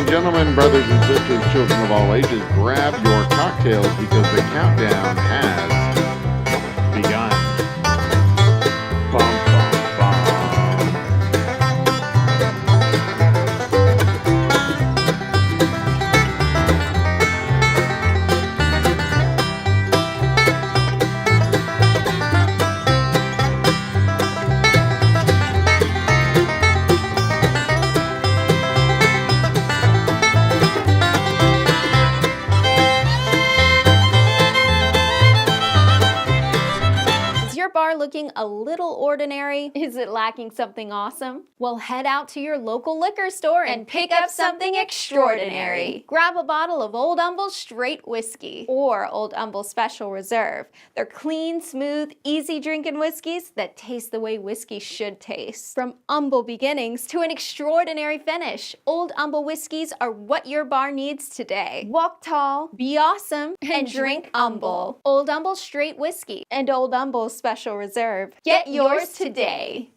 and gentlemen, brothers and sisters, children of all ages, grab your cocktails because the countdown has begun. Bum, bum, bum. Bar looking a little ordinary? Is it lacking something awesome? Well, head out to your local liquor store and pick up something extraordinary. Grab a bottle of Old Humble Straight Whiskey or Old Humble Special Reserve. They're clean, smooth, easy drinking whiskeys that taste the way whiskey should taste. From humble beginnings to an extraordinary finish, Old Humble whiskeys are what your bar needs today. Walk tall, be awesome, and drink humble. Old Humble Straight Whiskey and Old Humble Special Reserve. Get yours today.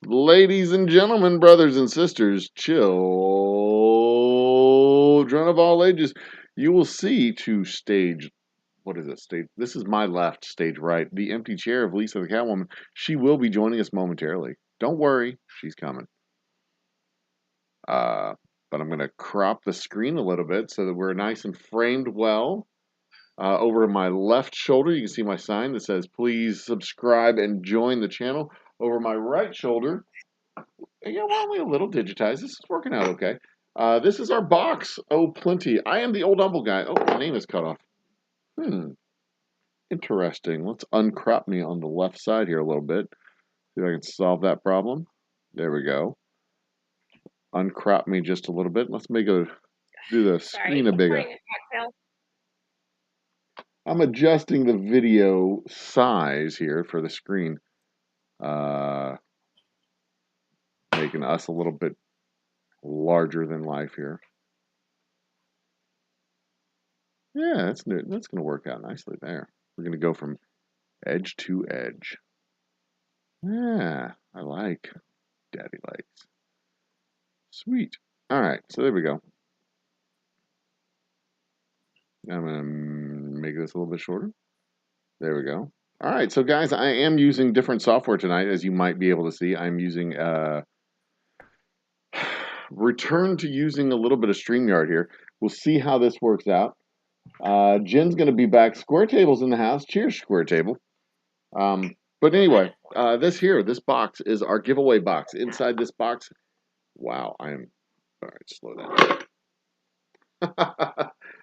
Ladies and gentlemen, brothers and sisters, children of all ages, you will see to stage, what is it, stage, this is my left, stage right, the empty chair of Lisa the Catwoman. She will be joining us momentarily. Don't worry, she's coming. But I'm going to crop the screen a little bit so that we're nice and framed well. Over my left shoulder, you can see my sign that says, please subscribe and join the channel. Over my right shoulder, yeah, well, only a little digitized. This is working out okay. This is our box. Oh, plenty. I am the Old Humble guy. Oh, my name is cut off. Interesting. Let's uncrop me on the left side here a little bit. See if I can solve that problem. There we go. Uncrop me just a little bit. Let's make do the screen a bigger. I'm adjusting the video size here for the screen. Making us a little bit larger than life here. Yeah, that's going to work out nicely there. We're going to go from edge to edge. Yeah, I like. Daddy likes. Sweet. All right, so there we go. I'm going to make this a little bit shorter. There we go. All right, so guys, I am using different software tonight, as you might be able to see. I'm using return to using a little bit of StreamYard here. We'll see how this works out. Jen's going to be back. Square Table's in the house. Cheers, Square Table. But anyway, this box is our giveaway box. Inside this box, wow, all right, slow down.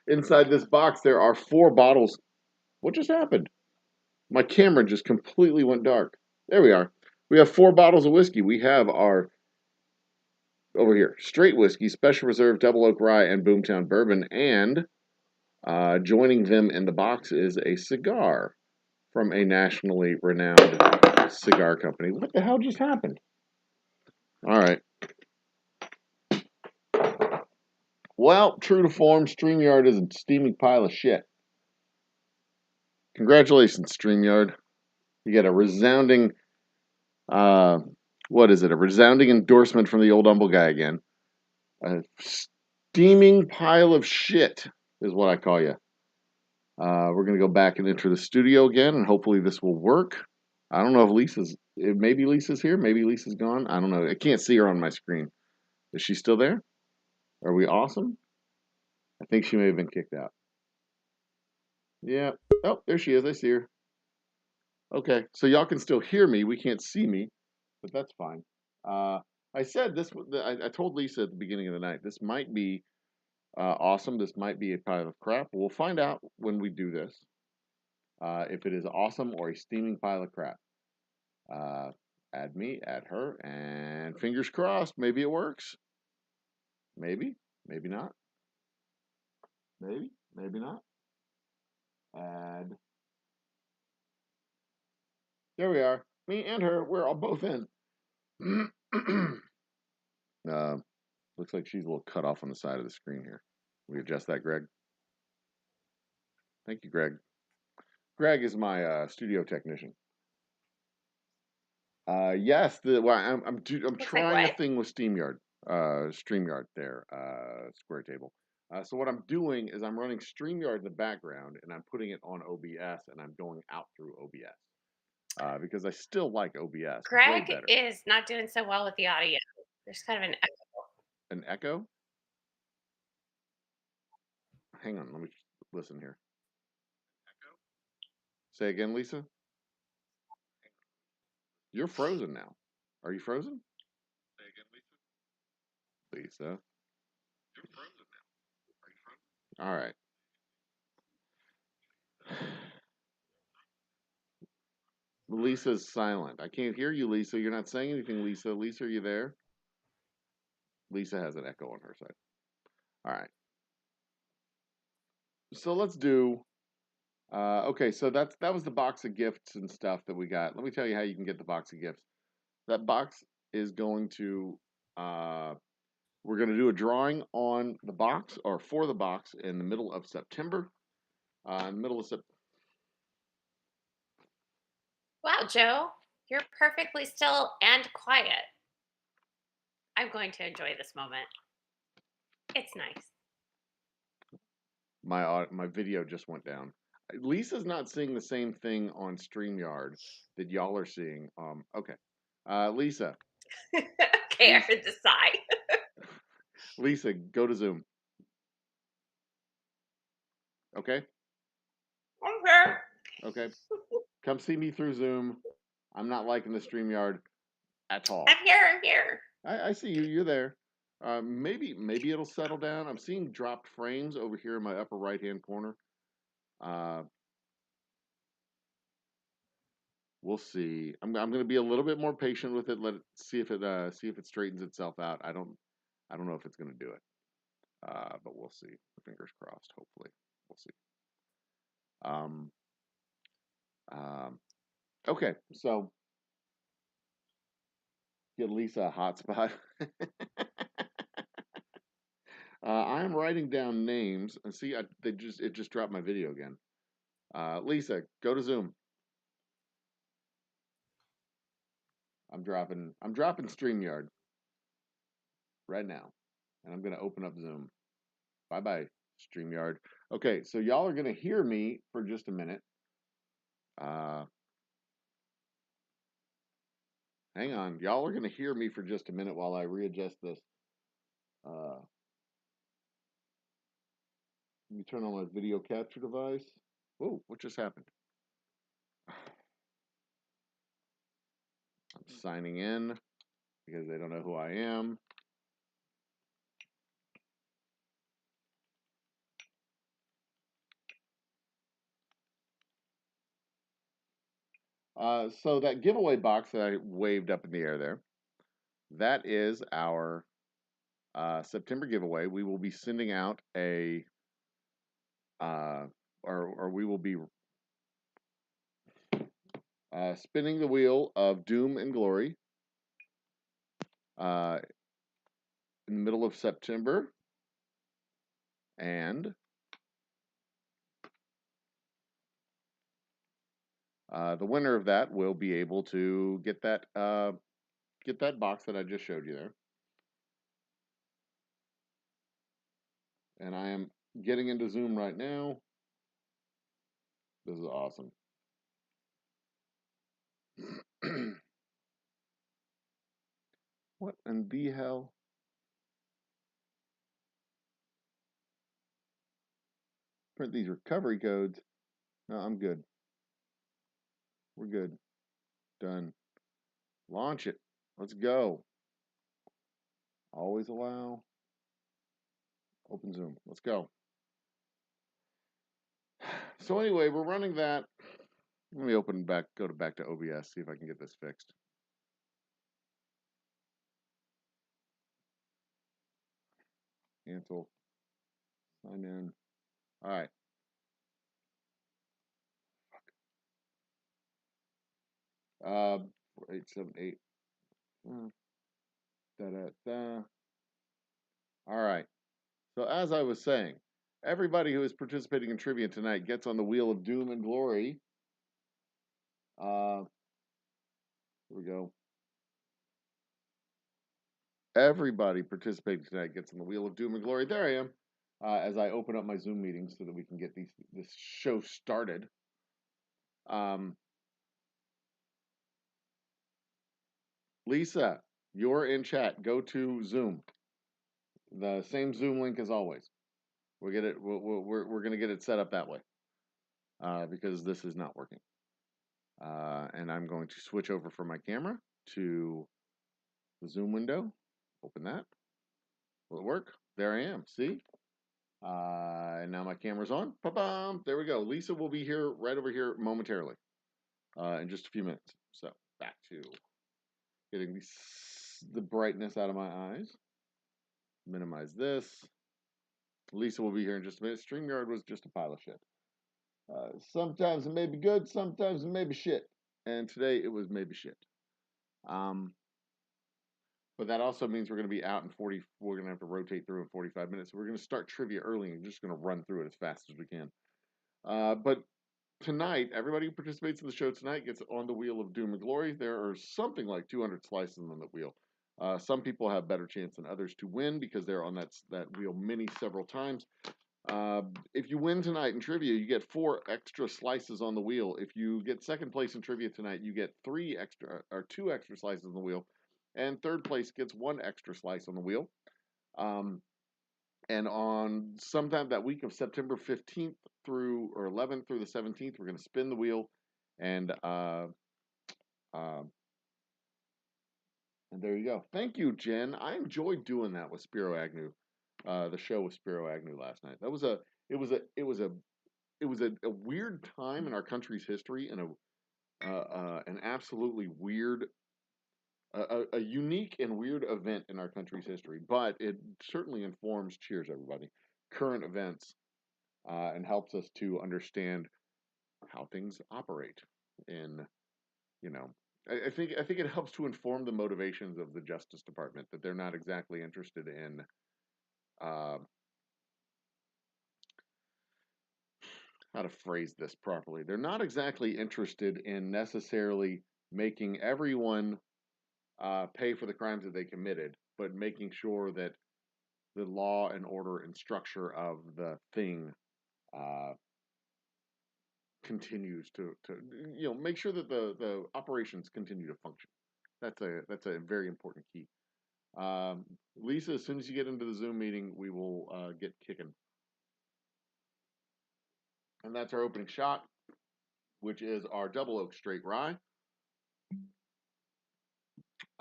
Inside this box, there are 4 bottles. What just happened? My camera just completely went dark. There we are. We have 4 bottles of whiskey. We have our, over here, straight whiskey, Special Reserve, Double Oak Rye, and Boomtown Bourbon. And joining them in the box is a cigar from a nationally renowned cigar company. What the hell just happened? All right. Well, true to form, StreamYard is a steaming pile of shit. Congratulations, StreamYard. You get a resounding, what is it? A resounding endorsement from the Old Humble guy again. A steaming pile of shit is what I call you. We're going to go back and enter the studio again, and hopefully this will work. I don't know if maybe Lisa's here, maybe Lisa's gone. I don't know. I can't see her on my screen. Is she still there? Are we awesome? I think she may have been kicked out. Yeah. Oh, there she is. I see her. Okay, so y'all can still hear me. We can't see me, but that's fine. I said this. I told Lisa at the beginning of the night, this might be awesome. This might be a pile of crap. We'll find out when we do this if it is awesome or a steaming pile of crap. Add me, add her, and fingers crossed. Maybe it works. Maybe, maybe not. Maybe, maybe not. Add. There we are. Me and her, we're all both in. Looks like she's a little cut off on the side of the screen here. We adjust that, Greg. Thank you, Greg. Greg is my studio technician. Yes, I'm trying a thing with StreamYard. StreamYard there, Square Table. So what I'm doing is I'm running StreamYard in the background, and I'm putting it on OBS, and I'm going out through OBS because I still like OBS way Greg better. is not doing so well with the audio. There's kind of an echo. An echo? Hang on, let me listen here. Say again, Lisa. You're frozen now. Are you frozen? Say again, Lisa. Lisa. You're frozen now. Are you frozen? All right. Lisa's silent. I can't hear you, Lisa. You're not saying anything, Lisa. Lisa, are you there? Lisa has an echo on her side. All right. So let's do. Okay, so that was the box of gifts and stuff that we got. Let me tell you how you can get the box of gifts. That box is going to. We're going to do a drawing on the box or for the box in the middle of September. In the middle of September. Wow, Joe, you're perfectly still and quiet. I'm going to enjoy this moment. It's nice. My video just went down. Lisa's not seeing the same thing on StreamYard that y'all are seeing. Okay. Lisa. Okay, I heard the sigh. Lisa, go to Zoom. Okay? Okay. Okay. Come see me through Zoom. I'm not liking the StreamYard at all. I'm here. I see you. You're there. Maybe it'll settle down. I'm seeing dropped frames over here in my upper right hand corner. We'll see. I'm going to be a little bit more patient with it. Let it see if it straightens itself out. I don't know if it's going to do it. But we'll see. Fingers crossed. Hopefully, we'll see. Okay, so get Lisa a hotspot. I am writing down names and see. It just dropped my video again. Lisa, go to Zoom. I'm dropping StreamYard right now, and I'm gonna open up Zoom. Bye bye, StreamYard. Okay, so y'all are gonna hear me for just a minute. Hang on, y'all are gonna hear me for just a minute while I readjust this. Let me turn on my video capture device. Oh, what just happened? I'm signing in because they don't know who I am. So that giveaway box that I waved up in the air there, that is our September giveaway. We will be sending out a, or we will be spinning the wheel of Doom and Glory in the middle of September, and the winner of that will be able to get that box that I just showed you there. And I am getting into Zoom right now. This is awesome. What in the hell? Print these recovery codes. No, I'm good. We're good. Done. Launch it. Let's go. Always allow. Open Zoom. Let's go. So anyway, we're running that. Let me go back to OBS, see if I can get this fixed. Cancel. Sign in. All right. 878. All right. So as I was saying, everybody who is participating in trivia tonight gets on the wheel of Doom and Glory. Here we go. everybody participating tonight gets on the wheel of doom and glory. There I am. As I open up my Zoom meetings so that we can get this show started. Lisa, you're in chat. Go to Zoom. The same Zoom link as always. We're gonna get it set up that way because this is not working. And I'm going to switch over from my camera to the Zoom window. Open that. Will it work? There I am. See? And now my camera's on. Pa-bam! There we go. Lisa will be here right over here momentarily in just a few minutes. So back to getting the brightness out of my eyes. Minimize this. Lisa will be here in just a minute. StreamYard was just a pile of shit. Sometimes it may be good, sometimes it may be shit. And today it was maybe shit. But that also means we're going to be out in 40. We're going to have to rotate through in 45 minutes. So we're going to start trivia early and just going to run through it as fast as we can. But tonight, everybody who participates in the show tonight gets on the wheel of doom and glory. There are something like 200 slices on the wheel. Some people have better chance than others to win because they're on that wheel several times. If you win tonight in trivia, you get 4 extra slices on the wheel. If you get second place in trivia tonight, you get 2 extra slices on the wheel. And third place gets 1 extra slice on the wheel. And on sometime that week of September 15th through or 11th through the 17th, we're going to spin the wheel, and there you go. Thank you, Jen. I enjoyed doing that with Spiro Agnew, the show with Spiro Agnew last night. It was a weird time in our country's history, and an absolutely weird. A unique and weird event in our country's history, but it certainly informs, cheers everybody, current events, and helps us to understand how things operate. In, I think it helps to inform the motivations of the Justice Department, that they're not exactly interested in how to phrase this properly. They're not exactly interested in necessarily making everyone pay for the crimes that they committed, but making sure that the law and order and structure of the thing continues to make sure that the operations continue to function. That's a very important key. Lisa, as soon as you get into the Zoom meeting, we will get kicking. And that's our opening shot, which is our double oak straight rye.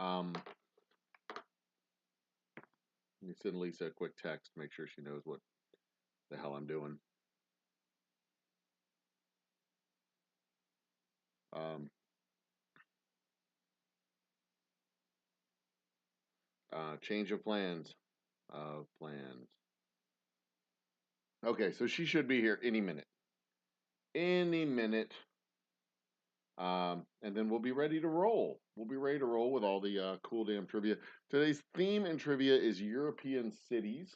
Let me send Lisa a quick text, make sure she knows what the hell I'm doing. Change of plans. Okay, so she should be here any minute. Any minute. And then we'll be ready to roll. We'll be ready to roll with all the cool damn trivia. Today's theme in trivia is European cities.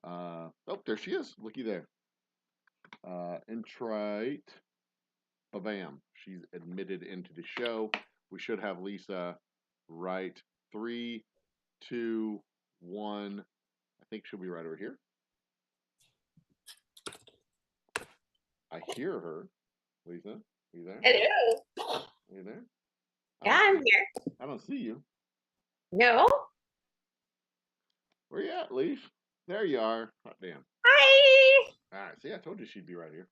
Oh, there she is. Looky there. Intrite. Bam. She's admitted into the show. We should have Lisa right. 3, 2, 1. I think she'll be right over here. I hear her. Lisa, are you there? Hello. Are you there? Yeah, I'm here. I don't see you. No. Where you at, Leaf? There you are. Hot damn. Hi. All right. See, I told you she'd be right here.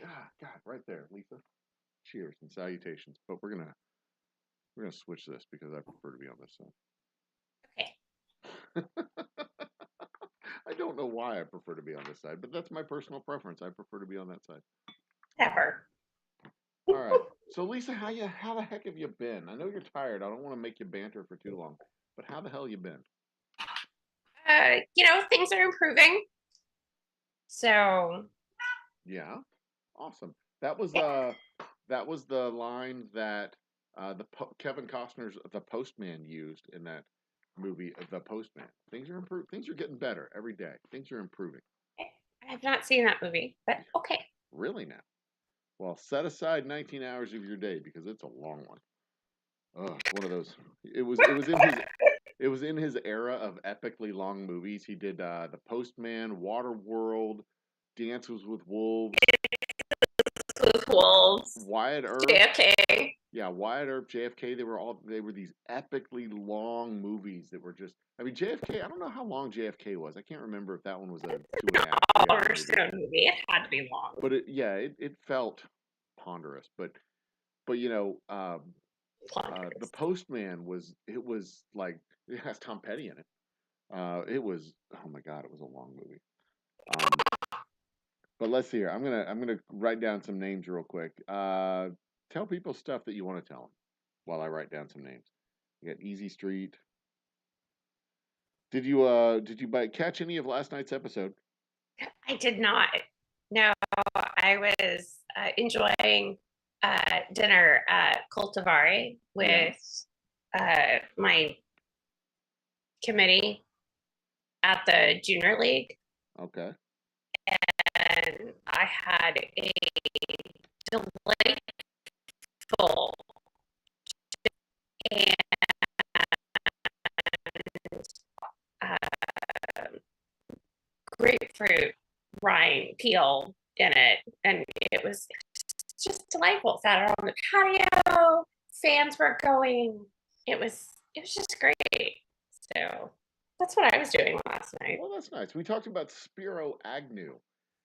God, right there, Lisa. Cheers and salutations. But we're gonna switch this because I prefer to be on this side. Okay. I don't know why I prefer to be on this side, but that's my personal preference. I prefer to be on that side. Pepper. All right. So Lisa, how the heck have you been? I know you're tired. I don't want to make you banter for too long, but how the hell you been? Things are improving. So. Yeah. Awesome. That was the line that Kevin Costner's The Postman used in that movie, The Postman. Things are improving. Things are getting better every day. Things are improving. I have not seen that movie, but okay. Really now? Well, set aside 19 hours of your day because it's a long one. Oh, it's one of those. It was in his era of epically long movies. He did The Postman, Waterworld, Dances with Wolves, With Wolves, Wyatt Earp. JFK. Yeah, Wyatt Earp, JFK. They were these epically long movies that were just. I mean, JFK. I don't know how long JFK was. I can't remember if that one was a 2.5 Oliver movie. Stone movie. It had to be long. But it felt ponderous. But The Postman was like it has Tom Petty in it. It was oh my god, it was a long movie. But let's see here. I'm gonna write down some names real quick. Tell people stuff that you want to tell them while I write down some names. You got Easy Street. Did you catch any of last night's episode? I did not. No, I was enjoying dinner at Cultivari with my committee at the junior league, Okay. and I had a delightful and uh, grapefruit rind peel in it, and it was just delightful. Sat out on the patio, fans were going. It was just great. So that's what I was doing last night. Well, that's nice. We talked about Spiro Agnew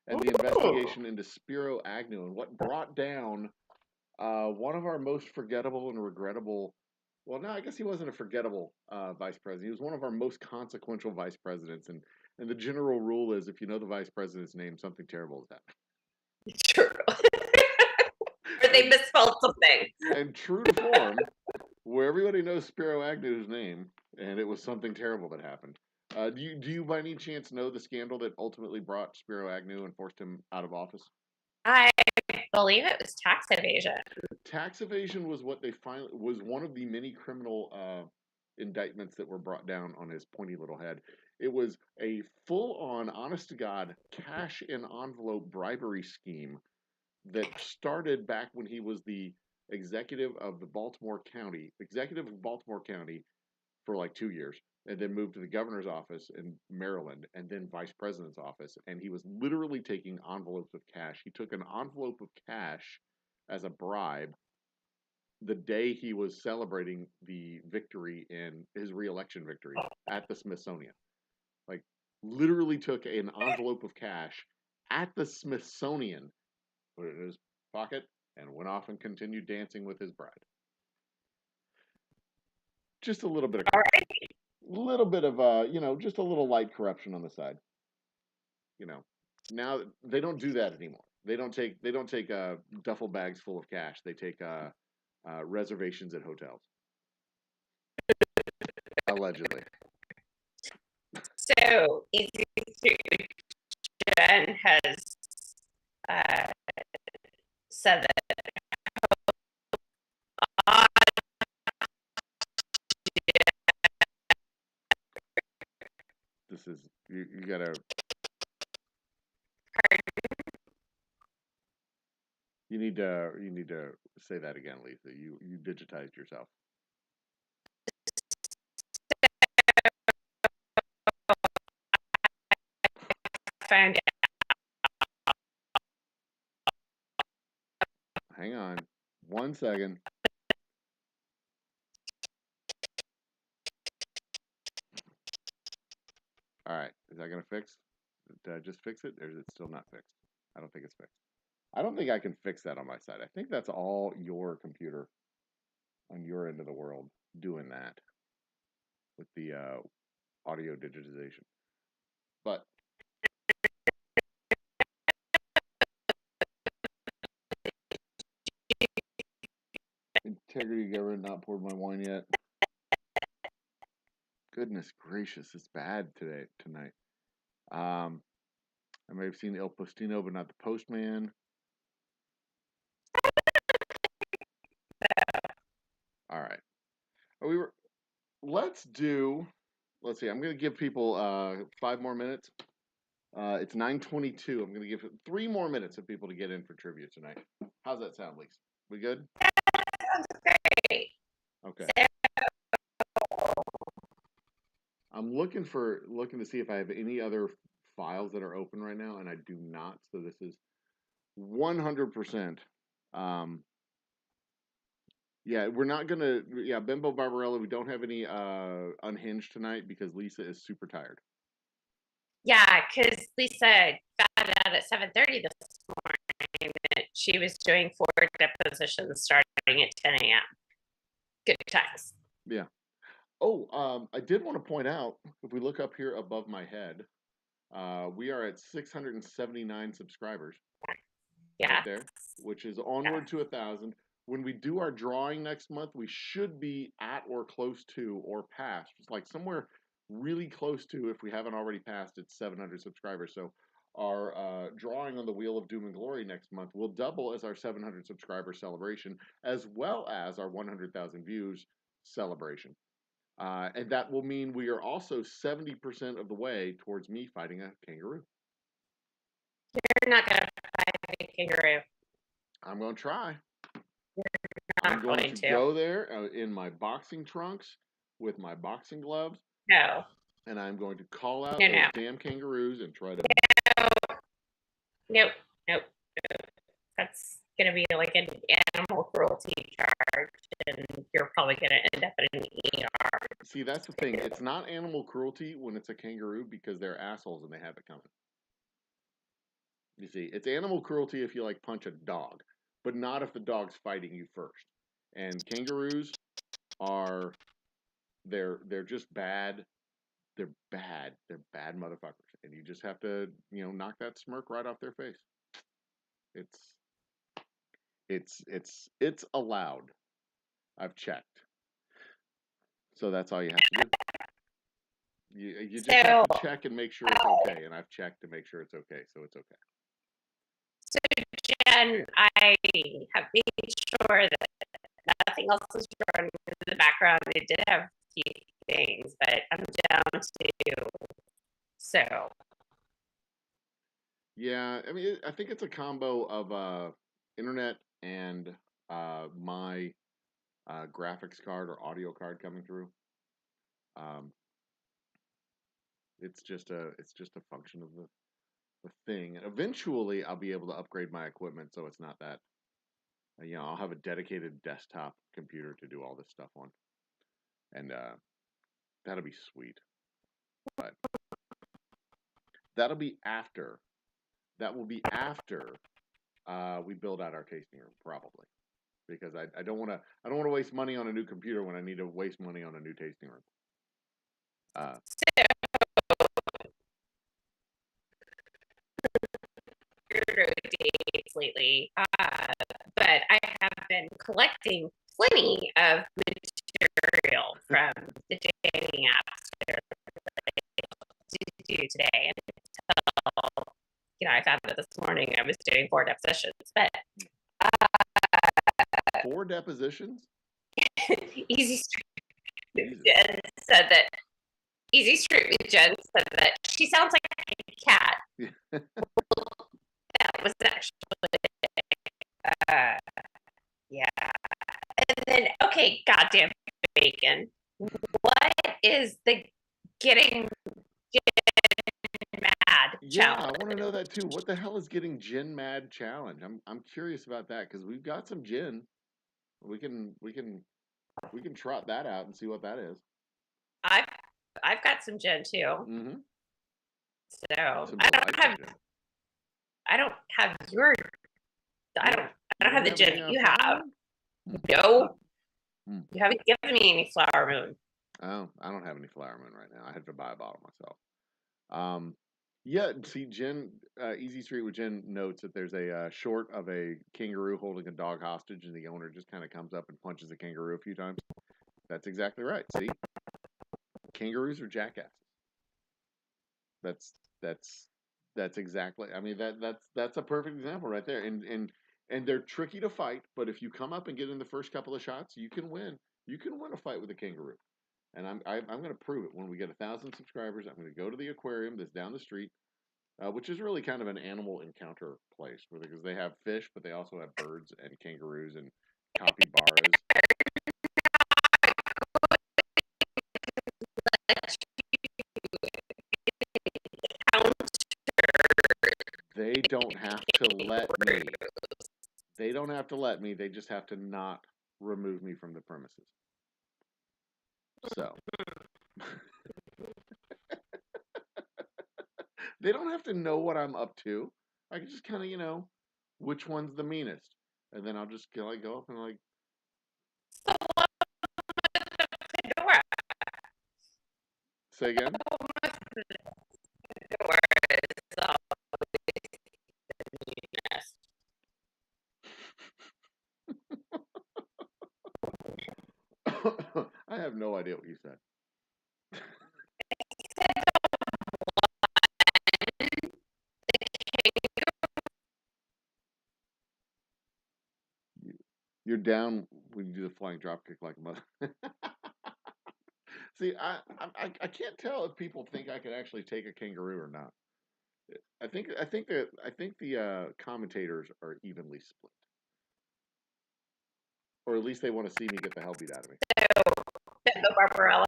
and the investigation into Spiro Agnew and what brought down one of our most forgettable and regrettable. Well, no, I guess he wasn't a forgettable vice president. He was one of our most consequential vice presidents. And the general rule is if you know the vice president's name, something terrible has happened. True. Or they misspelled something. And true to form, where everybody knows Spiro Agnew's name, and it was something terrible that happened. Do you by any chance know the scandal that ultimately brought Spiro Agnew and forced him out of office? I believe it was tax evasion. Tax evasion was one of the many criminal indictments that were brought down on his pointy little head. It was a full-on, honest to God, cash in envelope bribery scheme that started back when he was the executive of Baltimore County for like 2 years, and then moved to the governor's office in Maryland, and then vice president's office. And he was literally taking envelopes of cash. He took an envelope of cash as a bribe the day he was celebrating the victory in his reelection victory at the Smithsonian. Like, literally took an envelope of cash at the Smithsonian, put it in his pocket, and went off and continued dancing with his bride. Just a little bit of just a little light corruption on the side. Now they don't do that anymore. They don't take duffel bags full of cash. They take reservations at hotels, allegedly. So Easy Street Jen has said that This is you gotta. You need to say that again, Lisa. You digitized yourself. found Hang on, 1 second. All right, is that gonna fix? Did I just fix it, or is it still not fixed? I don't think it's fixed. I don't think I can fix that on my side. I think that's all your computer on your end of the world doing that with the audio digitization. But integrity government not poured my wine yet. Goodness gracious, it's bad tonight. I may have seen El Postino, but not the Postman. All right. Let's see. I'm going to give people 5 more minutes. It's 9:22. I'm going to give it 3 more minutes of people to get in for trivia tonight. How's that sound, Lisa? We good? That sounds great. Okay. I'm looking to see if I have any other files that are open right now, and I do not. So this is 100%. Yeah, we're not gonna. Yeah, Bimbo Barbarella. We don't have any unhinged tonight because Lisa is super tired. Yeah, because Lisa found out at 7:30 this morning that she was doing 4 depositions starting at 10 a.m. Good times. Yeah. Oh, I did want to point out if we look up here above my head, we are at 679 subscribers. Yeah. Right there, which is onward to 1,000. When we do our drawing next month, we should be at or close to or past, just like somewhere really close to, if we haven't already passed, it's 700 subscribers. So our drawing on the Wheel of Doom and Glory next month will double as our 700 subscriber celebration, as well as our 100,000 views celebration. And that will mean we are also 70% of the way towards me fighting a kangaroo. You're not going to fight a kangaroo. I'm going to try. Not I'm going to go there in my boxing trunks with my boxing gloves. No. And I'm going to call out those damn kangaroos and try to. Nope. That's going to be like an animal cruelty charge, and you're probably going to end up in an ER. See, that's the thing. It's not animal cruelty when it's a kangaroo because they're assholes and they have it coming. You see, it's animal cruelty if you like punch a dog, but not if the dog's fighting you first. And kangaroos are they're just bad. They're bad. They're bad motherfuckers. And you just have to, knock that smirk right off their face. It's allowed. I've checked. So that's all you have to do. You just have to check and make sure it's okay. And I've checked to make sure it's okay. So it's okay. So, Jen, I have made sure that nothing else is running in the background. It did have a few things, but I'm down to so. Yeah, I mean, I think it's a combo of internet and my graphics card or audio card coming through. It's just a function of the thing. And eventually, I'll be able to upgrade my equipment so it's not that. I'll have a dedicated desktop computer to do all this stuff on, and that'll be sweet. But that'll be after. That will be after we build out our tasting room, probably, because I don't want to waste money on a new computer when I need to waste money on a new tasting room. Days lately, but I have been collecting plenty of material from the dating apps to do today. And I found it this morning. I was doing 4 depositions, but 4 depositions. Easy Street Jen said that. Easy Street with Jen said that she sounds like a cat. That was actually, yeah. And then, okay, goddamn bacon. What is the getting mad challenge? Yeah, I want to know that too. What the hell is getting gin mad challenge? I'm curious about that because we've got some gin. We can trot that out and see what that is. I've got some gin too. Mm-hmm. So I don't have your. I don't have the gin that you have. No. You haven't given me any Flower Moon. Oh, I don't have any Flower Moon right now. I had to buy a bottle myself. Yeah, see, Jen, Easy Street with Jen notes that there's a short of a kangaroo holding a dog hostage, and the owner just kind of comes up and punches the kangaroo a few times. That's exactly right. See, kangaroos are jackasses. That's exactly. I mean, that's a perfect example right there. And they're tricky to fight, but if you come up and get in the first couple of shots, you can win. You can win a fight with a kangaroo. And I'm going to prove it when we get 1,000 subscribers. I'm going to go to the aquarium that's down the street, which is really kind of an animal encounter place because they have fish, but they also have birds and kangaroos and capybaras. They don't have to let me. They don't have to let me. They just have to not remove me from the premises. So they don't have to know what I'm up to. I can just kind of, which one's the meanest, and then I'll just like go up and like Fedora. say again. Fedora is always the meanest. I have no idea what you said. You're down when you do the flying drop kick like a mother. See, I can't tell if people think I can actually take a kangaroo or not. I think the commentators are evenly split, or at least they want to see me get the hell beat out of me. So, Barbarella.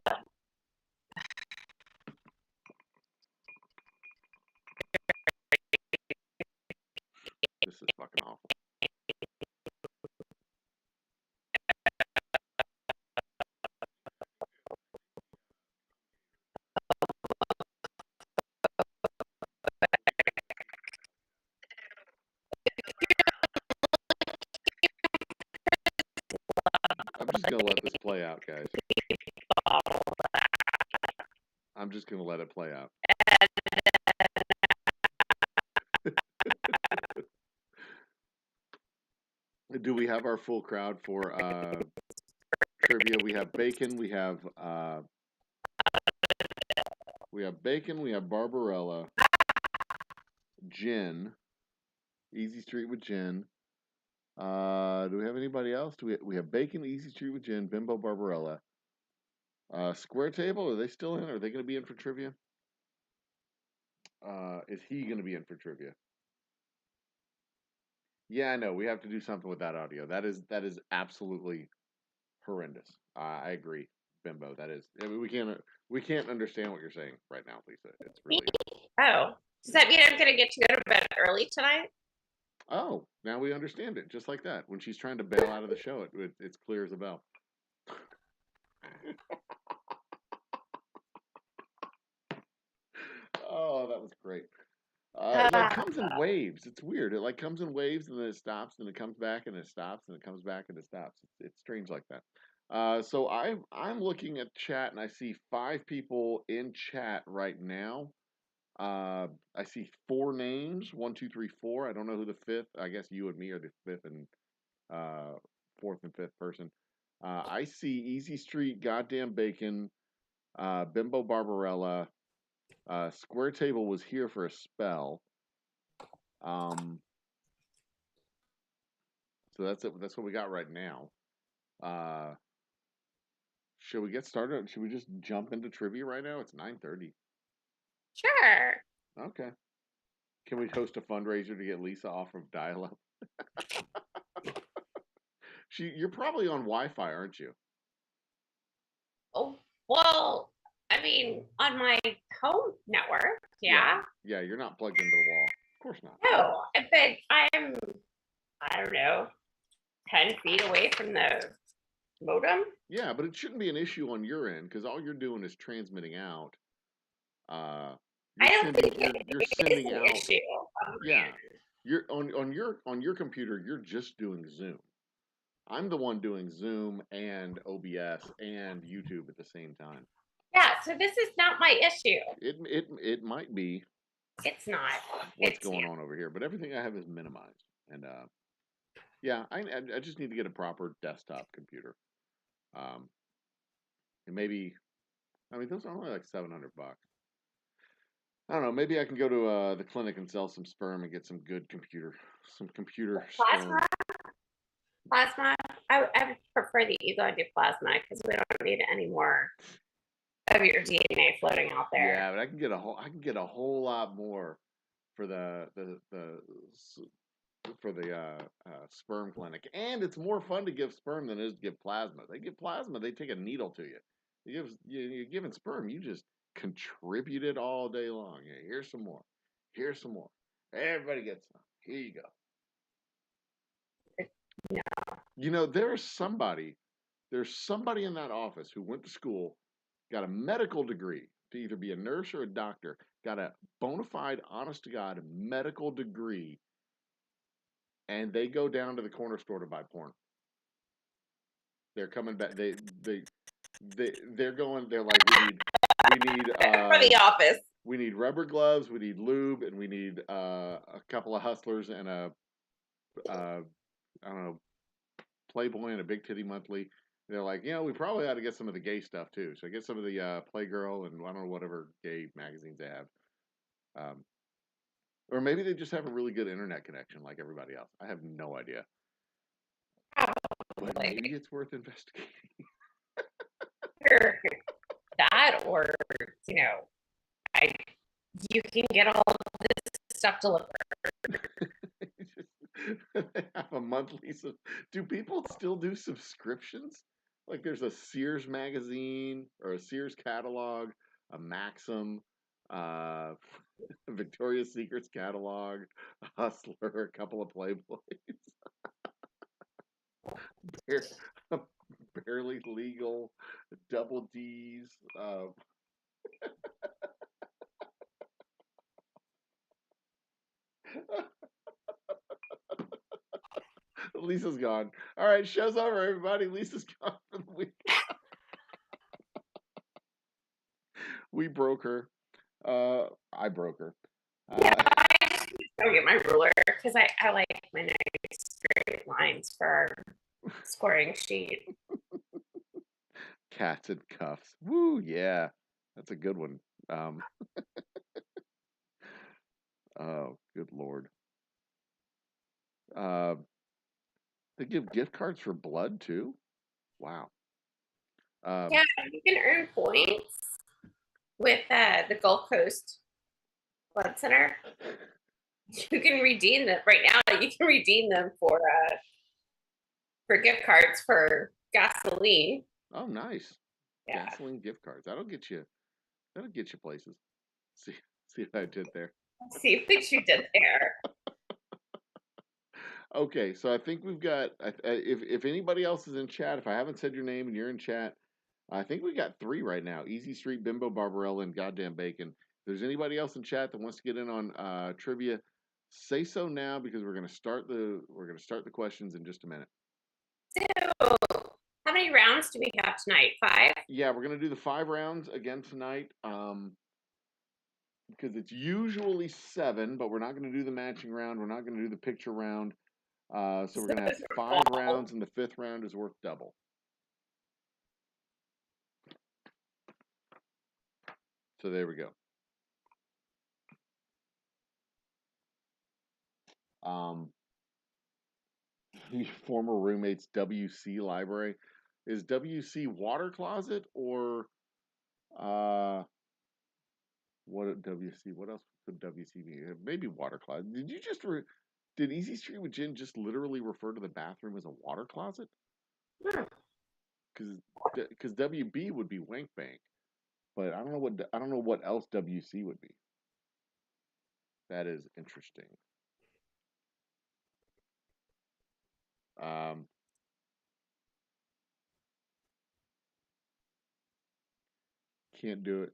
This is fucking awful. I'm just gonna let this play out, guys. I'm just gonna let it play out. Do we have our full crowd for trivia? We have bacon. We have bacon. We have Barbarella, gin, Easy Street with gin. Do we have anybody else? We have bacon, Easy Street with gin, Bimbo, Barbarella. Square Table, are they still in? Are they going to be in for trivia? Is he going to be in for trivia? Yeah, I know. We have to do something with that audio. That is absolutely horrendous. I agree, Bimbo. That is. I mean, we can't understand what you're saying right now, Lisa. It's really. Oh, does that mean I'm going to get to go to bed early tonight? Oh, now we understand it, just like that. When she's trying to bail out of the show, it's clear as a bell. Oh, that was great. It like comes in waves. It's weird. It like comes in waves and then it stops and it comes back and it stops and it comes back and it stops. It's strange like that. So I'm looking at chat and I see 5 people in chat right now. I see 4 names. 1, 2, 3, 4. I don't know who the 5th. I guess you and me are the 5th and 4th and 5th person. I see Easy Street, Goddamn Bacon, Bimbo Barbarella. Square Table was here for a spell. So that's it. That's what we got right now. Should we get started? Should we just jump into trivia right now? It's 9:30. Sure. Okay. Can we host a fundraiser to get Lisa off of dial-up? You're probably on Wi-Fi, aren't you? Oh, well, I mean, on my home network, yeah. Yeah, you're not plugged into the wall. Of course not. No, but I don't know, 10 feet away from the modem. Yeah, but it shouldn't be an issue on your end because all you're doing is transmitting out. I don't think you're sending an out. issue. Yeah, you're on your computer. You're just doing Zoom. I'm the one doing Zoom and OBS and YouTube at the same time. Yeah, so this is not my issue. It might be. It's not. What's going on over here? But everything I have is minimized, and yeah, I just need to get a proper desktop computer. And maybe, I mean, those are only like $700. I don't know. Maybe I can go to the clinic and sell some sperm and get some good computer Plasma. sperm. Plasma. I would prefer that you go and do plasma because we don't need any more of your DNA floating out there. Yeah, but I can get a whole lot more for the sperm clinic, and it's more fun to give sperm than it is to give plasma. They give plasma, they take a needle to you. You're giving sperm. You just contributed all day long. Yeah, here's some more. Here's some more. Everybody gets some. Here you go. Yeah. There's somebody in that office who went to school, got a medical degree to either be a nurse or a doctor, got a bona fide, honest to God medical degree, and they go down to the corner store to buy porn. They're coming back. They're going. They're like, we need For the office. We need rubber gloves, we need lube, and we need a couple of hustlers and a I don't know, Playboy and a Big Titty Monthly. They're like, we probably ought to get some of the gay stuff too. So get some of the Playgirl and I don't know whatever gay magazines they have. Or maybe they just have a really good internet connection like everybody else. I have no idea. But maybe it's worth investigating. That, or you can get all this stuff delivered. They have a monthly. Do people still do subscriptions? Like there's a Sears magazine or a Sears catalog, a Maxim, Victoria's Secrets catalog, a Hustler, a couple of Playboys. Barely legal, double D's. Lisa's gone. All right, show's over, everybody. Lisa's gone for the week. We broke her. I broke her. Yeah, I just go get my ruler because I like my nice straight lines for our scoring sheet. Cats and cuffs. Woo, yeah. That's a good one. Oh, good Lord. They give gift cards for blood too? Wow. Yeah, you can earn points with the Gulf Coast Blood Center. You can redeem them right now. You can redeem them for gift cards for gasoline. Oh, nice. Yeah. Gasoline gift cards. That'll get you places. See what I did there. See what you did there. Okay, so I think we've got. If anybody else is in chat, if I haven't said your name and you're in chat, I think we got 3 right now: Easy Street, Bimbo, Barbarella, and Goddamn Bacon. If there's anybody else in chat that wants to get in on trivia, say so now because we're gonna start the questions in just a minute. So, how many rounds do we have tonight? 5? Yeah, we're gonna do the 5 rounds again tonight. Because it's usually 7, but we're not gonna do the matching round. We're not gonna do the picture round. So we're going to have 5 rounds, and the 5th round is worth double. So there we go. Former roommate's WC library. Is WC water closet or what WC? What else could WC be? Maybe water closet. Did you just did Easy Street with Gin just literally refer to the bathroom as a water closet? Because WB would be wank bank, but I don't know what else WC would be. That is interesting. Can't do it.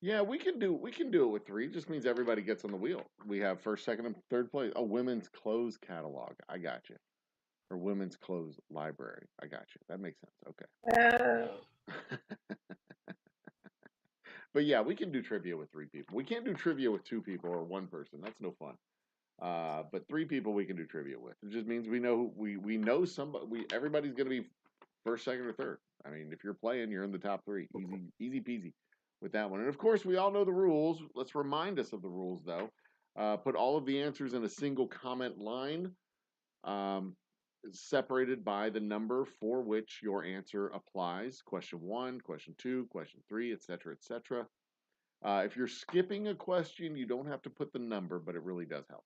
Yeah, we can do it with 3. It just means everybody gets on the wheel. We have first, second, and third place. Oh, women's clothes catalog. I got you. Or women's clothes library. I got you. That makes sense. Okay. But yeah, we can do trivia with 3 people. We can't do trivia with 2 people or 1 person. That's no fun. But 3 people we can do trivia with. It just means we know somebody. Everybody's gonna be first, second, or third. I mean, if you're playing, you're in the top 3. Easy peasy with that one. And of course, we all know the rules. Let's remind us of the rules, though. Put all of the answers in a single comment line, separated by the number for which your answer applies. Question 1, question 2, question 3, etc., etc. If you're skipping a question, you don't have to put the number, but it really does help.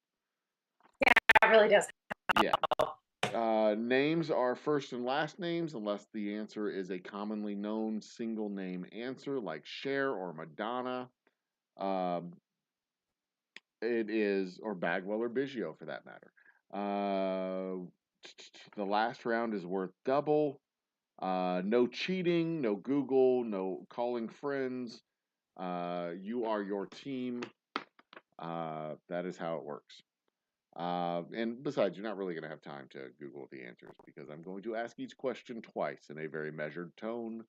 Yeah, it really does help. Yeah. Names are first and last names unless the answer is a commonly known single name answer like Cher or Madonna. Um, it is, or Bagwell or Biggio for that matter. The last round is worth double. No cheating, no Google, no calling friends. You are your team. That is how it works. And besides, you're not really going to have time to Google the answers because I'm going to ask each question twice in a very measured tone,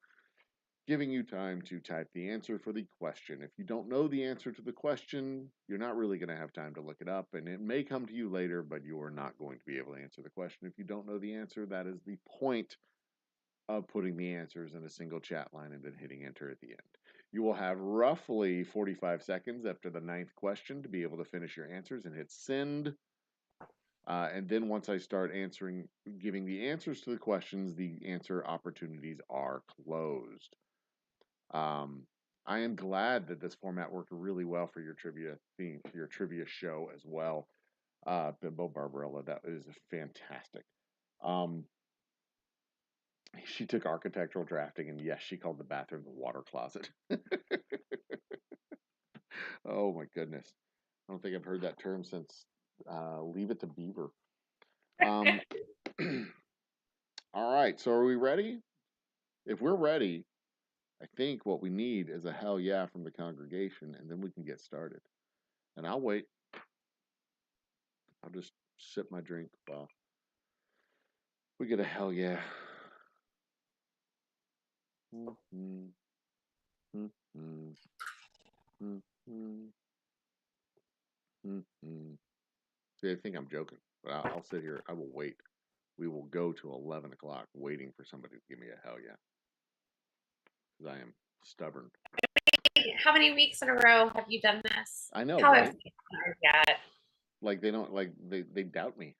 giving you time to type the answer for the question. If you don't know the answer to the question, you're not really going to have time to look it up, and it may come to you later, but you are not going to be able to answer the question. If you don't know the answer, that is the point of putting the answers in a single chat line and then hitting enter at the end. You will have roughly 45 seconds after the 9th question to be able to finish your answers and hit send. And then once I start giving the answers to the questions, the answer opportunities are closed. I am glad that this format worked really well for your trivia theme, your trivia show as well. Bimbo Barbarella, that is fantastic. She took architectural drafting, and yes, she called the bathroom the water closet. Oh my goodness. I don't think I've heard that term since Leave It to Beaver. All right, so are we ready? If we're ready, I think what we need is a hell yeah from the congregation, and then we can get started. And I'll wait. I'll just sip my drink while we get a hell yeah. Mm-hmm. Mm-hmm. Mm-hmm. Mm-hmm. See, I think I'm joking, but I'll sit here. I will wait. We will go to 11 o'clock waiting for somebody to give me a hell yeah. Because I am stubborn. How many weeks in a row have you done this? I know, How right? have you yet? Like they don't like they doubt me.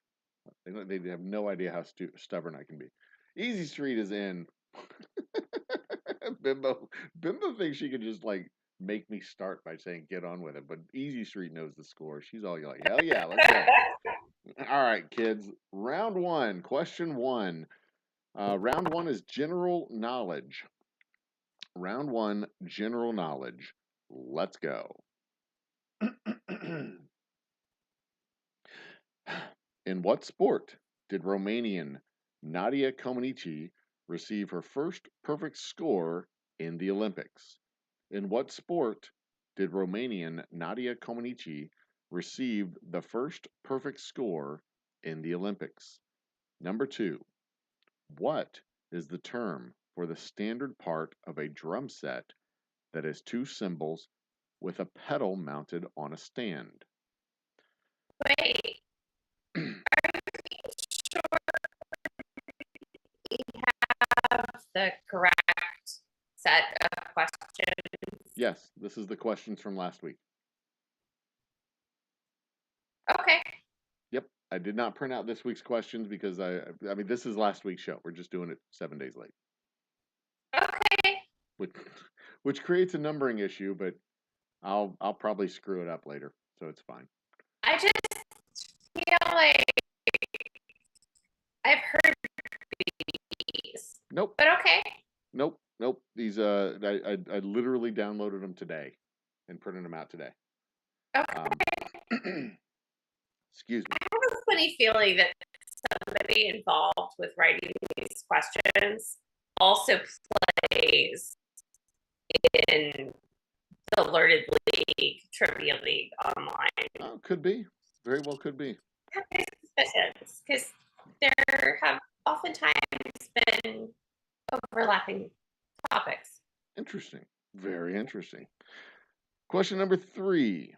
They have no idea how stubborn I can be. Easy Street is in. Bimbo thinks she could just like make me start by saying get on with it, but Easy Street knows the score. She's all like, hell yeah, let's go. All right, kids. Round one, question one. Round one is general knowledge. Round one, general knowledge. Let's go. In what sport did Romanian Nadia Comaneci receive her first perfect score in the Olympics? In what sport did Romanian Nadia Comaneci receive the first perfect score in the Olympics? Number two, what is the term for the standard part of a drum set that has two cymbals with a pedal mounted on a stand? Wait, are you sure we have the correct set of questions? Yes, this is the questions from last week. Okay. Yep, I did not print out this week's questions because I mean this is last week's show. We're just doing it 7 days late. Okay. Which creates a numbering issue, but I'll probably screw it up later, so it's fine. I just feel like I've heard these. Nope. But okay. Nope. These I literally downloaded them today and printed them out today. Okay. Excuse me. I have a funny feeling that somebody involved with writing these questions also plays in the Learned League Trivia League online. Oh, could be. Very well could be. I have my suspicions because there have oftentimes been overlapping topics. Interesting. Very interesting. Question number three.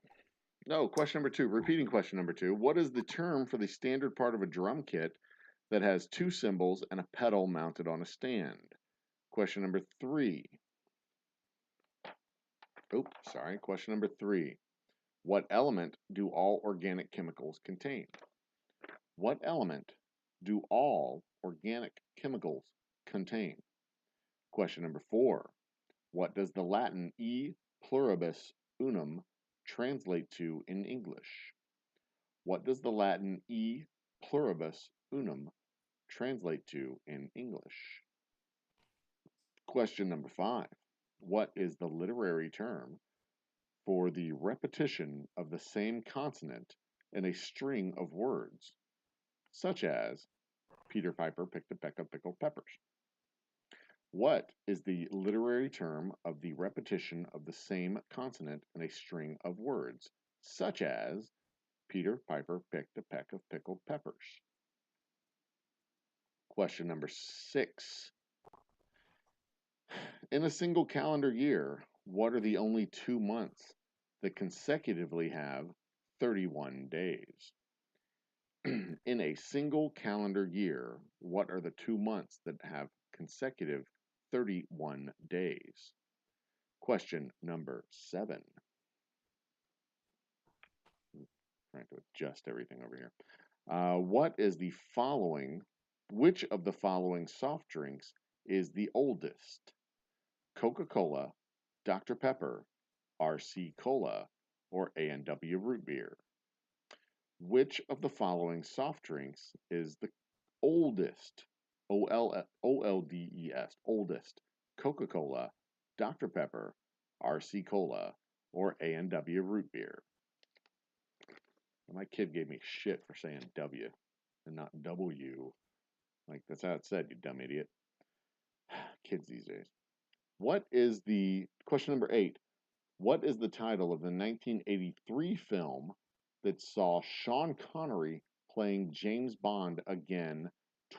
No, question number two. Repeating question number two. What is the term for the standard part of a drum kit that has two cymbals and a pedal mounted on a stand? Question number three. Oops, sorry. Question number three. What element do all organic chemicals contain? What element do all organic chemicals contain? Question number four. What does the Latin e pluribus unum translate to in English? What does the Latin e pluribus unum translate to in English? Question number 5. What is the literary term for the repetition of the same consonant in a string of words, such as Peter Piper picked a peck of pickled peppers? What is the literary term of the repetition of the same consonant in a string of words, such as Peter Piper picked a peck of pickled peppers? Question number 6. In a single calendar year, what are the only 2 months that consecutively have 31 days? In a single calendar year, what are the 2 months that have consecutive 31 days? Question number 7. Trying to adjust everything over here. Which of the following soft drinks is the oldest? Coca-Cola, Dr. Pepper, RC Cola, or A&W Root Beer? Which of the following soft drinks is the oldest? OLDES, oldest. Coca-Cola, Dr. Pepper, RC Cola, or A&W Root Beer? My kid gave me shit for saying W and not W. Like, that's how it's said, you dumb idiot. Kids these days. Question number 8. What is the title of the 1983 film that saw Sean Connery playing James Bond again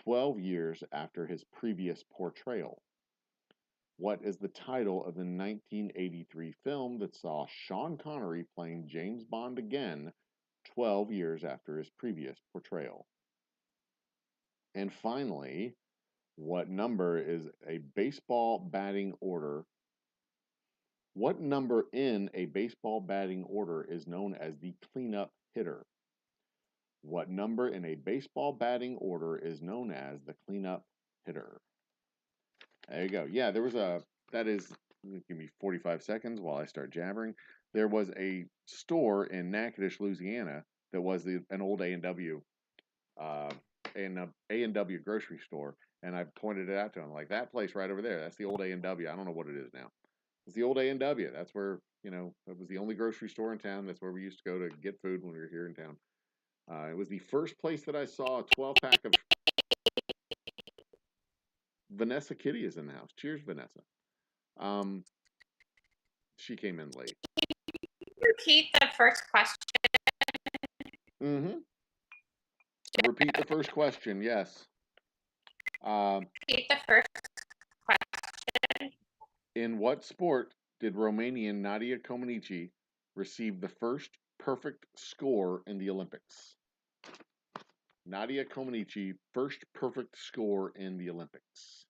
12 years after his previous portrayal? What is the title of the 1983 film that saw Sean Connery playing James Bond again 12 years after his previous portrayal? And finally, what number is a baseball batting order? What number in a baseball batting order is known as the cleanup hitter? What number in a baseball batting order is known as the cleanup hitter? There you go. Yeah, give me 45 seconds while I start jabbering. There was a store in Natchitoches, Louisiana that was an old A&W A&W grocery store, and I pointed it out to him, like, that place right over there, that's the old A&W. I don't know what it is now. It's the old A&W. That's where, it was the only grocery store in town. That's where we used to go to get food when we were here in town. It was the first place that I saw a 12-pack of Vanessa Kitty is in the house. Cheers, Vanessa. She came in late. Repeat the first question. Mm-hmm. Repeat the first question, yes. Repeat the first question. In what sport did Romanian Nadia Comaneci receive the first perfect score in the Olympics? Nadia Comaneci, first perfect score in the Olympics.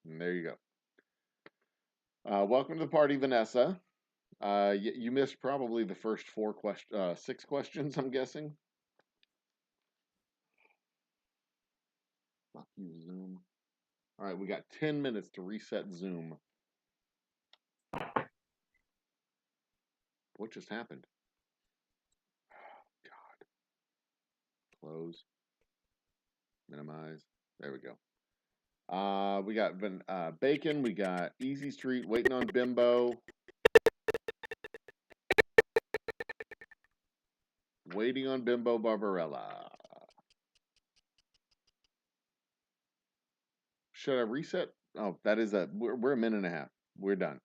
And there you go. Welcome to the party, Vanessa. You missed probably the first 6 questions, I'm guessing. Fuck you, Zoom. All right, we got 10 minutes to reset Zoom. What just happened? Oh, God. Close. Minimize. There we go. We got Bacon. We got Easy Street, Waiting on Bimbo. Waiting on Bimbo Barbarella. Should I reset? Oh, that is we're a minute and a half. We're done.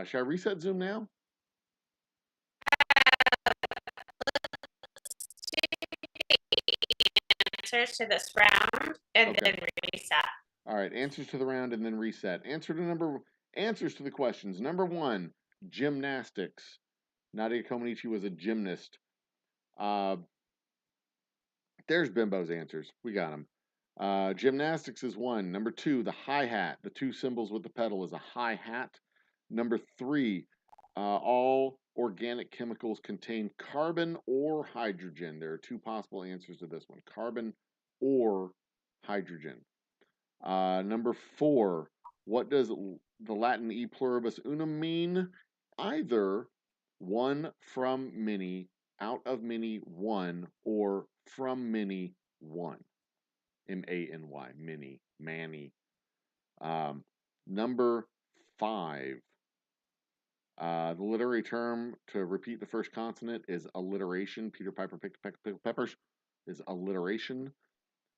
Should I reset Zoom now? Answers to this round and Okay. then reset. All right, answers to the round and then reset. Answers to the questions. Number 1, gymnastics. Nadia Comaneci was a gymnast. There's Bimbo's answers. We got them. Gymnastics is 1. Number 2, the hi-hat. The 2 symbols with the pedal is a hi-hat. Number 3, all organic chemicals contain carbon or hydrogen. There are 2 possible answers to this one, carbon or hydrogen. Number 4, what does the Latin e pluribus unum mean? Either one from many, out of many one, or from many one. M-A-N-Y, mini, Manny. Number 5. The literary term to repeat the first consonant is alliteration. Peter Piper picked pickled peppers is alliteration.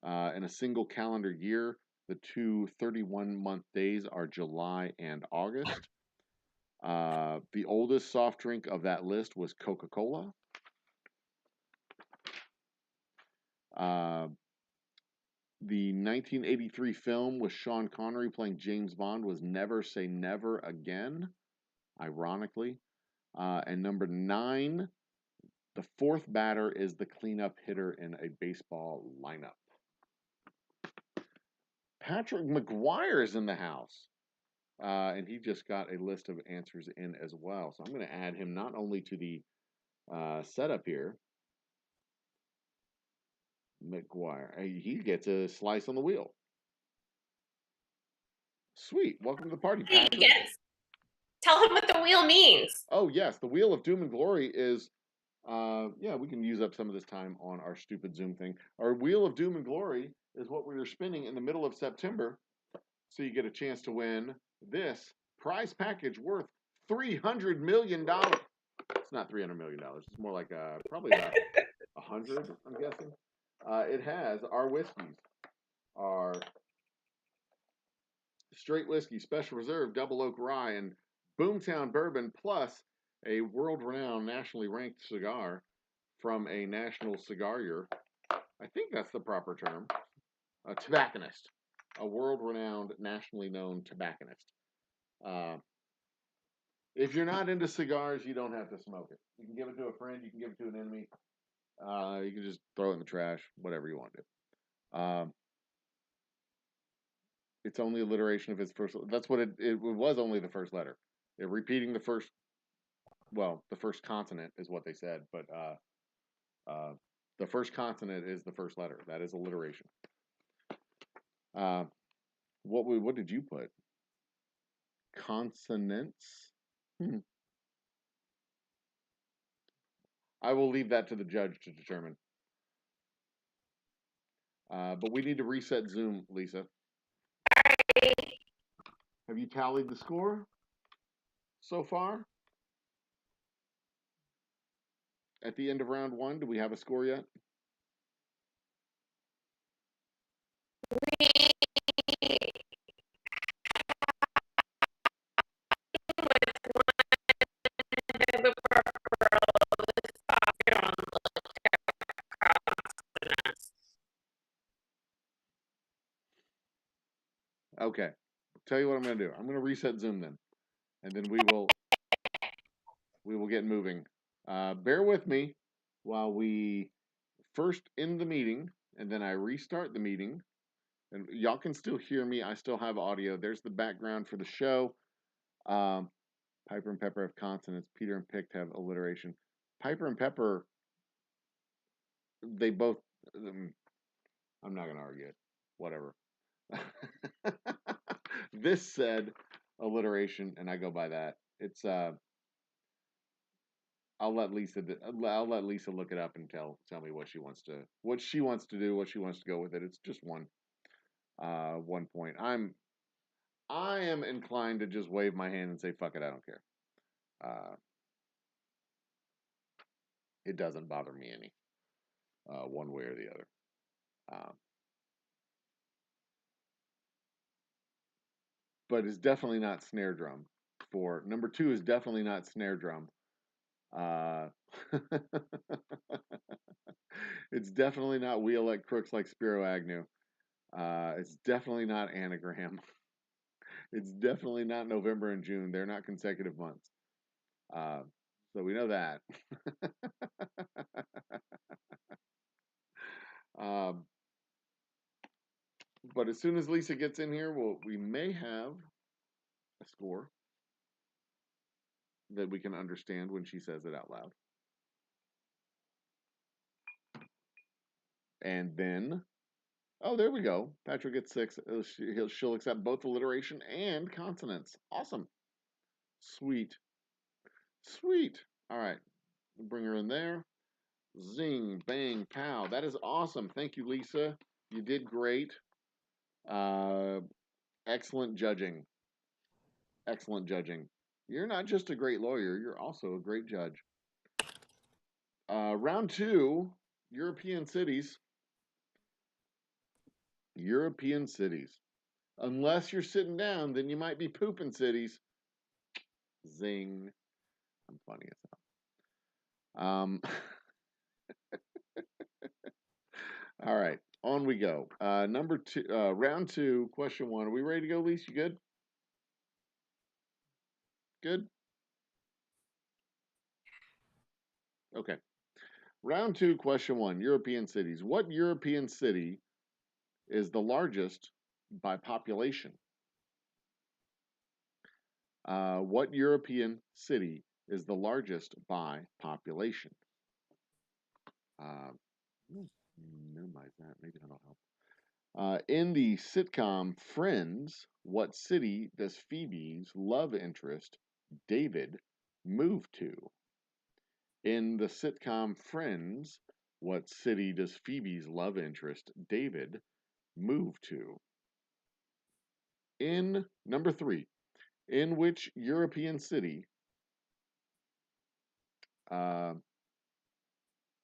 In a single calendar year, the two 31-month days are July and August. The oldest soft drink of that list was Coca-Cola. The 1983 film with Sean Connery playing James Bond was Never Say Never Again, ironically. And number 9, the fourth batter is the cleanup hitter in a baseball lineup. Patrick McGuire is in the house. And he just got a list of answers in as well. So I'm going to add him not only to the setup here. McGuire. He gets a slice on the wheel. Sweet. Welcome to the party, Patrick. Yes. Tell him what the wheel means. Oh, yes. The Wheel of Doom and Glory is, yeah, we can use up some of this time on our stupid Zoom thing. Our Wheel of Doom and Glory is what we were spinning in the middle of September. So you get a chance to win this prize package worth $300 million. It's not $300 million. It's more like probably about 100, I'm guessing. It has our whiskeys, our straight whiskey, special reserve, double oak rye, and Boomtown bourbon, plus a world-renowned, nationally ranked cigar from a national cigarier. I think that's the proper term. A tobacconist, a world-renowned, nationally known tobacconist. If you're not into cigars, you don't have to smoke it. You can give it to a friend. You can give it to an enemy. You can just throw it in the trash, whatever you want to do. It's only alliteration of his first. That's what it was. Only the first letter. Repeating the first. Well, the first consonant is what they said, but the first consonant is the first letter. That is alliteration. What did you put? Consonants. I will leave that to the judge to determine. But we need to reset Zoom, Lisa. Have you tallied the score so far? At the end of round 1, do we have a score yet? Okay. Tell you what I'm going to do. I'm going to reset Zoom then, and then we will get moving. Bear with me while we first end the meeting, and then I restart the meeting. And y'all can still hear me. I still have audio. There's the background for the show. Piper and Pepper have consonants. Peter and Picked have alliteration. Piper and Pepper, they both. I'm not going to argue it. Whatever. This said alliteration, and I go by that. It's I'll let Lisa look it up and tell me what she wants to do, what she wants to go with it. It's just one point. I am inclined to just wave my hand and say fuck it, I don't care. It doesn't bother me any, one way or the other. But it's definitely not snare drum. For number 2 is definitely not snare drum. It's definitely not wheel like crooks like Spiro Agnew. It's definitely not anagram. It's definitely not November and June. They're not consecutive months. So we know that. But as soon as Lisa gets in here, we may have a score that we can understand when she says it out loud. And then, oh, there we go. Patrick gets 6. She'll accept both alliteration and consonants. Awesome. Sweet. All right. Bring her in there. Zing, bang, pow. That is awesome. Thank you, Lisa. You did great. Excellent judging. Excellent judging. You're not just a great lawyer, you're also a great judge. Round 2, European cities. European cities. Unless you're sitting down, then you might be pooping cities. Zing. I'm funny as hell. All right, on we go. Number 2, round 2, question 1. Are we ready to go, Lise? You good? Good? Okay. Round 2, question 1. European cities. What European city is the largest by population? What European city is the largest by population? Minimize that. Maybe that'll help. In the sitcom Friends, what city does Phoebe's love interest, David, move to? In the sitcom Friends, what city does Phoebe's love interest, David, move to? In number 3, in which European city?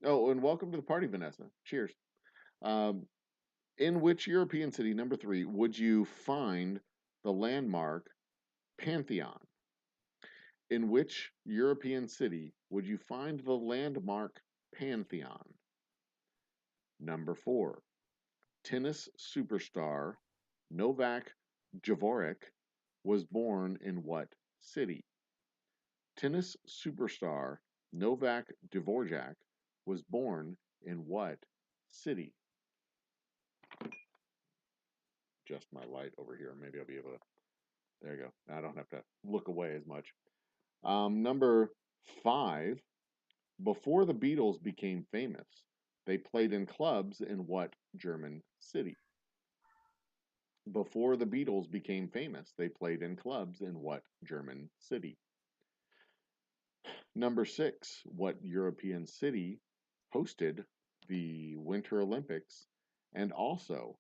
Oh, and welcome to the party, Vanessa. Cheers. In which European city, number 3, would you find the landmark Pantheon? In which European city would you find the landmark Pantheon? Number 4, tennis superstar Novak Djokovic was born in what city? Tennis superstar Novak Dvorak was born in what city? Just my light over here. Maybe I'll be able to. There you go. Now I don't have to look away as much. Number 5. Before the Beatles became famous, they played in clubs in what German city? Before the Beatles became famous, they played in clubs in what German city? Number 6. What European city hosted the Winter Olympics and also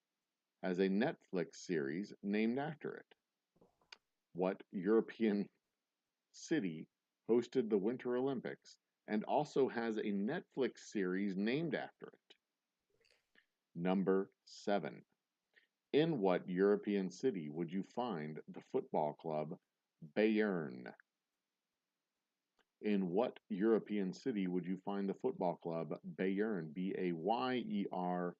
has a Netflix series named after it? What European city hosted the Winter Olympics and also has a Netflix series named after it? Number 7. In what European city would you find the football club Bayern? In what European city would you find the football club Bayern? Bayern.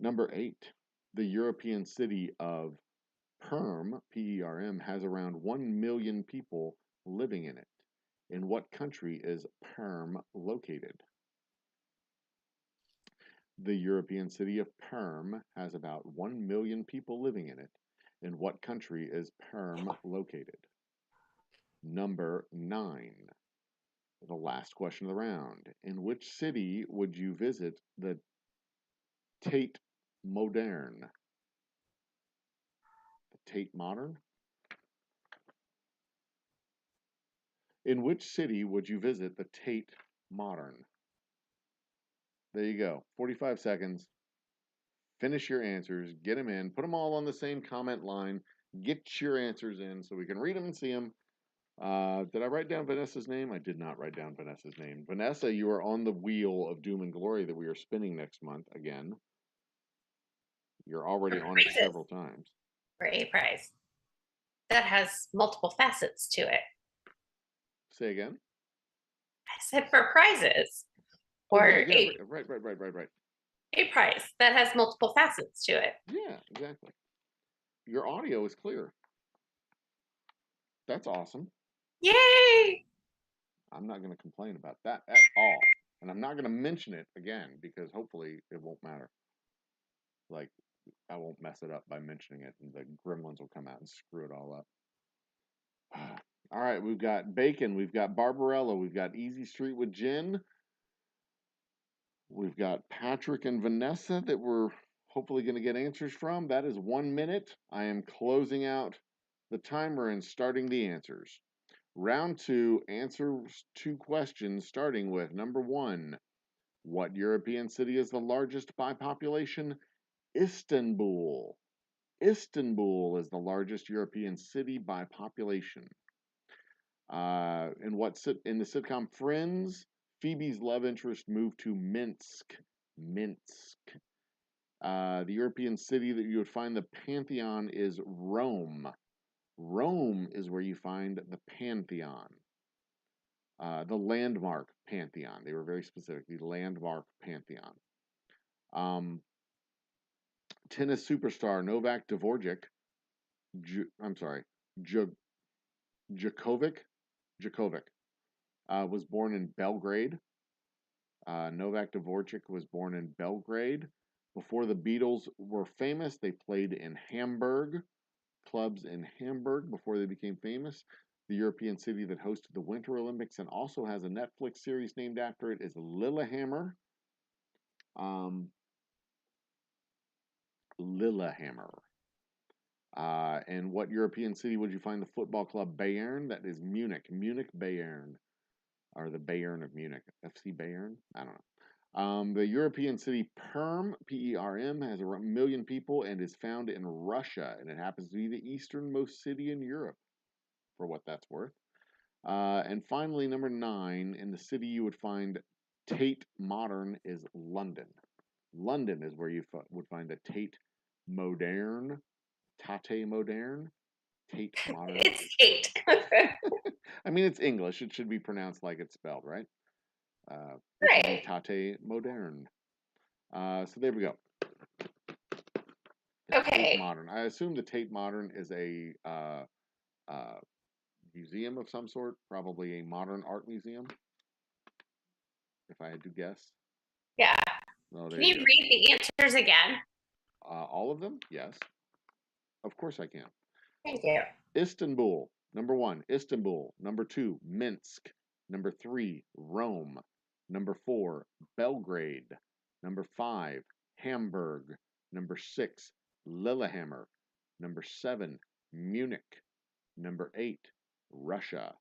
Number 8. The European city of Perm, Perm, has around 1 million people living in it. In what country is Perm located? The European city of Perm has about 1 million people living in it. In what country is Perm located? Number 9. The last question of the round. In which city would you visit the Tate Modern? The Tate Modern? In which city would you visit the Tate Modern? There you go. 45 seconds. Finish your answers. Get them in. Put them all on the same comment line. Get your answers in so we can read them and see them. Did I write down Vanessa's name? I did not write down Vanessa's name. Vanessa, you are on the wheel of doom and glory that we are spinning next month again. You're already on it several times. For a prize that has multiple facets to it. Say again? I said for prizes. Or yeah, right. A prize that has multiple facets to it. Yeah, exactly. Your audio is clear. That's awesome. Yay! I'm not going to complain about that at all. And I'm not going to mention it again because hopefully it won't matter. Like, I won't mess it up by mentioning it and the gremlins will come out and screw it all up. All right, we've got Bacon, we've got Barbarella, we've got Easy Street with Gin. We've got Patrick and Vanessa that we're hopefully going to get answers from. That is 1 minute. I am closing out the timer and starting the answers. Round 2 answers 2 questions, starting with number 1. What European city is the largest by population? Istanbul. Istanbul is the largest European city by population. In the sitcom Friends, Phoebe's love interest moved to Minsk. Minsk. The European city that you would find the Pantheon is Rome. Rome is where you find the Pantheon. The landmark Pantheon. They were very specific. The landmark Pantheon. Tennis superstar Novak Dvorak. Djokovic. Was born in Belgrade. Novak Dvorak was born in Belgrade. Before the Beatles were famous, they played in Hamburg. Clubs in Hamburg before they became famous. The European city that hosted the Winter Olympics and also has a Netflix series named after it is Lillehammer. Lillehammer. And what European city would you find the football club Bayern? That is Munich. Munich Bayern. Or the Bayern of Munich. FC Bayern? I don't know. The European city Perm, P-E-R-M, has a million people and is found in Russia. And it happens to be the easternmost city in Europe, for what that's worth. And finally, number 9, in the city you would find Tate Modern is London. London is where you would find a Tate Modern. Tate Modern. Tate Modern. It's Tate. I mean, it's English. It should be pronounced like it's spelled, right? Right. Tate Modern. So there we go. Okay. Tate Modern. I assume the Tate Modern is a museum of some sort, probably a modern art museum, if I had to guess. Yeah. Oh, Can you read the answers again? All of them? Yes. Of course I can. Thank you. Istanbul. Number 1, Istanbul. Number 2, Minsk. Number 3, Rome. Number 4, Belgrade. Number 5, Hamburg. Number 6, Lillehammer. Number 7, Munich. Number 8, Russia.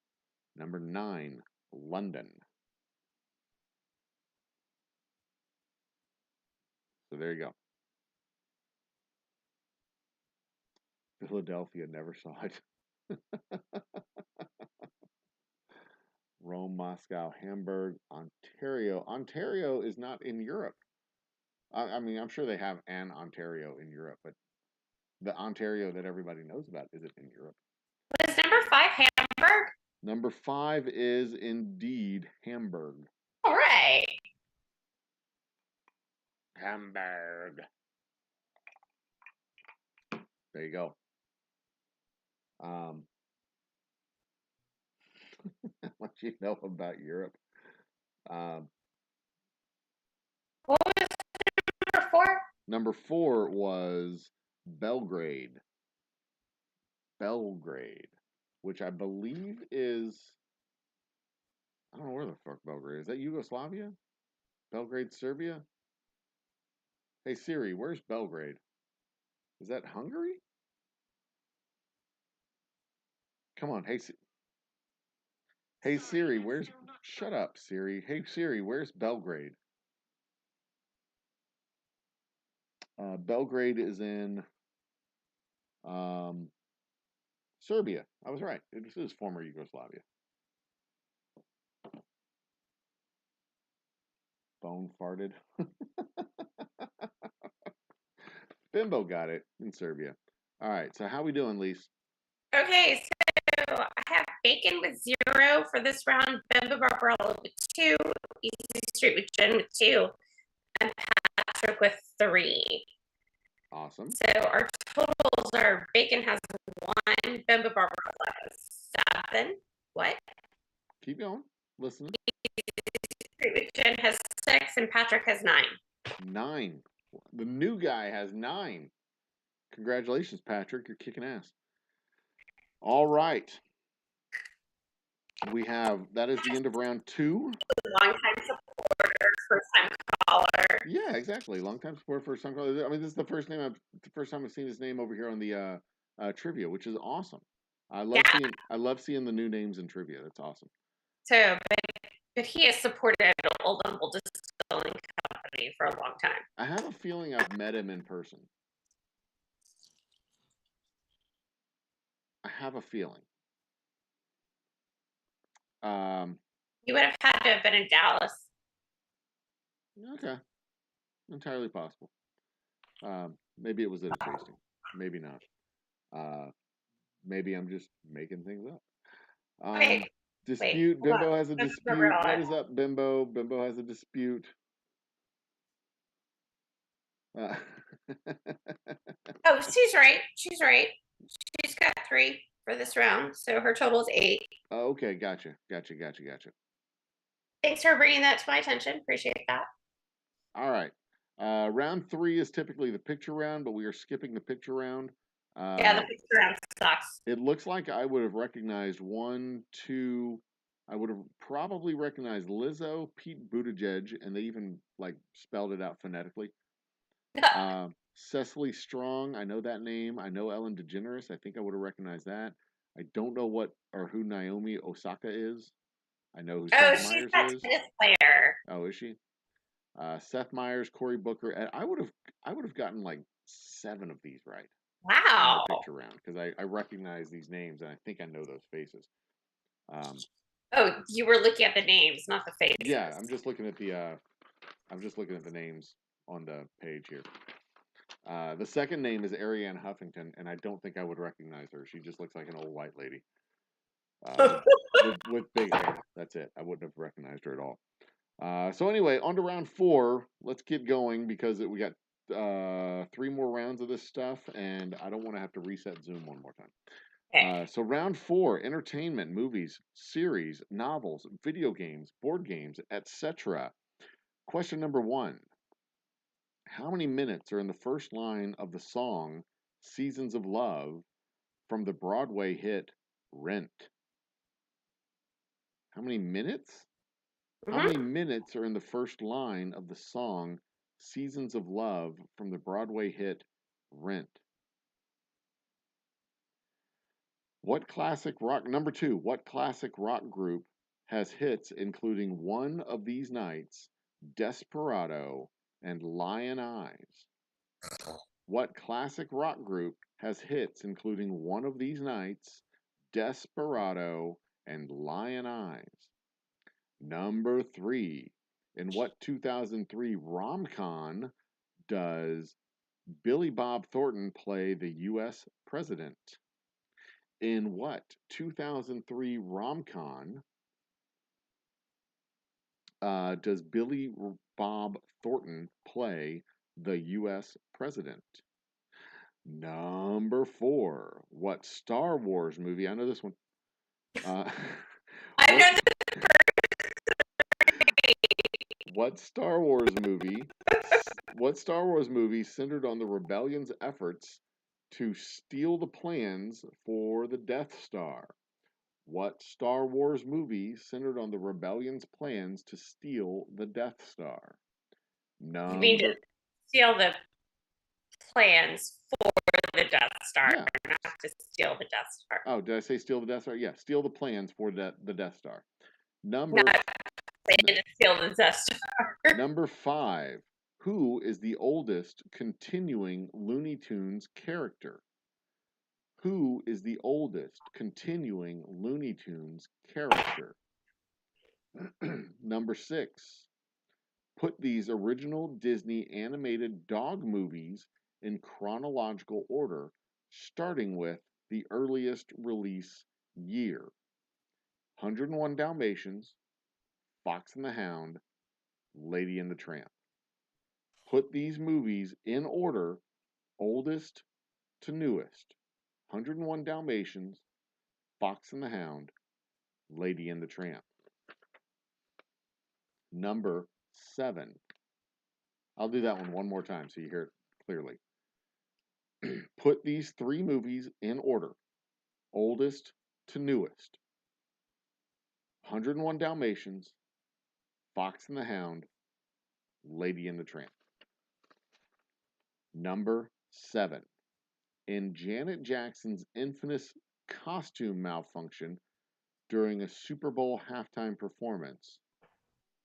Number 9, London. So there you go. Philadelphia, never saw it. Rome, Moscow, Hamburg, Ontario. Ontario is not in Europe. I mean, I'm sure they have an Ontario in Europe, but the Ontario that everybody knows about isn't in Europe. Was number 5 Hamburg? Number 5 is indeed Hamburg. All right. Hamburg. There you go. What you know about Europe? What was number 4? Number 4 was Belgrade. Belgrade, which I believe is, I don't know where the fuck Belgrade is. Is that Yugoslavia? Belgrade, Serbia? Hey Siri, where's Belgrade? Is that Hungary? Come on, hey Siri, where's, shut up Siri. Hey Siri, where's Belgrade? Belgrade is in Serbia. I was right. This is former Yugoslavia. Bone farted. Bimbo got it in Serbia. All right, so how we doing, Lise? Okay, so I have Bacon with 0 for this round, Bimbo Barbarella with 2, Easy Street with Jen with 2, and Patrick with 3. Awesome. So our totals are Bacon has 1, Bimbo Barbarella has 7. What? Keep going. Listen. Easy Street with Jen has 6, and Patrick has 9. 9. The new guy has 9. Congratulations, Patrick. You're kicking ass. All right. We have, that is the end of round 2. Long time supporter, first time caller. Yeah, exactly. Long time supporter, first time caller. I mean, this is the first time I've seen his name over here on the trivia, which is awesome. I love Yeah. seeing the new names in trivia. That's awesome. So, but he has supported Old Humble Distilling Company for a long time. I have a feeling I've met him in person. I have a feeling. You would have had to have been in Dallas. Okay, entirely possible. Maybe it was at a tasting. Maybe not. Maybe I'm just making things up. Wait, Dispute. hold on. Bimbo has a This is the dispute. real What one. is up, Bimbo? Bimbo has a dispute. Oh, she's right. She's right. She's got 3 for this round, so her total is 8. Okay, gotcha. Thanks for bringing that to my attention. Appreciate that. All right. Round 3 is typically the picture round, but we are skipping the picture round. Yeah, the picture round sucks. It looks like I would have recognized one, two. I would have probably recognized Pete Buttigieg, and they even like spelled it out phonetically. Cecily Strong, I know that name. I know Ellen DeGeneres. I think I would have recognized that. I don't know what or who Naomi Osaka is. I know who Oh, Seth she's Meyers that is. tennis player. Oh, is she? Seth Meyers, Cory Booker, and I would have gotten like 7 of these right in Wow. the picture round because I recognize these names and I think I know those faces. Oh, you were looking at the names, not the faces. Yeah, I'm just looking at the names on the page here. The second name is Ariane Huffington, and I don't think I would recognize her. She just looks like an old white lady with big hair. That's it. I wouldn't have recognized her at all. So anyway, on to round 4. Let's get going because we got 3 more rounds of this stuff, and I don't want to have to reset Zoom one more time. Okay. So round 4: entertainment, movies, series, novels, video games, board games, etc. Question number 1: how many minutes are in the first line of the song "Seasons of Love" from the Broadway hit Rent? How many minutes? How many minutes are in the first line of the song "Seasons of Love" from the Broadway hit Rent? What classic rock number 2, what classic rock group has hits including One of These Nights, Desperado, and Lion Eyes? What classic rock group has hits including One of These Nights, Desperado, and Lion Eyes? Number 3. In what 2003 rom-com does Billy Bob Thornton play the U.S. president? In what 2003 rom-com does Billy Bob Thornton play the U.S. president? Number 4. What Star Wars movie? I know this one. I know What Star Wars movie? What Star Wars movie centered on the rebellion's efforts to steal the plans for the Death Star? What Star Wars movie centered on the rebellion's plans to steal the Death Star? you mean to steal the plans for the Death Star, Yeah. not to steal the Death Star. Oh, did I say steal the Death Star? Yeah, steal the plans for the Death Star. Not to steal the Death Star. Number 5. Who is the oldest continuing Looney Tunes character? Who is the oldest continuing Looney Tunes character? Number 6. Put these original Disney animated dog movies in chronological order, starting with the earliest release year. 101 Dalmatians, Fox and the Hound, Lady and the Tramp. Put these movies in order, oldest to newest. 101 Dalmatians, Fox and the Hound, Lady and the Tramp. Number 7. I'll do that one more time so you hear it clearly. Put these 3 movies in order, oldest to newest. 101 Dalmatians, Fox and the Hound, Lady and the Tramp. Number 7. In Janet Jackson's infamous costume malfunction during a Super Bowl halftime performance?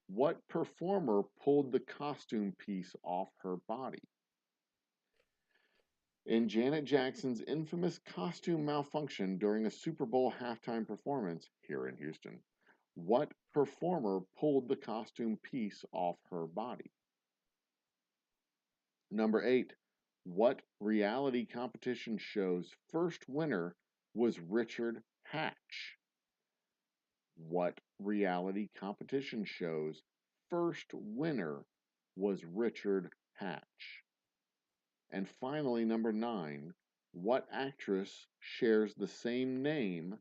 What performer pulled the costume piece off her body? In Janet Jackson's infamous costume malfunction during a Super Bowl halftime performance here in Houston, what performer pulled the costume piece off her body? Number 8. What reality competition show's first winner was Richard Hatch? What reality competition show's first winner was Richard Hatch? And finally, number 9. What actress shares the same name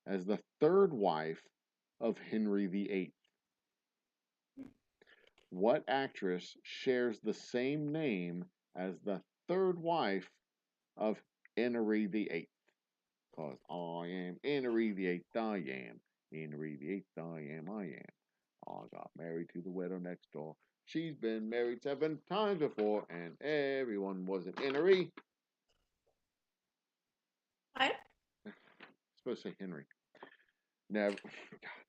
as the third wife of Henry VIII? What actress shares the same name as the third wife of Henry VIII? Because I am Henry VIII, I am. Henry VIII, I am, I am. I got married to the widow next door. She's been married 7 times before, and everyone wasn't Henry. What? Supposed to say Henry. Never. God,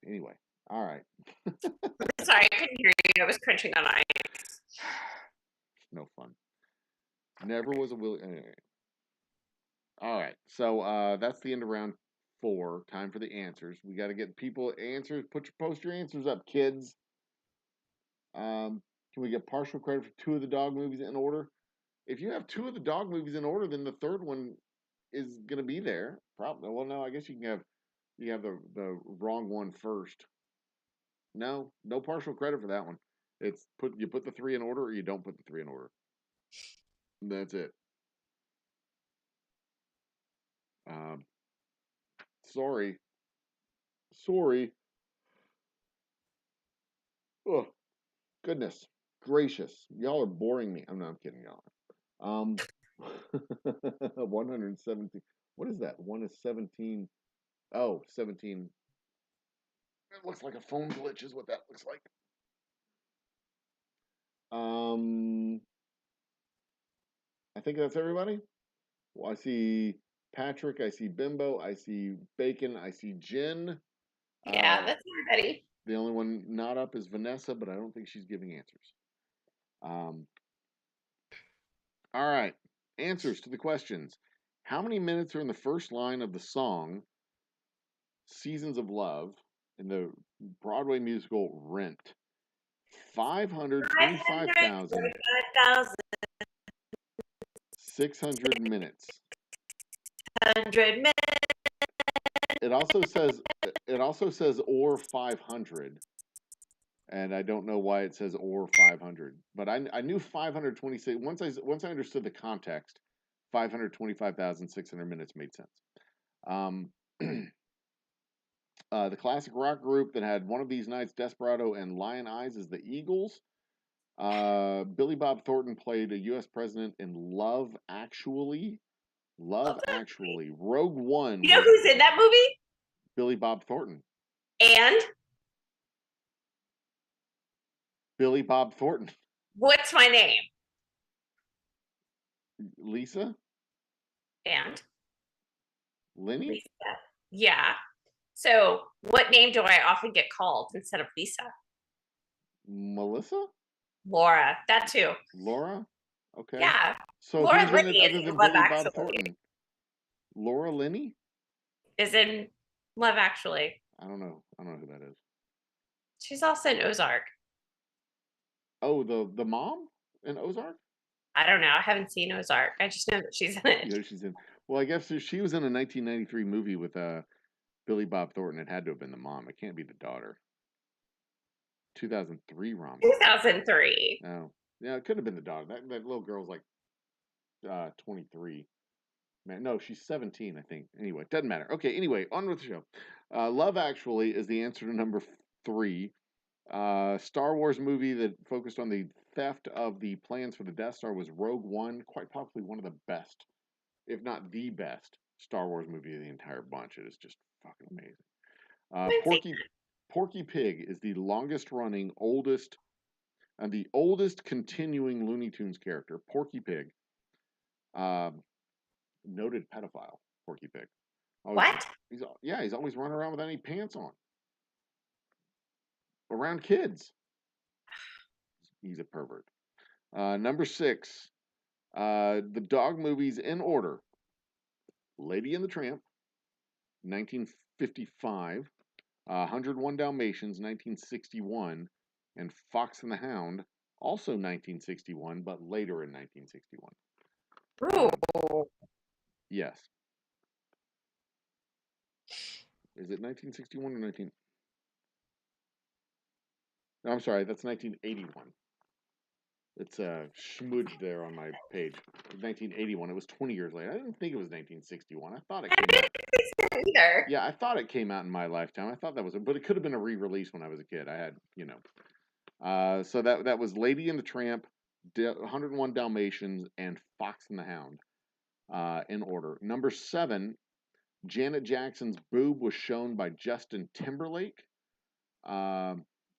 anyway, all right. Sorry, I couldn't hear you. I was crunching on ice. No fun. Never was a Willie. Anyway. All right, so that's the end of round 4. Time for the answers. We got to get people answers. Post your answers up, kids. Can we get partial credit for 2 of the dog movies in order? If you have 2 of the dog movies in order, then the third one is going to be there. Probably. Well, no, I guess you have the wrong one first. No partial credit for that one. It's you put the 3 in order, or you don't put the 3 in order. That's it. Sorry. Oh, goodness gracious. Y'all are boring me. I'm kidding y'all. 117. What is that? 1 is 17. Oh, 17. It looks like a phone glitch is what that looks like. I think that's everybody. Well, I see Patrick, I see Bimbo, I see Bacon, I see Jen. Yeah, that's everybody. The only one not up is Vanessa, but I don't think she's giving answers. All right. Answers to the questions. How many minutes are in the first line of the song Seasons of Love in the Broadway musical Rent? 525,600 minutes. 100 minutes. It also says or 500. And I don't know why it says or 500, but I knew 526. Once I understood the context, 525,600 minutes made sense. The classic rock group that had One of These Nights, Desperado, and Lion Eyes is the Eagles. Billy Bob Thornton played a U.S. president in Love Actually. Love Actually. Rogue One. You know who's in that movie? Billy Bob Thornton. And? Billy Bob Thornton. What's my name? Lisa? And? Lenny? Lisa. Yeah. So, what name do I often get called instead of Lisa? Melissa? Laura. That too. Laura? Okay. Yeah. So Laura who's in Linney it other is than in Love Billy Bob Actually. Thornton? Laura Linney? Is in Love Actually. I don't know who that is. She's also in Ozark. Oh, the mom in Ozark? I don't know. I haven't seen Ozark. I just know that she's in it. Yeah, she's in. Well, I guess she was in a 1993 movie with Billy Bob Thornton. It had to have been the mom. It can't be the daughter. 2003 rom. 2003. Oh, yeah, it could have been the daughter. That little girl's like 23. Man, no, she's 17, I think. Anyway, doesn't matter. Okay, anyway, on with the show. Love Actually is the answer to number 3. Star Wars movie that focused on the theft of the plans for the Death Star was Rogue One, quite possibly one of the best, if not the best, Star Wars movie of the entire bunch. It is just fucking amazing. Porky Pig is the longest running, oldest continuing Looney Tunes character. Porky Pig. Noted pedophile, Porky Pig. What? He's always running around without any pants on. Around kids. He's a pervert. Number 6. The dog movies in order. Lady and the Tramp, 1955. 101 Dalmatians, 1961. And Fox and the Hound, also 1961, but later in 1961. Ooh. Yes. Is it 1961 or 19? No, I'm sorry, that's 1981. It's schmoodged there on my page. 1981. It was 20 years later. I didn't think it was 1961. I thought it came out. Either. Yeah, I thought it came out in my lifetime. I thought that was it, but it could have been a re-release when I was a kid. I had, so that was Lady and the Tramp, 101 Dalmatians, and Fox and the Hound, in order. Number 7, Janet Jackson's boob was shown by Justin Timberlake.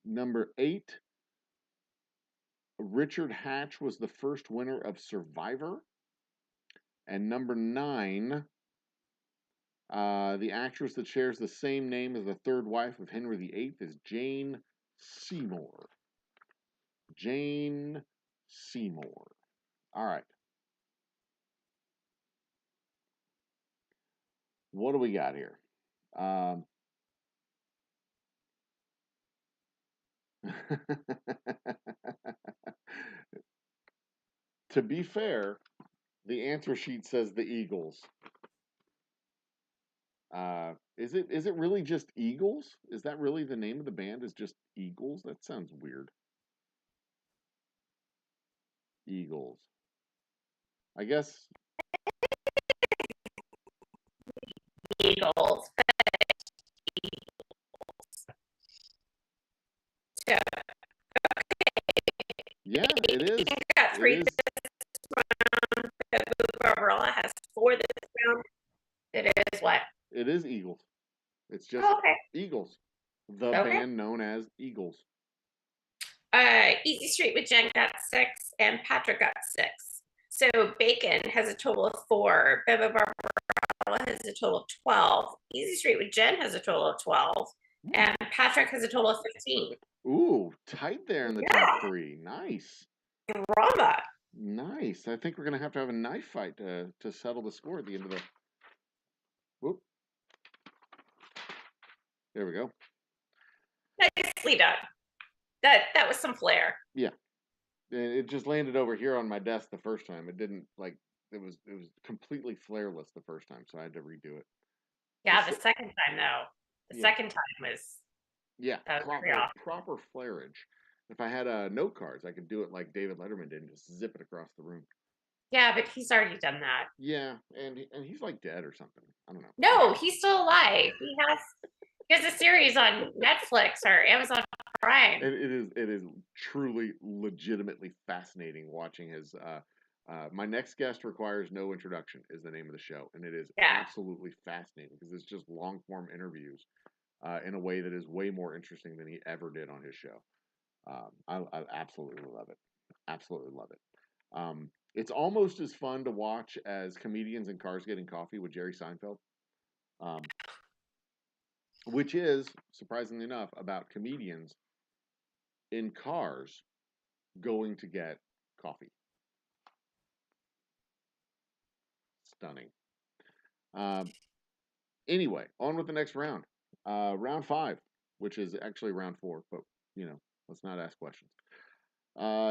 Number 8, Richard Hatch was the first winner of Survivor. And number 9, the actress that shares the same name as the third wife of Henry VIII is Jane Seymour. Jane Seymour. All right. What do we got here? To be fair, the answer sheet says the Eagles. Is it really just Eagles? Is that really the name of the band? Is just Eagles? That sounds weird. Eagles. I guess Eagles. So, yeah, it is. you got 3 It is. this round. The Barbarella has 4 this round. It is what? It is Eagles. It's just okay. Eagles. The Okay. band known as Eagles. Easy Street with Jen got 6, and Patrick got 6. So Bacon has a total of 4. Beba Barbarella has a total of 12. Easy Street with Jen has a total of 12. And Patrick has a total of 15. Ooh, tight there in the top 3. Nice. Drama. Nice. I think we're going to have a knife fight to settle the score at the end of the... Whoop. There we go. Nicely done. That was some flair. Yeah. It just landed over here on my desk the first time. It didn't, it was completely flareless the first time, so I had to redo it. Yeah, the second time, though. The second time was... Yeah, that was proper flairage. If I had note cards, I could do it like David Letterman did and just zip it across the room. Yeah, but he's already done that. Yeah, and he's like dead or something. I don't know. No, he's still alive. He has a series on Netflix or Amazon Prime. It is truly, legitimately fascinating watching his. My Next Guest Requires No Introduction is the name of the show, and it is absolutely fascinating because it's just long form interviews in a way that is way more interesting than he ever did on his show. I absolutely love it. Absolutely love it. It's almost as fun to watch as Comedians in Cars Getting Coffee with Jerry Seinfeld, which is, surprisingly enough, about comedians in cars going to get coffee. Stunning. Anyway, on with the next round. Round 5, which is actually round 4, but, let's not ask questions.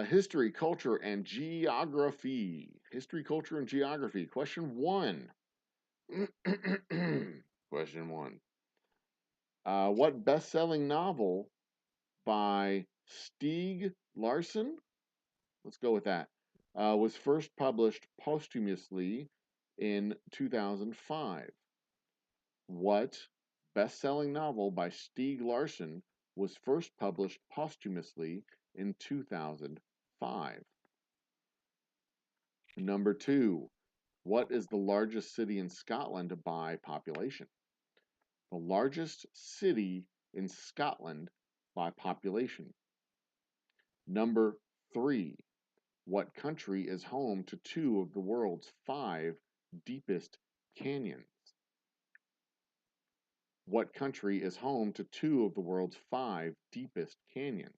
History, culture, and geography. History, culture, and geography. Question 1. Question 1. What best-selling novel by Stieg Larsson? Let's go with that. Was first published posthumously in 2005. What best-selling novel by Stieg Larsson was first published posthumously in 2005? Number 2. What is the largest city in Scotland by population? The largest city in Scotland by population. Number 3. What country is home to 2 of the world's 5 deepest canyons? What country is home to 2 of the world's 5 deepest canyons?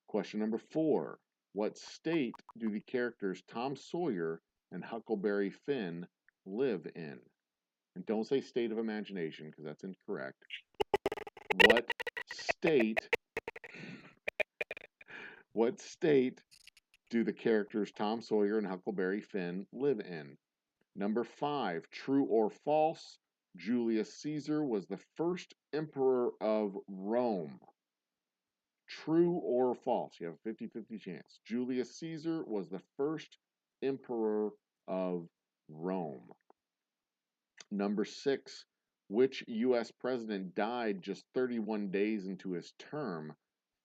Question number 4. What state do the characters Tom Sawyer and Huckleberry Finn live in? And don't say state of imagination because that's incorrect. What state what state do the characters Tom Sawyer and Huckleberry Finn live in? Number 5, true or false, Julius Caesar was the first emperor of Rome. True or false? You have a 50-50 chance. Julius Caesar was the first emperor of Rome. Number 6, which U.S. president died just 31 days into his term?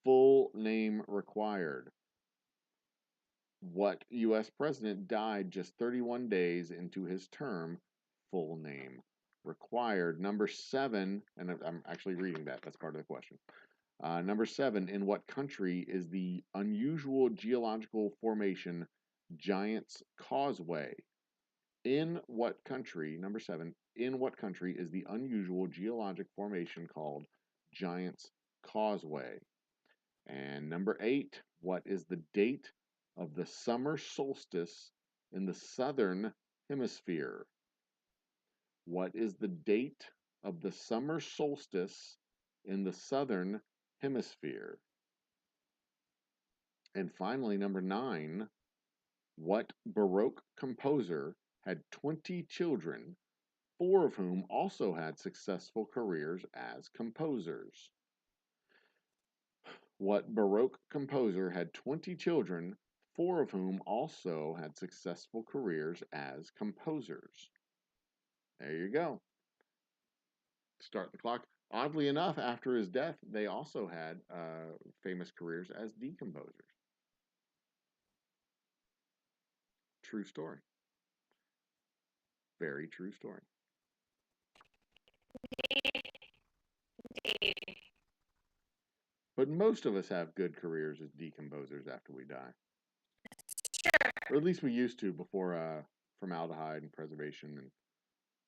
Full name required. What U.S. president died just 31 days into his term? Full name required. Number 7, and I'm actually reading that. That's part of the question. Number 7, in what country is the unusual geological formation Giant's Causeway? In what country, number 7, in what country is the unusual geologic formation called Giant's Causeway? And number 8, what is the date of the summer solstice in the southern hemisphere? What is the date of the summer solstice in the southern hemisphere? And finally, number 9, what Baroque composer had 20 children, 4 of whom also had successful careers as composers? What Baroque composer had 20 children, 4 of whom also had successful careers as composers? There you go. Start the clock. Oddly enough, after his death, they also had famous careers as decomposers. True story. Very true story. But most of us have good careers as decomposers after we die. Sure. Or at least we used to before formaldehyde and preservation and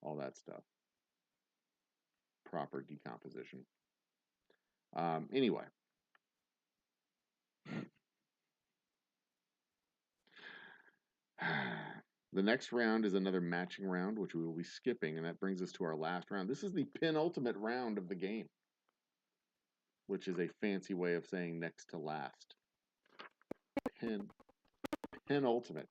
all that stuff. Proper decomposition. Anyway. The next round is another matching round, which we will be skipping, and that brings us to our last round. This is the penultimate round of the game, which is a fancy way of saying next to last. Penultimate.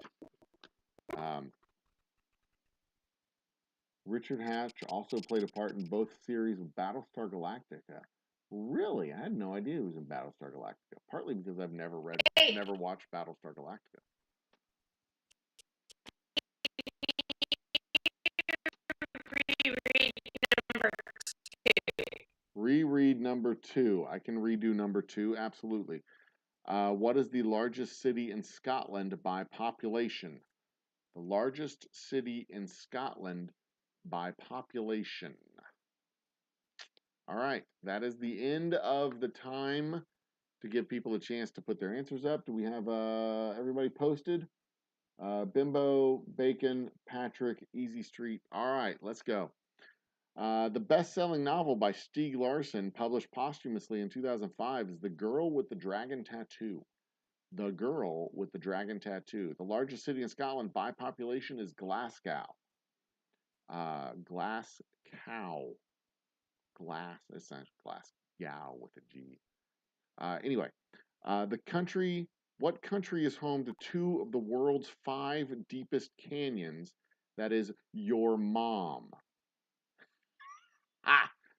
Richard Hatch also played a part in both series of Battlestar Galactica. Really? I had no idea he was in Battlestar Galactica. Partly because I've never watched Battlestar Galactica. Reread number 2. I can redo number 2, absolutely. What is the largest city in Scotland by population? The largest city in Scotland by population. All right, that is the end of the time to give people a chance to put their answers up. Do we have everybody posted? Bimbo, Bacon, Patrick, Easy Street. All right, let's go. The best-selling novel by Stieg Larsson, published posthumously in 2005, is The Girl with the Dragon Tattoo. The Girl with the Dragon Tattoo. The largest city in Scotland by population is Glasgow. Glasgow. It's not Glasgow with a G. Anyway, what country is home to 2 of the world's 5 deepest canyons? That is your mom.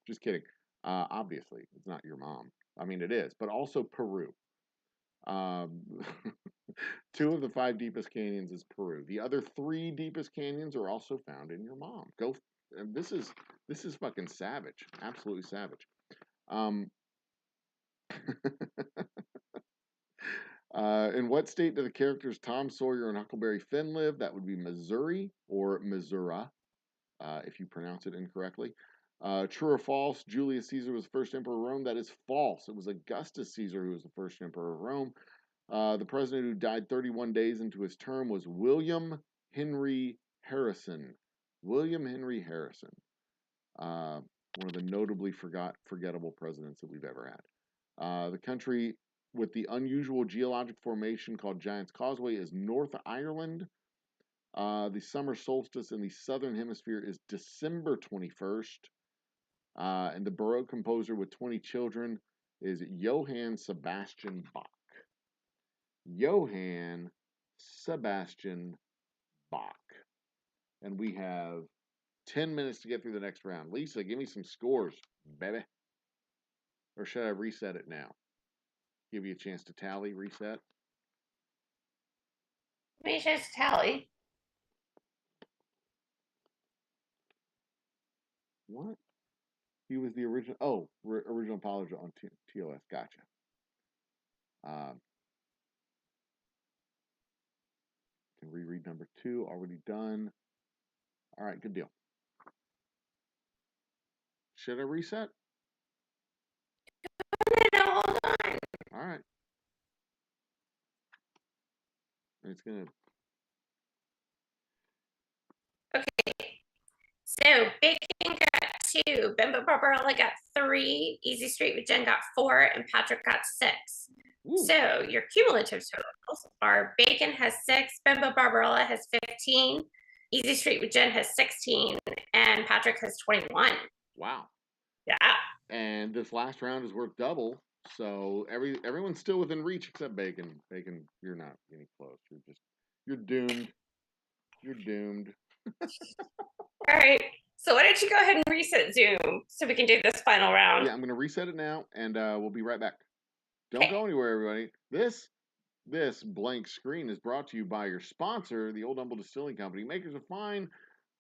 Just kidding. Obviously, it's not your mom. I mean, it is, but also Peru. 2 of the 5 deepest canyons is Peru. The other 3 deepest canyons are also found in your mom. This is fucking savage. Absolutely savage. In what state do the characters Tom Sawyer and Huckleberry Finn live? That would be Missouri or Missouri, if you pronounce it incorrectly. True or false, Julius Caesar was the first emperor of Rome? That is false. It was Augustus Caesar who was the first emperor of Rome. The president who died 31 days into his term was William Henry Harrison. William Henry Harrison. one of the notably forgettable presidents that we've ever had. The country with the unusual geologic formation called Giant's Causeway is North Ireland. The summer solstice in the southern hemisphere is December 21st. And the Baroque composer with 20 children is Johann Sebastian Bach. Johann Sebastian Bach. And we have 10 minutes to get through the next round. Lisa, give me some scores, baby. Or should I reset it now? Give you a chance to tally, reset. Let me just tally. What? He was the original. Oh, original apology on TOS. Gotcha. Can reread number 2. Already done. All right, good deal. Should I reset? No, hold on. All right. It's gonna. Okay. So Bacon got 2, Bimbo Barbarella got 3, Easy Street with Jen got 4, and Patrick got 6. Ooh. So your cumulative totals are Bacon has 6, Bimbo Barbarella has 15, Easy Street with Jen has 16, and Patrick has 21. Wow. Yeah. And this last round is worth double. So everyone's still within reach except Bacon. Bacon, you're not getting close. You're doomed. You're doomed. All right. So why don't you go ahead and reset Zoom so we can do this final round? Yeah, I'm going to reset it now, and we'll be right back. Don't go anywhere, everybody. This blank screen is brought to you by your sponsor, the Old Humble Distilling Company, makers of fine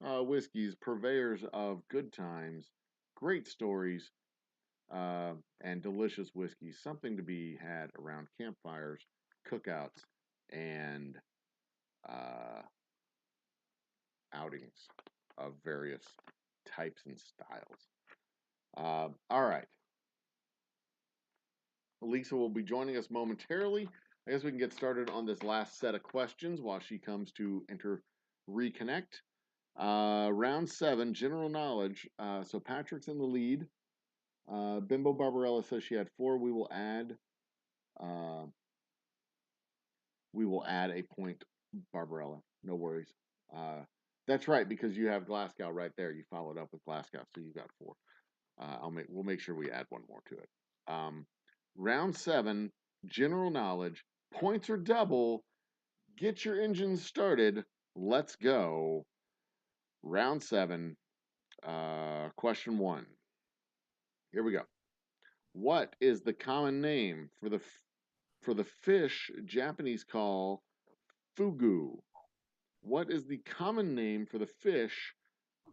whiskeys, purveyors of good times, great stories, and delicious whiskeys. Something to be had around campfires, cookouts, and outings of various types and styles. All right. Lisa will be joining us momentarily. I guess we can get started on this last set of questions while she comes to reconnect. Round 7, general knowledge. So Patrick's in the lead. Bimbo Barbarella says she had 4. We will add a point, Barbarella. No worries. That's right, because you have Glasgow right there. You followed up with Glasgow, so you got 4. We'll make sure we add one more to it. Round 7, general knowledge. Points are double. Get your engines started. Let's go. Round 7. Question 1. Here we go. What is the common name for the fish Japanese call fugu? What is the common name for the fish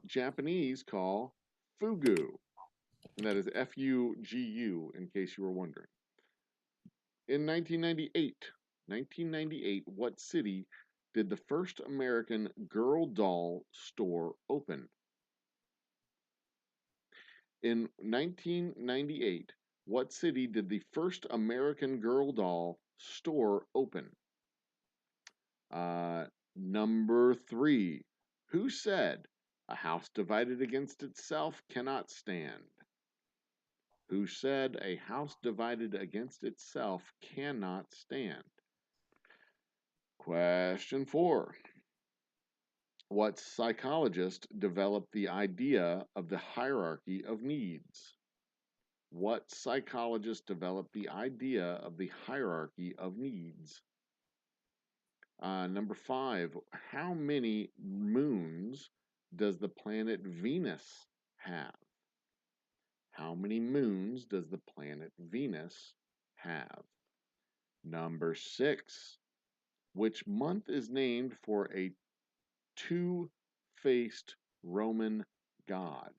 Japanese call fugu? And that is Fugu, in case you were wondering. In 1998, what city did the first American girl doll store open? In 1998, what city did the first American girl doll store open? Number 3. Who said, "A house divided against itself cannot stand"? Who said, "A house divided against itself cannot stand"? Question 4. What psychologist developed the idea of the hierarchy of needs? What psychologist developed the idea of the hierarchy of needs? Number 5. How many moons does the planet Venus have? How many moons does the planet Venus have? Number 6. Which month is named for a two-faced Roman god?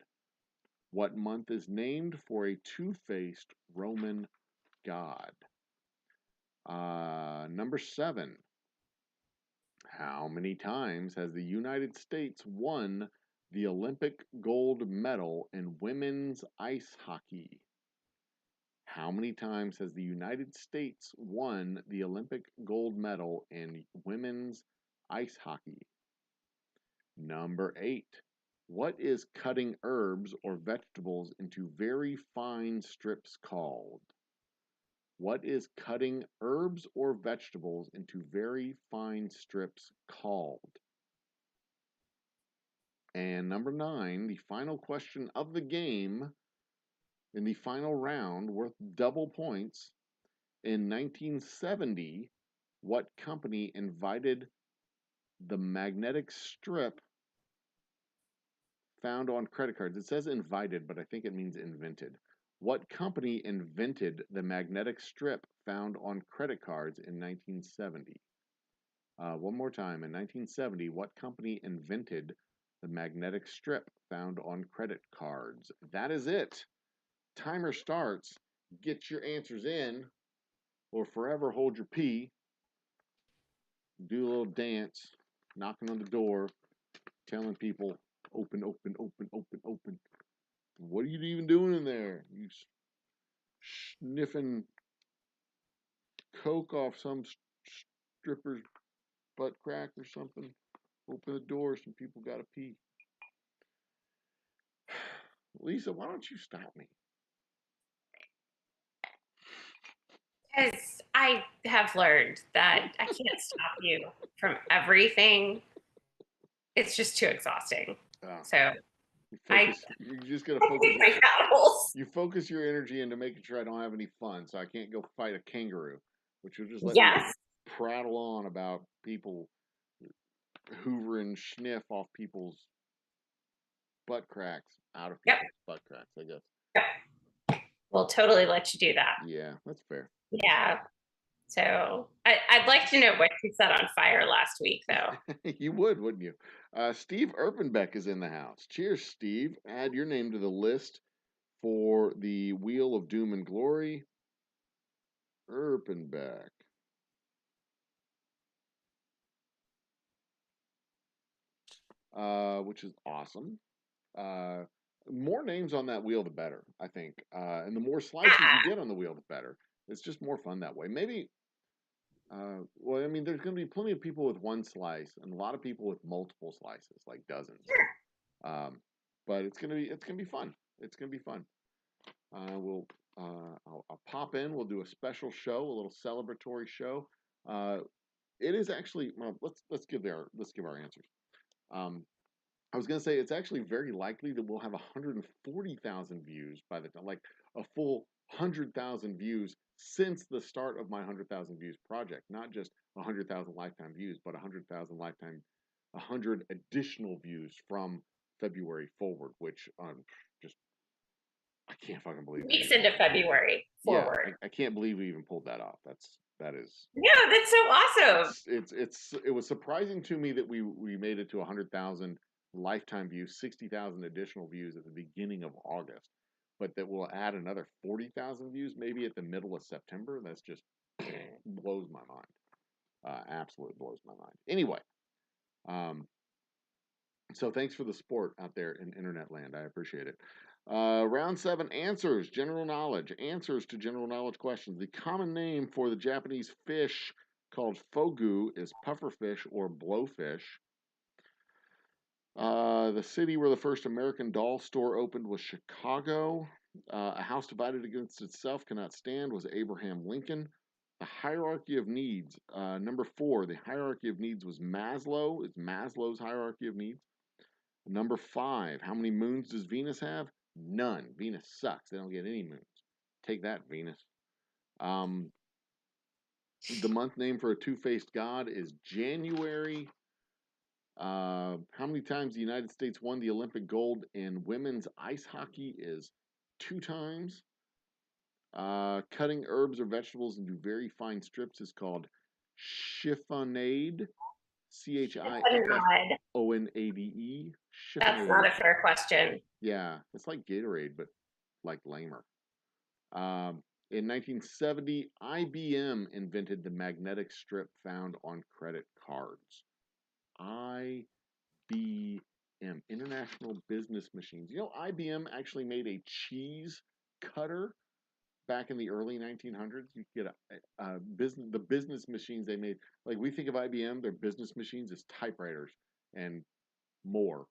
What month is named for a two-faced Roman god? Number 7. How many times has the United States won the Olympic gold medal in women's ice hockey? How many times has the United States won the Olympic gold medal in women's ice hockey? Number 8. What is cutting herbs or vegetables into very fine strips called? What is cutting herbs or vegetables into very fine strips called? And number 9, the final question of the game in the final round, worth double points. In 1970, what company invited the magnetic strip found on credit cards? It says invited, but I think it means invented. What company invented the magnetic strip found on credit cards in 1970? One more time. In 1970, what company invented the magnetic strip found on credit cards? That is it. Timer starts. Get your answers in, or forever hold your pee. Do a little dance, knocking on the door, telling people, open, open, open, open, open. What are you even doing in there? You sniffing coke off some stripper's butt crack or something? Open the door, some people gotta pee. Lisa, why don't you stop me? Because I have learned that I can't stop you from everything. It's just too exhausting. So You just gotta I focus. pick my battles. You focus your energy into making sure I don't have any fun, so I can't go fight a kangaroo, which will just let me Yes. prattle on about people hoover and sniff off people's butt cracks, out of people's butt cracks, I guess. Yep. We'll totally let you do that. Yeah, that's fair. Yeah. So I'd like to know what you set on fire last week, though. You would, wouldn't you? Steve Erpenbeck is in the house. Cheers, Steve. Add your name to the list for the Wheel of Doom and Glory. Erpenbeck. Which is awesome. More names on that wheel, the better, I think. And the more slices you get on the wheel, the better. It's just more fun that way. Maybe, well, I mean, there's going to be plenty of people with one slice and a lot of people with multiple slices, like dozens. But it's gonna be fun. It's gonna be fun. I'll pop in. We'll do a special show, a little celebratory show. It is actually, well, let's give our answers. I was going to say it's actually very likely that we'll have 140,000 views by the time, like a full 100,000 views since the start of my 100,000 views project. Not just 100,000 lifetime views, but 100,000 lifetime, 100 additional views from February forward, which just I can't fucking believe weeks into February forward. Yeah, I can't believe we even pulled that off. That is. Yeah, that's so awesome. It was surprising to me that we made it to 100,000 lifetime views, 60,000 additional views at the beginning of August, but that we'll add another 40,000 views maybe at the middle of September. That's just blows my mind. Absolutely blows my mind. Anyway, so thanks for the support out there in internet land. I appreciate it. Round 7, answers, general knowledge. Answers to general knowledge questions. The common name for the Japanese fish called fogu is pufferfish or blowfish. The city where the first American doll store opened was Chicago. A house divided against itself cannot stand was Abraham Lincoln. The hierarchy of needs. Number 4, the hierarchy of needs was Maslow. It's Maslow's hierarchy of needs. Number 5, how many moons does Venus have? None. Venus sucks. They don't get any moons. Take that, Venus. The month name for a two-faced god is January. How many times the United States won the Olympic gold in women's ice hockey is 2 times. Cutting herbs or vegetables into very fine strips is called chiffonade. Chiffonade. That's not a fair question. Yeah, it's like Gatorade, but like lamer. In 1970, IBM invented the magnetic strip found on credit cards. IBM, International Business Machines. You know, IBM actually made a cheese cutter back in the early 1900s. You could get the business machines they made. Like we think of IBM, their business machines as typewriters and more.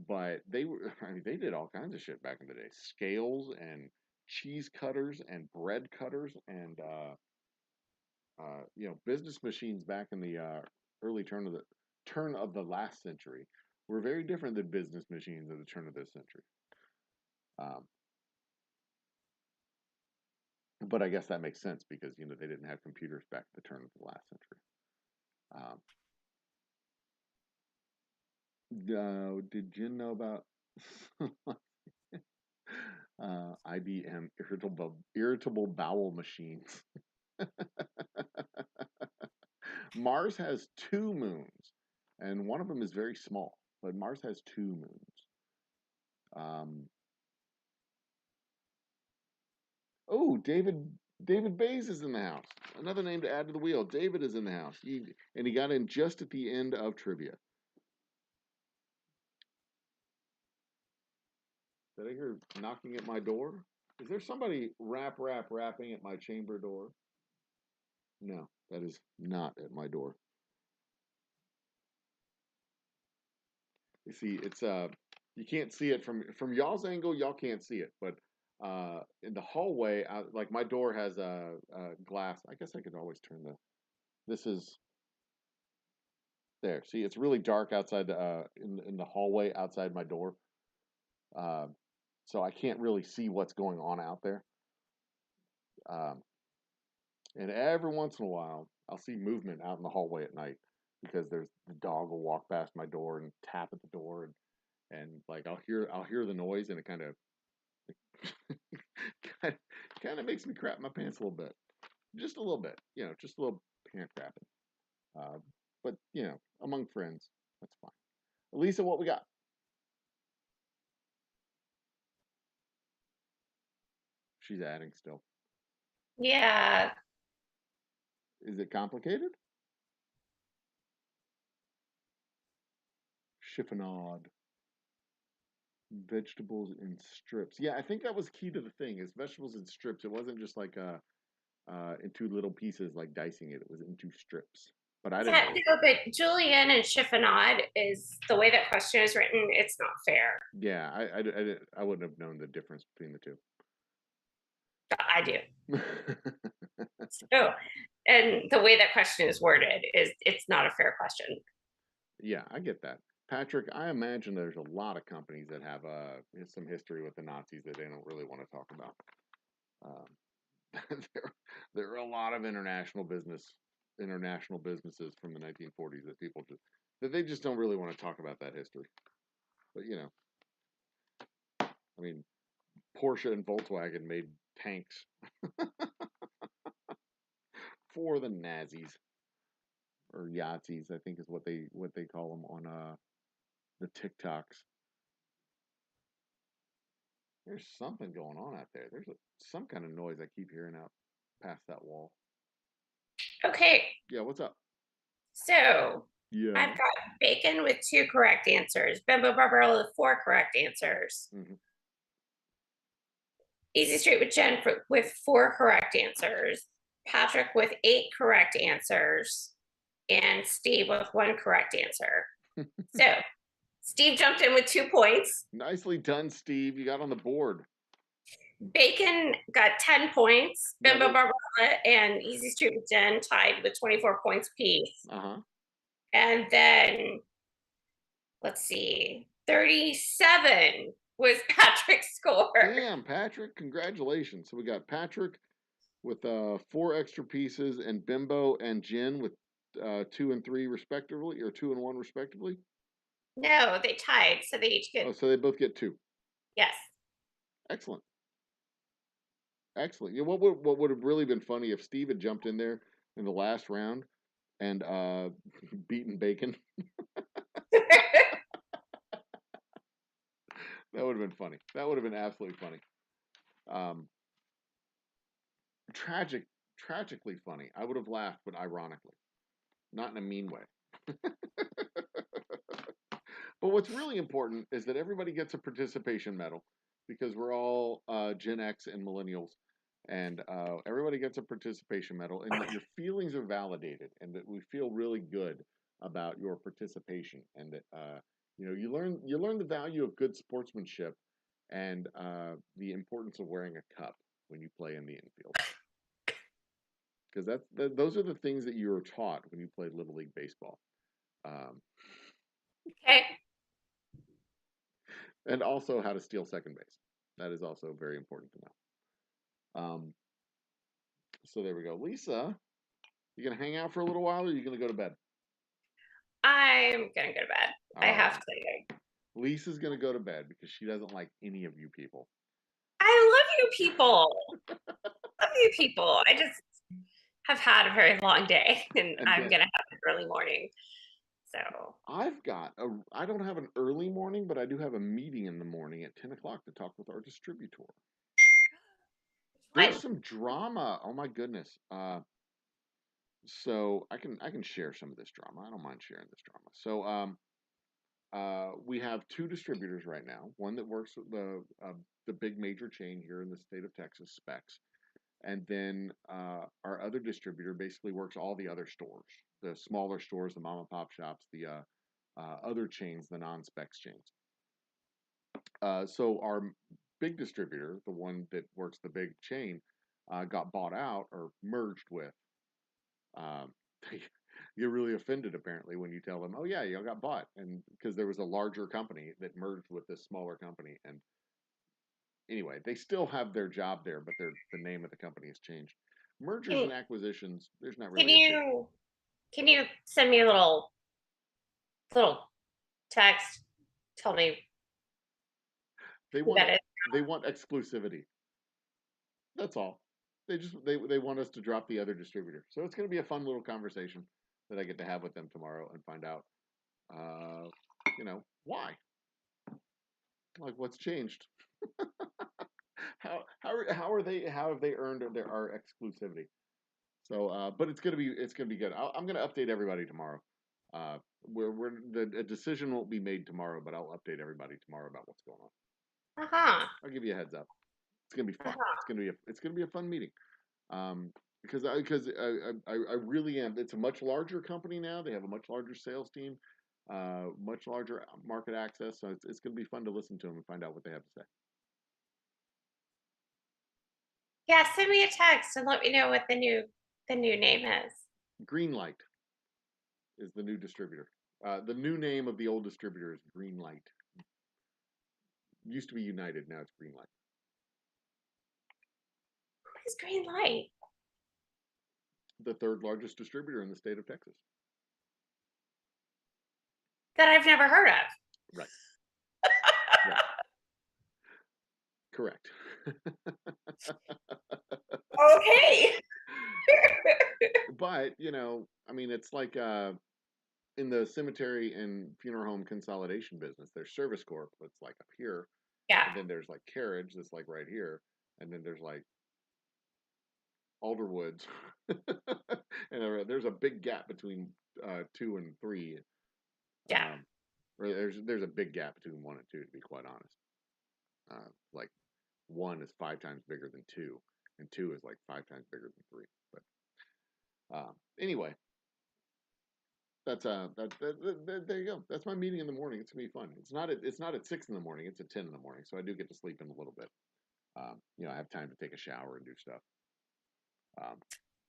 But they were, I mean, they did all kinds of shit back in the day. Scales and cheese cutters and bread cutters and business machines back in the early turn of the last century were very different than business machines at the turn of this century. Um, but I guess that makes sense because they didn't have computers back at the turn of the last century. Did Jen know about IBM irritable bowel machines? Mars has 2 moons, and one of them is very small, but Mars has 2 moons. Oh, David Bays is in the house. Another name to add to the wheel. David is in the house. He got in just at the end of trivia. Did I hear knocking at my door? Is there somebody rapping at my chamber door? No, that is not at my door. You see, it's you can't see it from y'all's angle. Y'all can't see it, but in the hallway, like my door has a glass. I guess I could always turn the. This is there. See, it's really dark outside in the hallway outside my door, so I can't really see what's going on out there. And every once in a while, I'll see movement out in the hallway at night because the dog will walk past my door and tap at the door and like I'll hear the noise and it kind of kind of makes me crap my pants a little bit, just a little bit, just a little pant crapping. But among friends, that's fine. Elisa, what we got? She's adding still. Yeah. Is it complicated? Chiffonade. Vegetables in strips. Yeah, I think that was key to the thing is vegetables in strips. It wasn't just like into little pieces like dicing it. It was into strips. But I didn't know. No, but julienne and chiffonade is the way that question is written. It's not fair. Yeah, I wouldn't have known the difference between the two. I do. So, and the way that question is worded it's not a fair question. Yeah, I get that. Patrick, I imagine there's a lot of companies that have some history with the Nazis that they don't really want to talk about. There are a lot of international businesses from the 1940s that they just don't really want to talk about that history. But I mean, Porsche and Volkswagen made tanks for the Nazis or Yazis, I think is what they call them on the TikToks. There's something going on out there. There's some kind of noise I keep hearing out past that wall. Okay. Yeah, what's up? So yeah, I've got Bacon with 2 correct answers, Bimbo Barbarella with 4 correct answers, Easy Street with Jen with 4 correct answers, Patrick with 8 correct answers, and Steve with 1 correct answer. So Steve jumped in with 2 points. Nicely done, Steve. You got on the board. Bacon got 10 points. Bimbo Barbarella and Easy Street with Jen tied with 24 points apiece. And then, let's see, 37 was Patrick's score. Damn, Patrick. Congratulations. So we got Patrick with 4 extra pieces and Bimbo and Jen with 2 and 3 respectively, or 2 and 1 respectively. No, they tied, so they each get. Oh, so they both get 2. Yes. Excellent. Excellent. Yeah, what would have really been funny if Steve had jumped in there in the last round and beaten Bacon. That would have been funny. That would have been absolutely funny. Tragically funny. I would have laughed, but ironically, not in a mean way. But what's really important is that everybody gets a participation medal because we're all Gen X and millennials, and everybody gets a participation medal, and that your feelings are validated, and that we feel really good about your participation, and that You know, you learn the value of good sportsmanship and the importance of wearing a cup when you play in the infield. Because those are the things that you were taught when you played Little League baseball. Um, Okay. and also how to steal second base. That is also very important to know. So there we go. Lisa, you gonna hang out for a little while, or are you gonna go to bed? I'm gonna go to bed. I All have right. to. Lisa's gonna go to bed because she doesn't like any of you people. I love you people. Love you people. I just have had a very long day and And I'm then gonna have an early morning. So I don't have an early morning, but I do have a meeting in the morning at 10 o'clock to talk with our distributor. There's fine. some drama. Oh my goodness. So I can share some of this drama. I don't mind sharing this drama. So we have two distributors right now. One that works with the big major chain here in the state of Texas, Specs, and then our other distributor basically works all the other stores, the smaller stores, the mom and pop shops, the other chains, the non-Specs chains. So our big distributor, the one that works the big chain, got bought out or merged with. Um, they get really offended apparently when you tell them, "Oh yeah, you got bought," and because there was a larger company that merged with this smaller company. And anyway, they still have their job there, but the name of the company has changed. Mergers Can, and acquisitions, there's not can really a big. you can you send me a little text? Tell me They who want that it. is. They want exclusivity. That's all. They want us to drop the other distributor. So it's going to be a fun little conversation that I get to have with them tomorrow and find out, uh, why, like what's changed. How have they earned our exclusivity? So, but it's gonna be good. I'm gonna update everybody tomorrow. A decision won't be made tomorrow, but I'll update everybody tomorrow about what's going on. Uh-huh. I'll give you a heads up. It's gonna be fun. Uh-huh. It's gonna be a fun meeting. Because I really am. It's a much larger company now. They have a much larger sales team, much larger market access. So it's gonna be fun to listen to them and find out what they have to say. Yeah, send me a text and let me know what the new name is. Greenlight is the new distributor. The new name of the old distributor is Greenlight. Used to be United, now it's Greenlight. What is green light? The third largest distributor in the state of Texas. That I've never heard of. Right. Right. Correct. Okay. But, I mean, it's like in the cemetery and funeral home consolidation business, there's Service Corp that's like up here, Yeah. and then there's like Carriage that's like right here, and then there's like Alderwoods, and there's a big gap between 2 and 3. Yeah. Or there's a big gap between 1 and 2, to be quite honest. Like 1 is 5 times bigger than 2, and 2 is like 5 times bigger than 3. But anyway, there you go. That's my meeting in the morning. It's gonna be fun. It's not at 6 in the morning. It's at 10 in the morning, so I do get to sleep in a little bit. I have time to take a shower and do stuff. Um,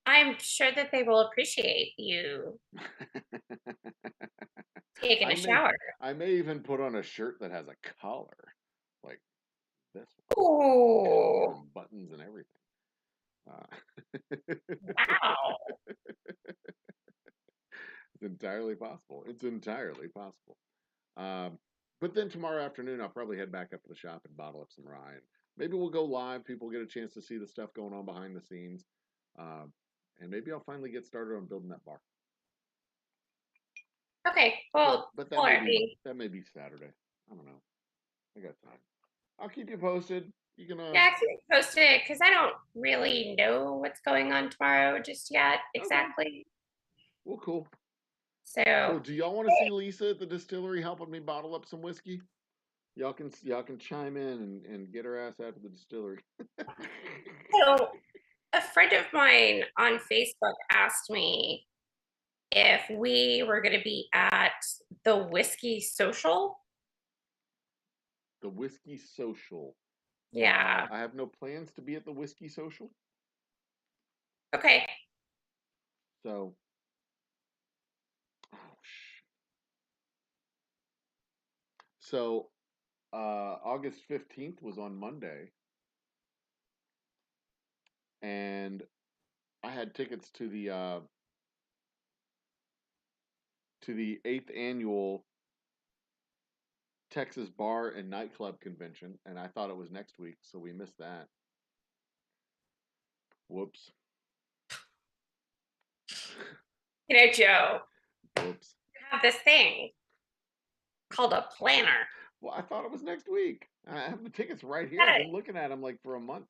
I'm sure that they will appreciate you taking I a may shower. I may even put on a shirt that has a collar, like this collar Oh, and buttons and everything. wow. It's entirely possible. It's entirely possible. Um, but then tomorrow afternoon, I'll probably head back up to the shop and bottle up some rye. And maybe we'll go live. People get a chance to see the stuff going on behind the scenes. Um, and maybe I'll finally get started on building that bar. Okay. But Well, but Courtney. that may be Saturday. I don't know. I got time. I'll keep you posted. You can Yeah, keep me posted because I don't really know what's going on tomorrow just yet okay. exactly. Well, cool. Well, So do y'all want to see Lisa at the distillery helping me bottle up some whiskey? Y'all can chime in and get her ass out of the distillery. so a friend of mine on Facebook asked me if we were going to be at the Whiskey Social. The Whiskey Social. Yeah. I have no plans to be at the Whiskey Social. Okay. So, oh, shit. So, August 15th was on Monday, and I had tickets to the 8th annual Texas Bar and Nightclub Convention, and I thought it was next week, so we missed that. Whoops. Joe, Whoops. you have this thing called a planner. Well, I thought it was next week. I have the tickets right here. Got I've a, been looking at them like for a month.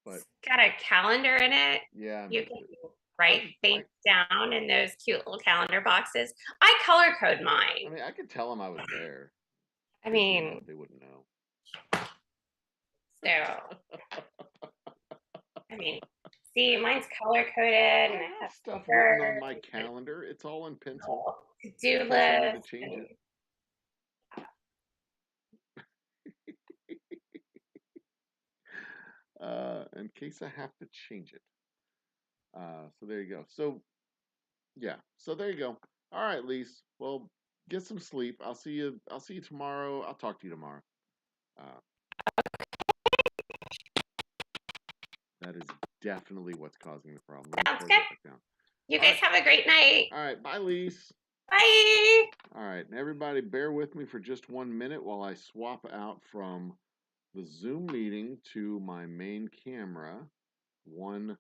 But it's got a calendar in it. yeah, I You missed can it. write things down in those cute little calendar boxes. I color code I mine. mean, I could tell them I was there. I mean, They wouldn't know. so I mean, see, mine's color coded I and it have has stuff written on stickers my and calendar. It's all in pencil. to-do In case I need to list. change it. In case I have to change it. So there you go. So yeah. So there you go. All right, Lise. Well, get some sleep. I'll see you. I'll see you tomorrow. I'll talk to you tomorrow. Uh, that is definitely what's causing the problem. Let me Sounds close good. that back down. You All guys right. have a great night. All right. Bye, Lise. Bye. All right. And everybody, bear with me for just 1 minute while I swap out from the Zoom meeting to my main camera. 1,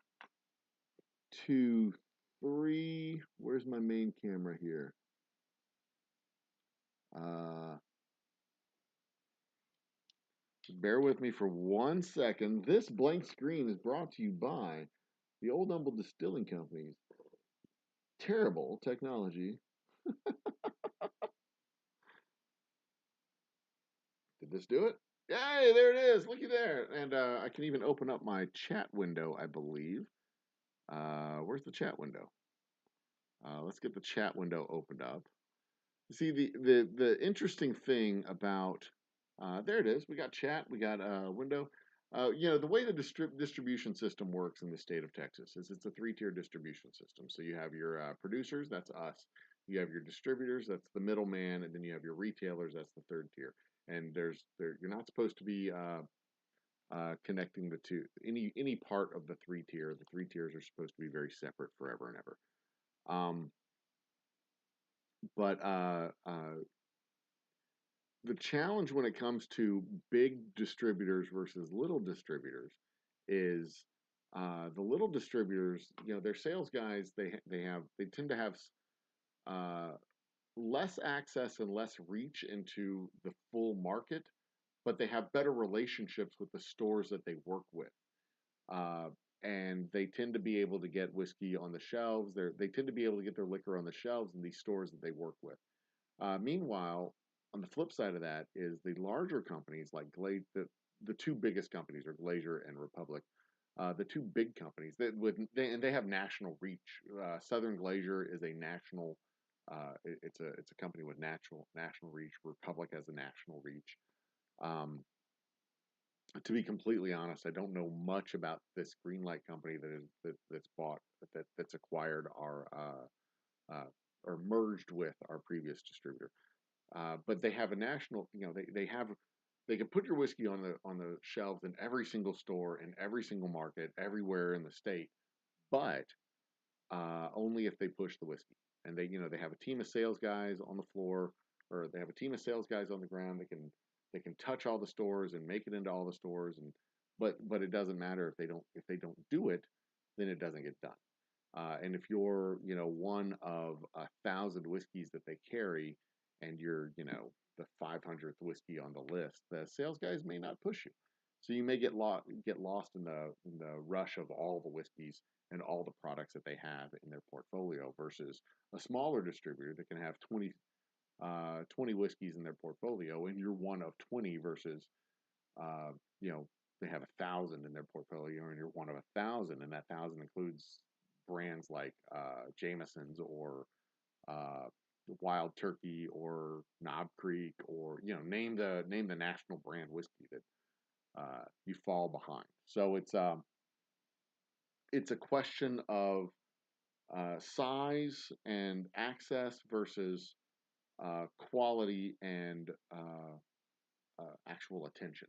2, 3. Where's my main camera here? Bear with me for 1 second. This blank screen is brought to you by the Old Humble Distilling Company's terrible technology. Did this do it? Yay, there it is. Looky there. And I can even open up my chat window, I believe. Where's the chat window? Let's get the chat window opened up. See, the interesting thing about there it is. We got chat. We got window. The way the distribution system works in the state of Texas is it's a 3-tier distribution system. So you have your producers, that's us. You have your distributors, that's the middleman, and then you have your retailers, that's the 3rd tier. And you're not supposed to be connecting the two any part of the 3-tier. The 3 tiers are supposed to be very separate forever and ever. But the challenge when it comes to big distributors versus little distributors is the little distributors, their sales guys, they tend to have uh, less access and less reach into the full market, but they have better relationships with the stores that they work with. Uh, and they tend to be able to get whiskey on the shelves. They tend to be able to get their liquor on the shelves in these stores that they work with. Meanwhile, on the flip side of that is the larger companies like the 2 biggest companies are Glacier and Republic. The 2 big companies and they have national reach. Southern Glacier is a national. It's a company with national reach. Republic has a national reach. To be completely honest, I don't know much about this Greenlight company that's bought that's acquired our or merged with our previous distributor. But they have a national, they can put your whiskey on the shelves in every single store in every single market everywhere in the state, but only if they push the whiskey. And they have a team of sales guys on the floor, or they have a team of sales guys on the ground. They can touch all the stores and make it into all the stores, but it doesn't matter if they don't do it, then it doesn't get done. And if you're, one of 1,000 whiskeys that they carry, and you're, the 500th whiskey on the list, the sales guys may not push you. So you may get lost in the rush of all the whiskeys and all the products that they have in their portfolio versus a smaller distributor that can have 20 whiskeys in their portfolio, and you're one of 20 versus, uh, you know, they have 1,000 in their portfolio, and you're one of 1,000, and that 1,000 includes brands like Jameson's or Wild Turkey or Knob Creek, or name the national brand whiskey that you fall behind. So it's a question of size and access versus quality and actual attention.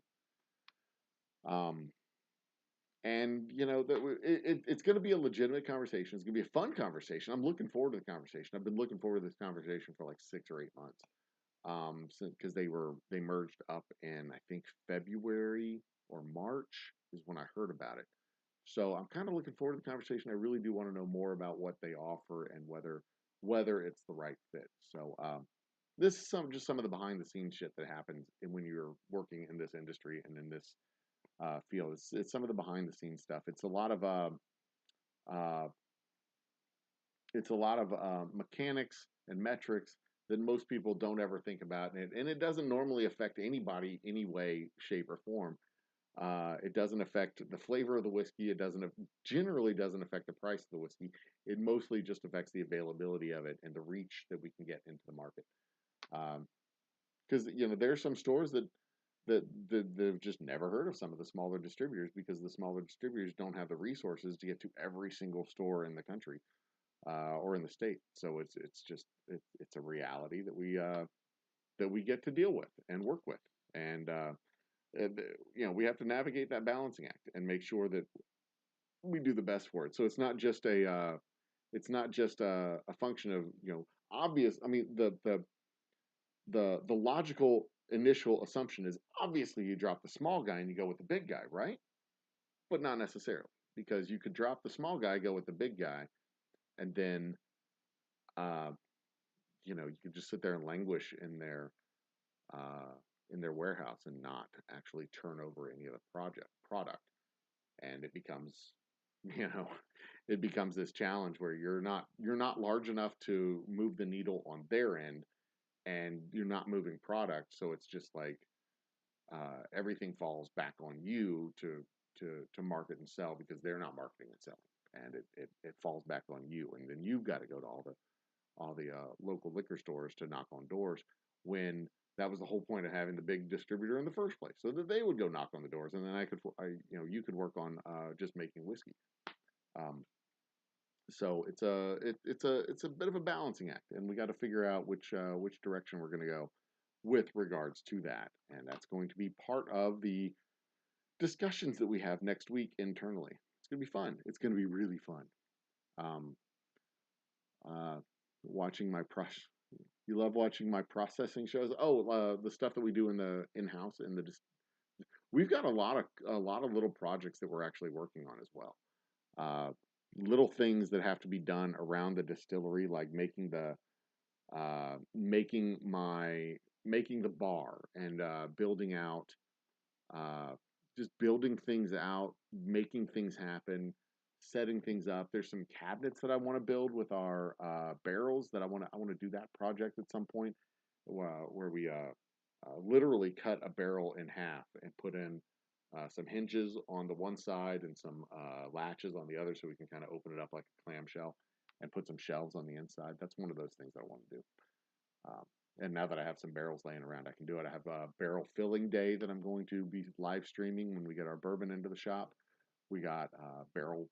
Um, and it's going to be a legitimate conversation. It's going to be a fun conversation. I'm looking forward to the conversation. I've been looking forward to this conversation for like 6 or 8 months. Because they merged up in, I think, February or March is when I heard about it. So I'm kind of looking forward to the conversation. I really do want to know more about what they offer and whether it's the right fit. So this is some of the behind the scenes shit that happens when you're working in this industry and in this field. It's some of the behind the scenes stuff. Uh, it's a lot of mechanics and metrics that most people don't ever think about, and it doesn't normally affect anybody any way, shape, or form. It doesn't affect the flavor of the whiskey. It generally doesn't affect the price of the whiskey. It mostly just affects the availability of it and the reach that we can get into the market. Because there's some stores that they've just never heard of some of the smaller distributors, because the smaller distributors don't have the resources to get to every single store in the country or in the state. So it's a reality that we get to deal with and work with, and we have to navigate that balancing act and make sure that we do the best for it. So it's not just a function of obvious. I mean the logical initial assumption is obviously you drop the small guy and you go with the big guy, right? But not necessarily, because you could drop the small guy, go with the big guy, and then uh, you could just sit there and languish uh, in their warehouse and not actually turn over any of the product, and it becomes you know it becomes this challenge where you're not large enough to move the needle on their end, and you're not moving product, so it's just like everything falls back on you to market and sell, because they're not marketing and selling, and it falls back on you, and then you've got to go to all the local liquor stores to knock on doors, when that was the whole point of having the big distributor in the first place, so that they would go knock on the doors, and then you could work on just making whiskey. Um, so it's a bit of a balancing act, and we got to figure out which direction we're going to go with regards to that, and that's going to be part of the discussions that we have next week internally. It's going to be fun. It's going to be really fun. Um, uh, watching my process. You love watching my processing shows. Oh, the stuff that we do in the in-house we've got a lot of little projects that we're actually working on as well. Uh, Little things that have to be done around the distillery, like making the bar, and building out, uh, just building things out, making things happen, setting things up. There's some cabinets that I want to build with our barrels that I want to do that project at some point, where we literally cut a barrel in half and put in some hinges on the one side and some latches on the other, so we can kind of open it up like a clamshell and put some shelves on the inside. That's one of those things I want to do. Um, and now that I have some barrels laying around, I can do it. I have a barrel filling day that I'm going to be live streaming when we get our bourbon into the shop. We got barrel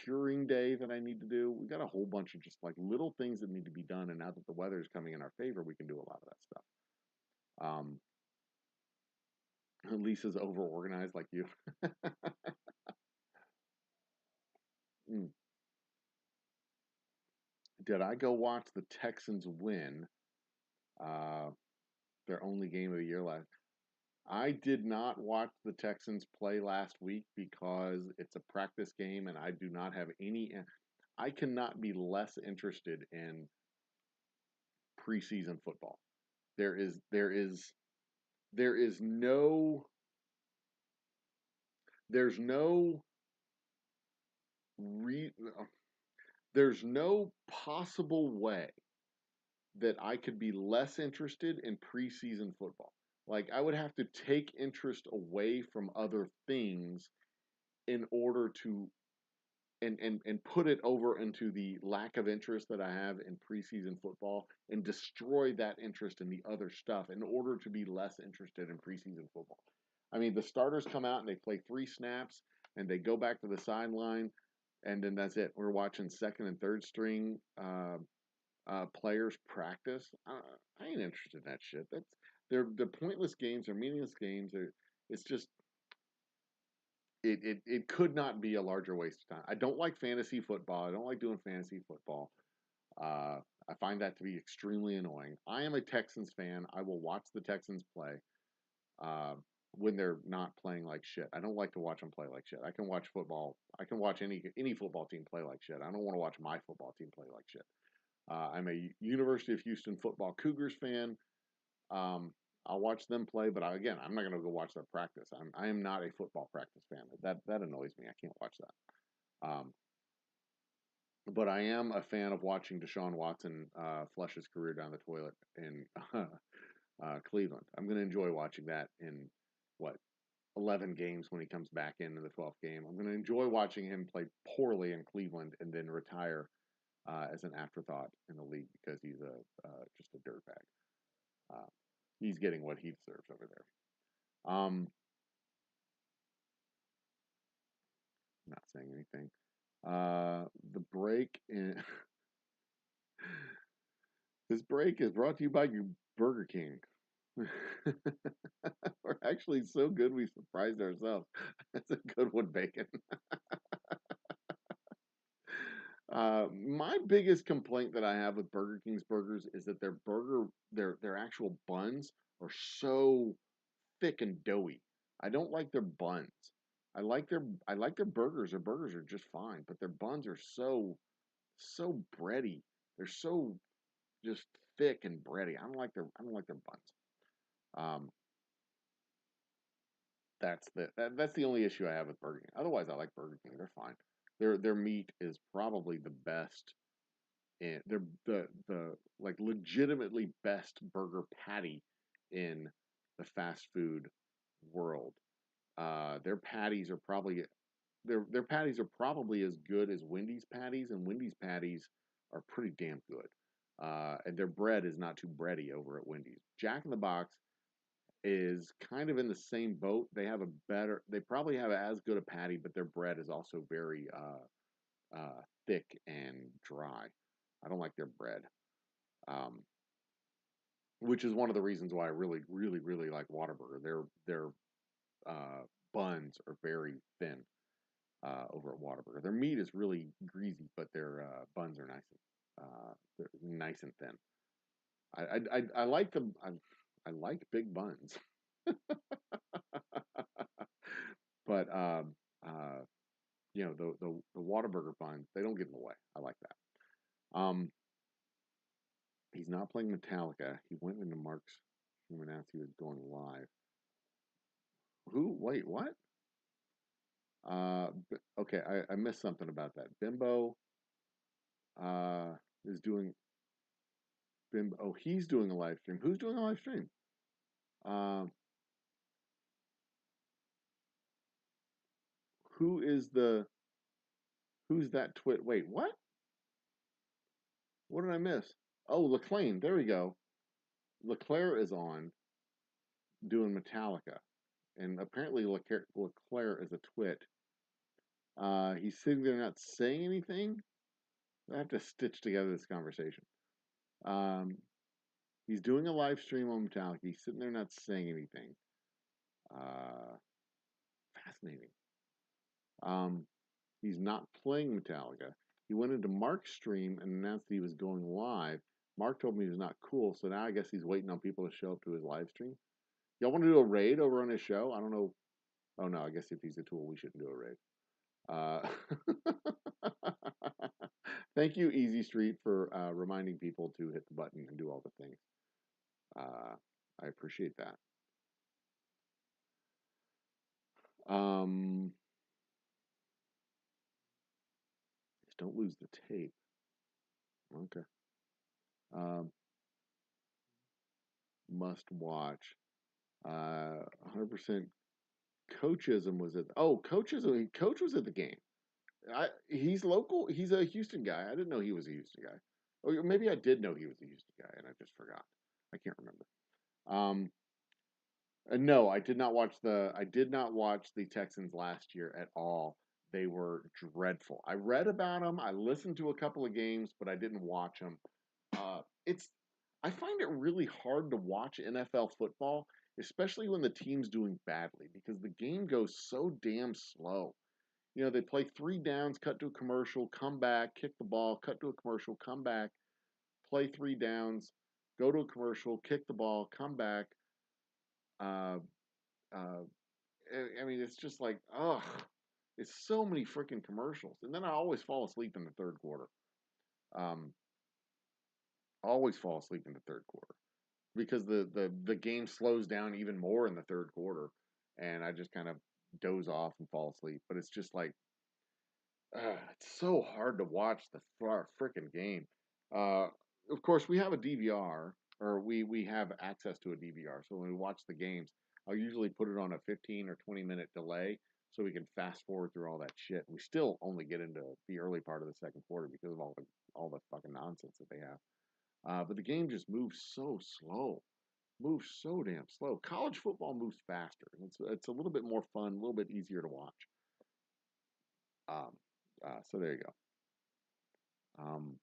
curing day that I need to do. We got a whole bunch of just like little things that need to be done. And now that the weather is coming in our favor, we can do a lot of that stuff. Um, Lisa's over organized like you. Mm. Did I go watch the Texans win uh, their only game of the year last? I did not watch the Texans play last week because it's a practice game, and I do not have any. I cannot be less interested in preseason football. There is there is there is no there's no re, there's no possible way that I could be less interested in preseason football. Like, I would have to take interest away from other things in order to and put it over into the lack of interest that I have in preseason football and destroy that interest in the other stuff in order to be less interested in preseason football. I mean, the starters come out and they play 3 snaps and they go back to the sideline, and then that's it. We're watching second and third string players practice. I ain't interested in that shit. They're pointless games. They're meaningless games. It's just it could not be a larger waste of time. I don't like fantasy football. I don't like doing fantasy football. I find that to be extremely annoying. I am a Texans fan. I will watch the Texans play uh, when they're not playing like shit. I don't like to watch them play like shit. I can watch football. I can watch any football team play like shit. I don't want to watch my football team play like shit. I'm a University of Houston football Cougars fan. Um, I'll watch them play, but again, I'm not going to go watch their practice. I am not a football practice fan. That annoys me. I can't watch that. But I am a fan of watching Deshaun Watson flush his career down the toilet in Cleveland. I'm going to enjoy watching that in what 11 games when he comes back into the 12th game. I'm going to enjoy watching him play poorly in Cleveland and then retire as an afterthought in the league because he's just a dirtbag. He's getting what he deserves over there. Not saying anything. The break in this break is brought to you by your Burger King. We're actually so good we surprised ourselves. That's a good one, Bacon. My biggest complaint that I have with Burger King's burgers is that their actual buns are so thick and doughy. I don't like their buns. I like their burgers. Their burgers are just fine, but their buns are so bready. They're so just thick and bready. I don't like their buns. Um, that's the only issue I have with Burger King. Otherwise, I like Burger King. They're fine. Their meat is probably the best. And they're the like legitimately best burger patty in the fast food world. Their patties are probably their patties are probably as good as Wendy's patties, and Wendy's patties are pretty damn good. And their bread is not too bready over at Wendy's. Jack in the Box is kind of in the same boat. They probably have as good a patty, but their bread is also very thick and dry. I don't like their bread, um, which is one of the reasons why I really, really, really like Whataburger. Their buns are very thin over at Whataburger. Their meat is really greasy, but their buns are they're nice and thin. I like them. I like big buns, but uh, the Whataburger buns they don't get in the way. I like that. He's not playing Metallica. He went into Mark's room and announced he was going live. Who? Wait, what? Okay, I missed something about that. Bimbo is doing Bimbo. Oh, he's doing a live stream. Who's doing a live stream? Um, who is the who's that twit? Wait, what? What did I miss? Oh, LeClaire. There we go. LeClaire is on doing Metallica, and apparently LeClaire is a twit. He's sitting there not saying anything. I have to stitch together this conversation. Um, he's doing a live stream on Metallica. He's sitting there not saying anything. Uh, Fascinating. Um, he's not playing Metallica. He went into Mark's stream and announced that he was going live. Mark told me he was not cool, so now I guess he's waiting on people to show up to his live stream. Y'all want to do a raid over on his show? I don't know. Oh no, I guess if he's a tool, we shouldn't do a raid. Uh, Thank you, Easy Street, for reminding people to hit the button and do all the things. I appreciate that. Um, just don't lose the tape. Okay. Um, Must watch. 100% Coachism was at. Oh, Coachism. Coach was at the game. He's local. He's a Houston guy. I didn't know he was a Houston guy. Or maybe I did know he was a Houston guy, and I just forgot. I can't remember. Um, no, I did not watch the Texans last year at all. They were dreadful. I read about them. I listened to a couple of games, but I didn't watch them. It's I find it really hard to watch NFL football, especially when the team's doing badly, because the game goes so damn slow. They play three downs, cut to a commercial, come back, kick the ball, cut to a commercial, come back, play three downs, go to a commercial, kick the ball, come back. Uh, uh, I mean, it's just like, ugh, it's so many freaking commercials. And then I always fall asleep in the third quarter. Um, always fall asleep in the third quarter because the game slows down even more in the third quarter, and I just kind of doze off and fall asleep. But it's just like, it's so hard to watch the freaking game. Uh, of course, we have a DVR, or we have access to a DVR. So when we watch the games, I'll usually put it on a 15 or 20-minute delay so we can fast forward through all that shit. We still only get into the early part of the second quarter because of all the fucking nonsense that they have. But the game just moves so slow, moves so damn slow. College football moves faster. It's a little bit more fun, a little bit easier to watch. Um, so there you go. Um,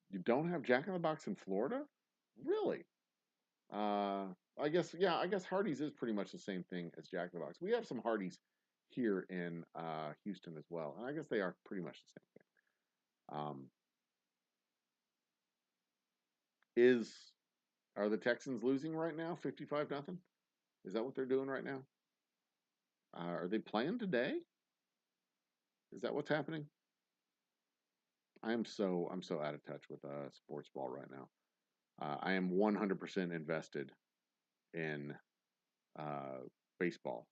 you don't have Jack in the Box in Florida? Really? I guess, yeah, I guess Hardee's is pretty much the same thing as Jack in the Box. We have some Hardee's here in Houston as well, and I guess they are pretty much the same thing. Is are the Texans losing right now, 55 nothing? Is that what they're doing right now? Are they playing today? Is that what's happening? I'm so out of touch with sports ball right now. I am 100% invested in uh, baseball.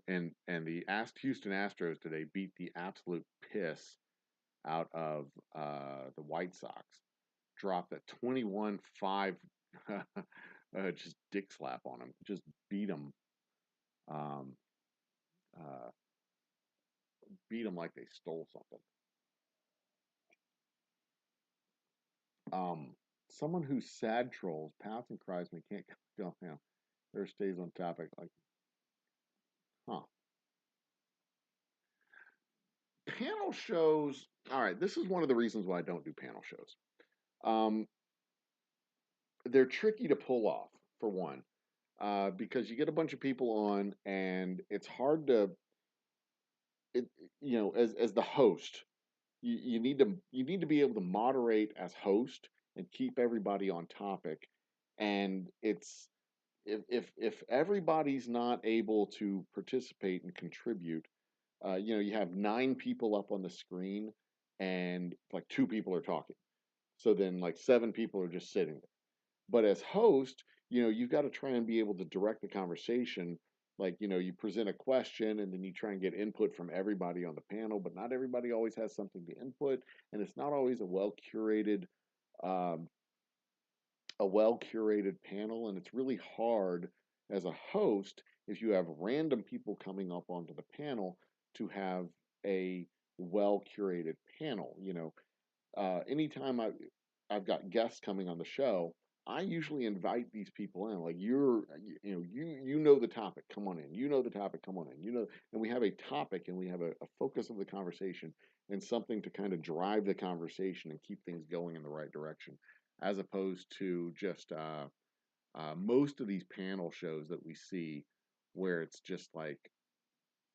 And the Houston Astros today beat the absolute piss out of the White Sox. Dropped a 21-5, just dick slap on them. Just beat them, um, uh, beat them like they stole something. Um, Someone who sad trolls, pouts and cries when he can't go, or stays on topic. Like, huh? Panel shows. All right, this is one of the reasons why I don't do panel shows. Um, they're tricky to pull off, for one, because you get a bunch of people on, and it's hard to, it, as the host, you need to be able to moderate as host and keep everybody on topic. And it's if everybody's not able to participate and contribute, you have nine people up on the screen, and like two people are talking. So then like seven people are just sitting there. But as host, you've got to try and be able to direct the conversation. Like, you present a question and then you try and get input from everybody on the panel, but not everybody always has something to input, and it's not always um, a well curated panel, and it's really hard as a host if you have random people coming up onto the panel to have a well curated panel. Anytime I've got guests coming on the show, I usually invite these people in. Like, you know the topic, come on in. You know the topic, come on in. And we have a topic, and we have a focus of the conversation, and something to kind of drive the conversation and keep things going in the right direction, as opposed to just most of these panel shows that we see, where it's just like,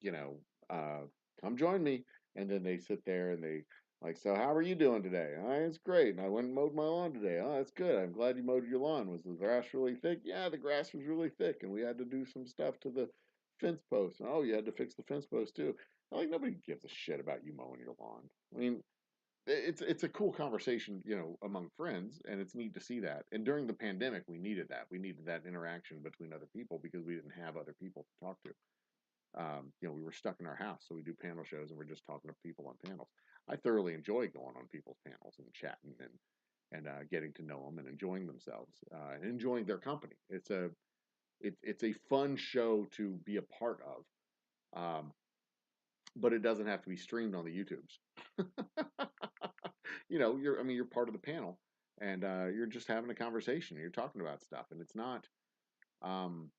you know, uh, come join me. And then they sit there and they like, so how are you doing today? Oh, it's great. And I went and mowed my lawn today. Oh, that's good. I'm glad you mowed your lawn. Was the grass really thick? Yeah, the grass was really thick. And we had to do some stuff to the fence post. Oh, you had to fix the fence post too. Like, nobody gives a shit about you mowing your lawn. I mean, it's a cool conversation, among friends, and it's neat to see that. And during the pandemic, we needed that. We needed that interaction between other people because we didn't have other people to talk to. We were stuck in our house, so we do panel shows and we're just talking to people on panels. I thoroughly enjoy going on people's panels and chatting and getting to know them and enjoying themselves and enjoying their company. It's a fun show to be a part of. Um, but it doesn't have to be streamed on the YouTubes. You're part of the panel, and you're just having a conversation. You're talking about stuff, and it's not. Um,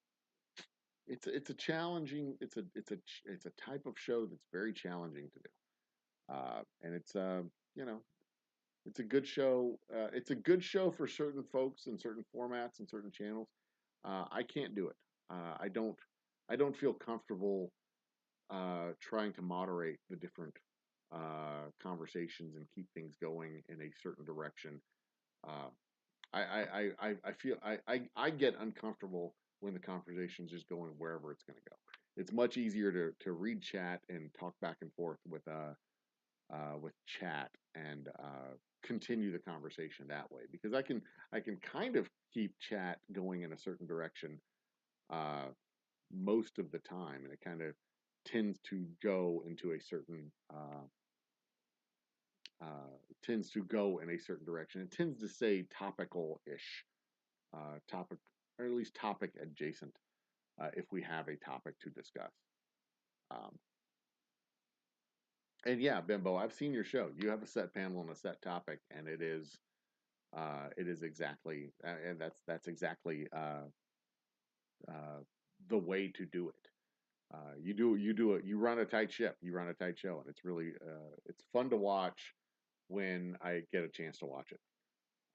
it's a challenging. It's a type of show that's very challenging to do, and you know it's a good show. It's a good show for certain folks in certain formats and certain channels. I can't do it. I don't. I don't feel comfortable trying to moderate the different conversations and keep things going in a certain direction. Uh, I feel I get uncomfortable when the conversation is just going wherever it's going to go. It's much easier to read chat and talk back and forth with chat and continue the conversation that way, because I can kind of keep chat going in a certain direction uh, most of the time, and it kind of tends to go into a certain tends to go in a certain direction. It tends to say topical-ish, topic, or at least topic adjacent, if we have a topic to discuss. Um, and yeah, Bimbo, I've seen your show. You have a set panel and a set topic, and it is exactly, and that's exactly uh, the way to do it. You do it. You run a tight ship. You run a tight show, and it's really it's fun to watch when I get a chance to watch it.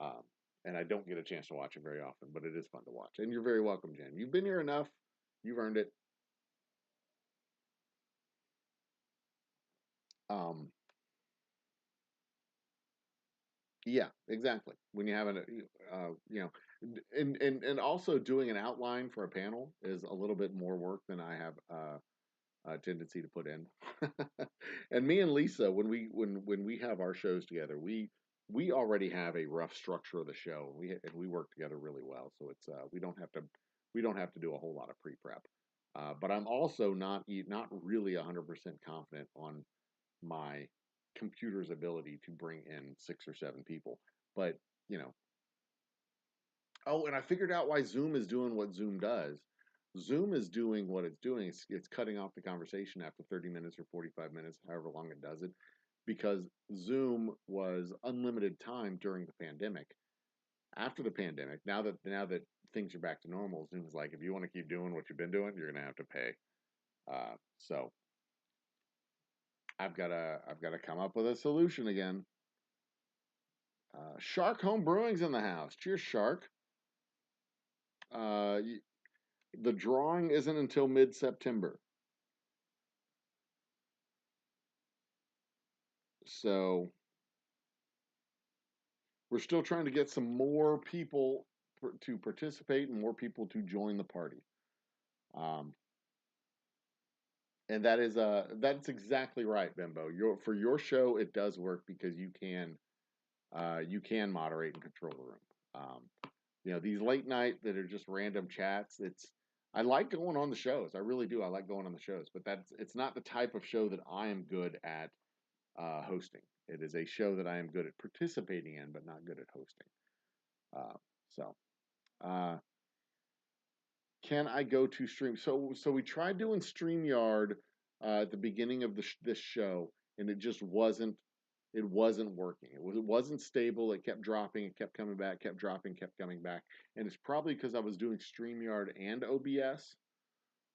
Um, and I don't get a chance to watch it very often, but it is fun to watch. And you're very welcome, Jen. You've been here enough. You've earned it. Um, yeah, exactly. When you have and also doing an outline for a panel is a little bit more work than I have a tendency to put in. And me and Lisa, when we have our shows together, we already have a rough structure of the show, and we work together really well. So it's we don't have to do a whole lot of pre prep. But I'm also not really 100% confident on my computer's ability to bring in 6 or 7 people. But you know, oh, and I figured out why Zoom is doing what Zoom does. Zoom is doing what it's doing. It's cutting off the conversation after 30 minutes or 45 minutes, however long it does it, because Zoom was unlimited time during the pandemic. After the pandemic, now that things are back to normal, Zoom's like, if you want to keep doing what you've been doing, you're gonna have to pay. So I've gotta come up with a solution again. Shark Home Brewing's in the house. Cheers, Shark. Uh, the drawing isn't until mid-September. So we're still trying to get some more people to participate and more people to join the party. Um, and that's exactly right, Bimbo. For your show, it does work because you can moderate and control the room. Um, these late night that are just random chats. I like going on the shows. I really do. I like going on the shows, but it's not the type of show that I am good at hosting. It is a show that I am good at participating in, but not good at hosting. Uh, so, uh, can I go to stream? So we tried doing StreamYard at the beginning of this show, and it just wasn't. It wasn't working. It wasn't stable. It kept dropping. It kept coming back. Kept dropping. Kept coming back. And it's probably because I was doing StreamYard and OBS.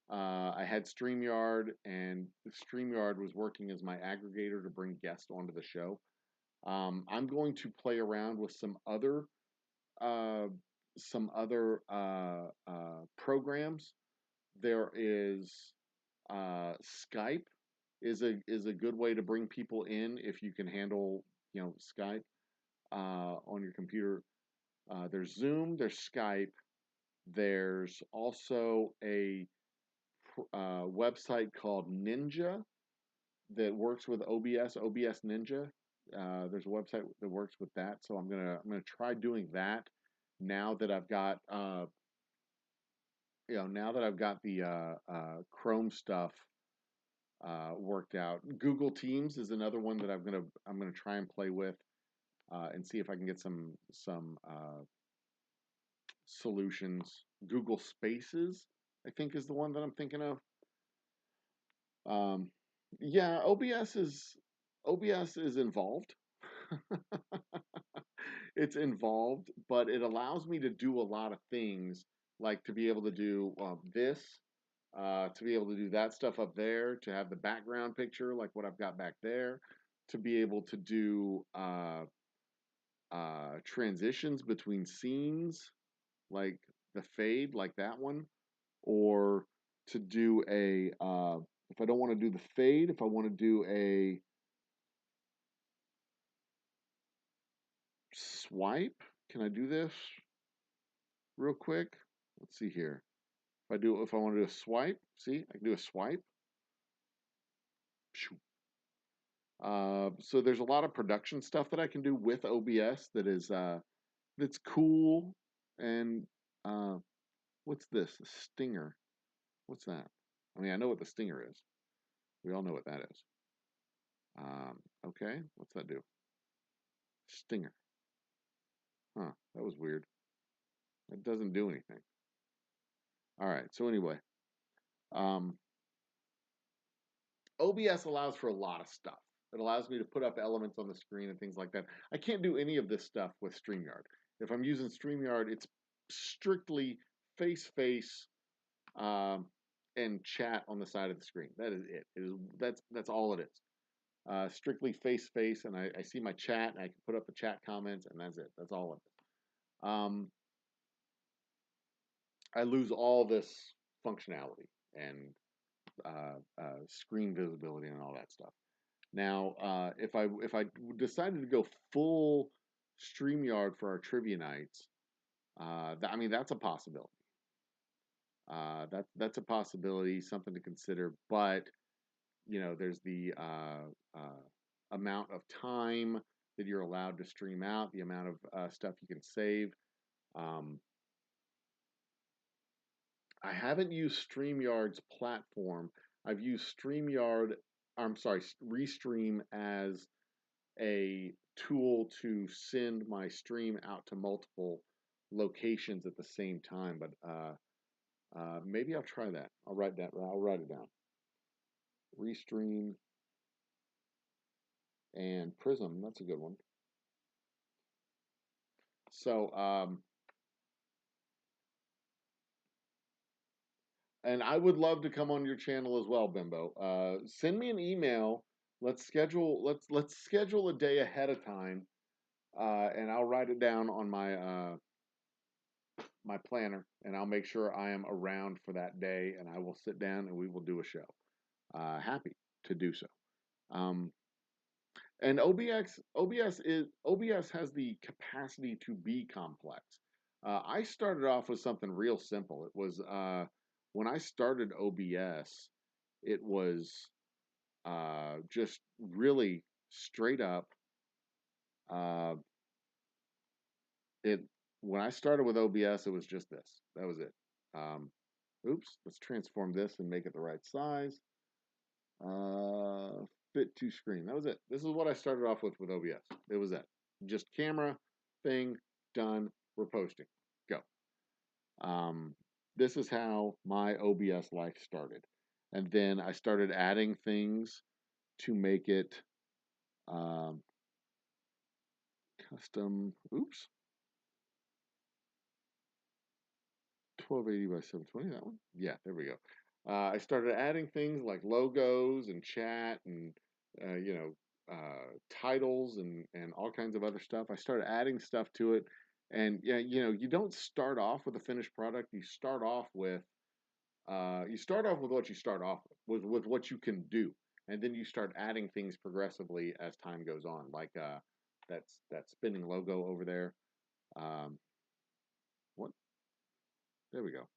I had StreamYard, and StreamYard was working as my aggregator to bring guests onto the show. I'm going to play around with uh, some other programs. There is Skype is a good way to bring people in if you can handle Skype on your computer. There's Zoom, there's Skype. There's also a website called Ninja that works with OBS Ninja. There's a website that works with that, so I'm gonna try doing that now that I've got now that I've got the Chrome stuff worked out. Google Teams is another one that I'm gonna try and play with and see if I can get some solutions. Google Spaces, I think, is the one that I'm thinking of. Um, Yeah, OBS is involved. It's involved, but it allows me to do a lot of things, like to be able to do this, to be able to do that stuff up there, to have the background picture like what I've got back there, to be able to do transitions between scenes, like the fade, like that one, or to do a if I don't want to do the fade, if I want to do a swipe, can I do this real quick? Let's see here. If I want to do a swipe, see, I can do a swipe. So there's a lot of production stuff that I can do with OBS that is that's cool. And what's this? A stinger. What's that? I mean, I know what the stinger is. We all know what that is. Okay, what's that do? Stinger. Huh, that was weird. It doesn't do anything. All right, so anyway, um, OBS allows for a lot of stuff. It allows me to put up elements on the screen and things like that. I can't do any of this stuff with StreamYard. If I'm using StreamYard, it's strictly face-face and chat on the side of the screen. That is it. That's all it is. Strictly face-face, and I see my chat, and I can put up the chat comments, and that's it. That's all of it. I lose all this functionality and screen visibility and all that stuff. Now, if I decided to go full StreamYard for our trivia nights, I mean that's a possibility. That's a possibility, something to consider. But you know, there's the amount of time that you're allowed to stream out, the amount of stuff you can save. Um, I haven't used StreamYard's platform. I've used Restream as a tool to send my stream out to multiple locations at the same time. But maybe I'll try that. I'll write it down. Restream and Prism. That's a good one. So, and I would love to come on your channel as well, Bimbo. Send me an email. Let's schedule a day ahead of time, and I'll write it down on my planner, and I'll make sure I am around for that day, and I will sit down and we will do a show. Happy to do so. And OBS has the capacity to be complex. I started off with something real simple. It was when I started OBS, it was just really straight up. Uh, it when I started with OBS, it was just this. That was it. Oops, let's transform this and make it the right size. Fit to screen. That was it. This is what I started off with OBS. It was that. Just camera, thing, done. We're posting. Go. This is how my OBS life started. And then I started adding things to make it custom. Oops. 1280 by 720, that one? Yeah, there we go. I started adding things like logos and chat and, you know, titles and all kinds of other stuff. I started adding stuff to it. And, yeah, you know, you don't start off with a finished product. You start off with what you start off with what you can do. And then you start adding things progressively as time goes on, like that spinning logo over there. What? There we go.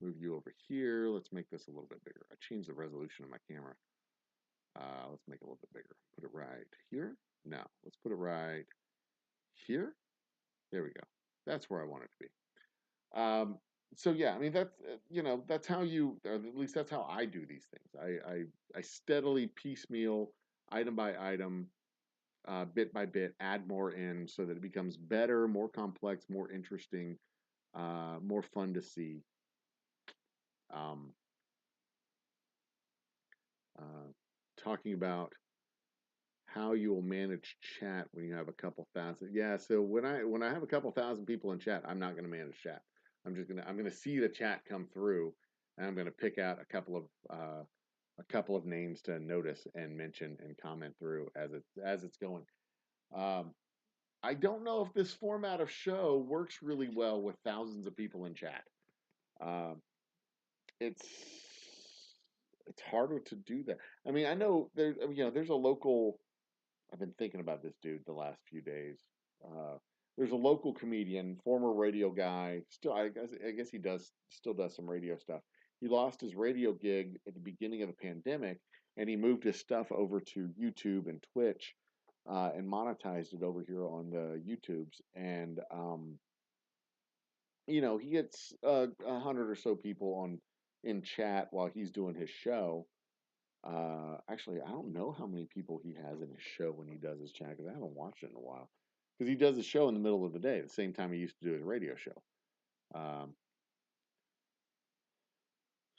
Move you over here. Let's make this a little bit bigger. I changed the resolution of my camera. Let's make it a little bit bigger. Put it right here. No, let's put it right here. There we go. That's where I want it to be. So yeah, I mean that's you know that's how you, or at least that's how I do these things. I steadily piecemeal, item by item, bit by bit, add more in so that it becomes better, more complex, more interesting, more fun to see. Um, Uh, talking about how you will manage chat when you have a couple thousand. Yeah, so when I have a couple thousand people in chat, I'm not going to manage chat. I'm gonna see the chat come through, and I'm gonna pick out a couple of names to notice and mention and comment through as it's going. Um, I don't know if this format of show works really well with thousands of people in chat. Um, it's harder to do that. I mean, I know there's a local. I've been thinking about this dude the last few days. Uh, there's a local comedian, former radio guy. Still, I guess he still does some radio stuff. He lost his radio gig at the beginning of the pandemic, and he moved his stuff over to YouTube and Twitch, and monetized it over here on the YouTubes. And he gets 100 or so people on in chat while he's doing his show. Actually, I don't know how many people he has in his show when he does his chat because I haven't watched it in a while. Because he does his show in the middle of the day, the same time he used to do his radio show. Um,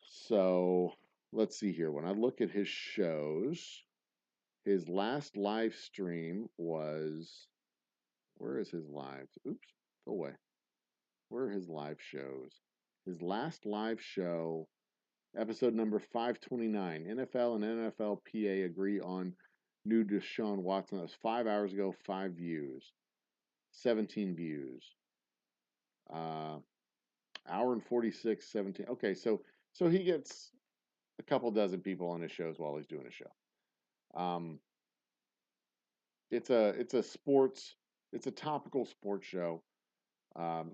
so let's see here. When I look at his shows, his last live stream was. Where is his live? Oops, go away. Where are his live shows? His last live show, episode number 529. NFL and NFLPA agree on new Deshaun Watson. That was 5 hours ago, 5 views, 17 views. Hour and 46, 17. Okay, so he gets a couple dozen people on his shows while he's doing a show. Um, it's a topical sports show.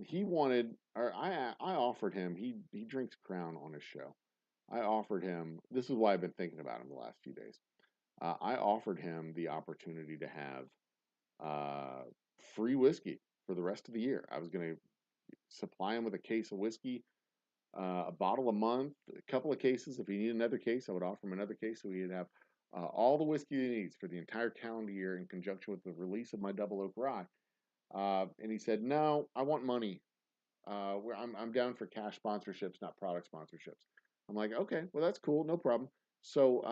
He wanted, or I offered him. He drinks Crown on his show. I offered him. This is why I've been thinking about him the last few days. I offered him the opportunity to have uh, free whiskey for the rest of the year. I was going to supply him with a case of whiskey, a bottle a month, a couple of cases. If he needed another case, I would offer him another case so he'd have all the whiskey he needs for the entire calendar year in conjunction with the release of my Double Oak Rye. And he said, "No, I want money. I'm down for cash sponsorships, not product sponsorships." I'm like, "Okay, well that's cool, no problem." So,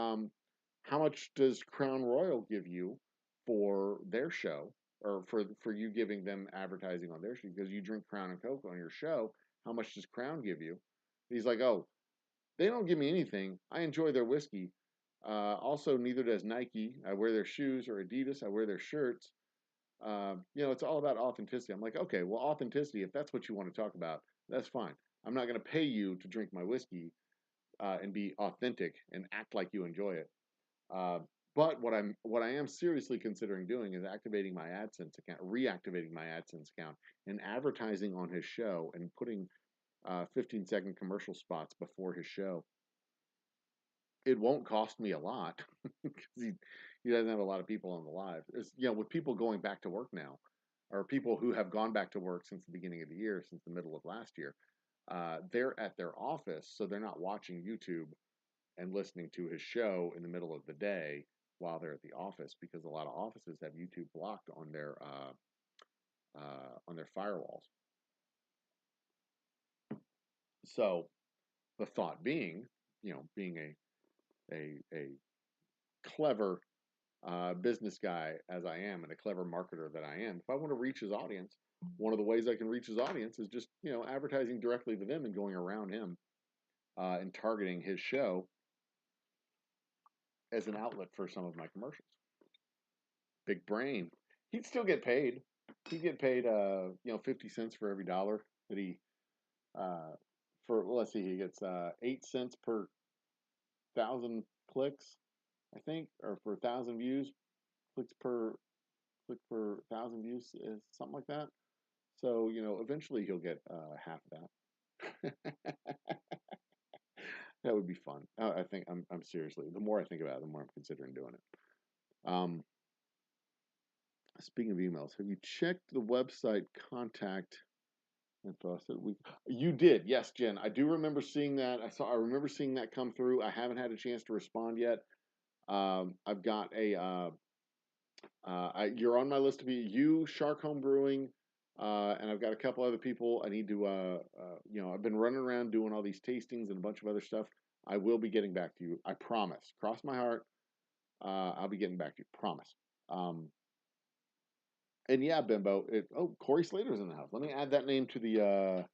how much does Crown Royal give you for their show, or for you giving them advertising on their show? Because you drink Crown and Coke on your show, how much does Crown give you? He's like, "Oh, they don't give me anything. I enjoy their whiskey. Also, neither does Nike. I wear their shoes, or Adidas. I wear their shirts. It's all about authenticity." I'm like, okay, well, authenticity, if that's what you want to talk about, that's fine. I'm not going to pay you to drink my whiskey and be authentic and act like you enjoy it. Uh, but what I am seriously considering doing is activating my AdSense account, reactivating my AdSense account, and advertising on his show and putting 15-second commercial spots before his show. It won't cost me a lot because he doesn't have a lot of people on the live. With people going back to work now, or people who have gone back to work since the beginning of the year, since the middle of last year, they're at their office, so they're not watching YouTube and listening to his show in the middle of the day while they're at the office because a lot of offices have YouTube blocked on their firewalls. So the thought being, being a clever business guy as I am and a clever marketer that I am, if I want to reach his audience, one of the ways I can reach his audience is just advertising directly to them and going around him and targeting his show as an outlet for some of my commercials. Big brain. He'd still get paid. He'd get paid 50 cents for every dollar that he uh, let's see, he gets 8 cents per 1,000 clicks, I think, or for 1,000 views, clicks per click per 1,000 views, something like that. So eventually he'll get half of that. That would be fun. I think I'm seriously. The more I think about it, the more I'm considering doing it. Speaking of emails, have you checked the website contact info? I said you did, yes, Jen. I do remember seeing that. I remember seeing that come through. I haven't had a chance to respond yet. I've got you're on my list to be you, Shark Home Brewing, and I've got a couple other people. I need to, I've been running around doing all these tastings and a bunch of other stuff. I will be getting back to you. I promise. Cross my heart. I'll be getting back to you, promise. And yeah, Bimbo. Corey Slater's in the house. Let me add that name to the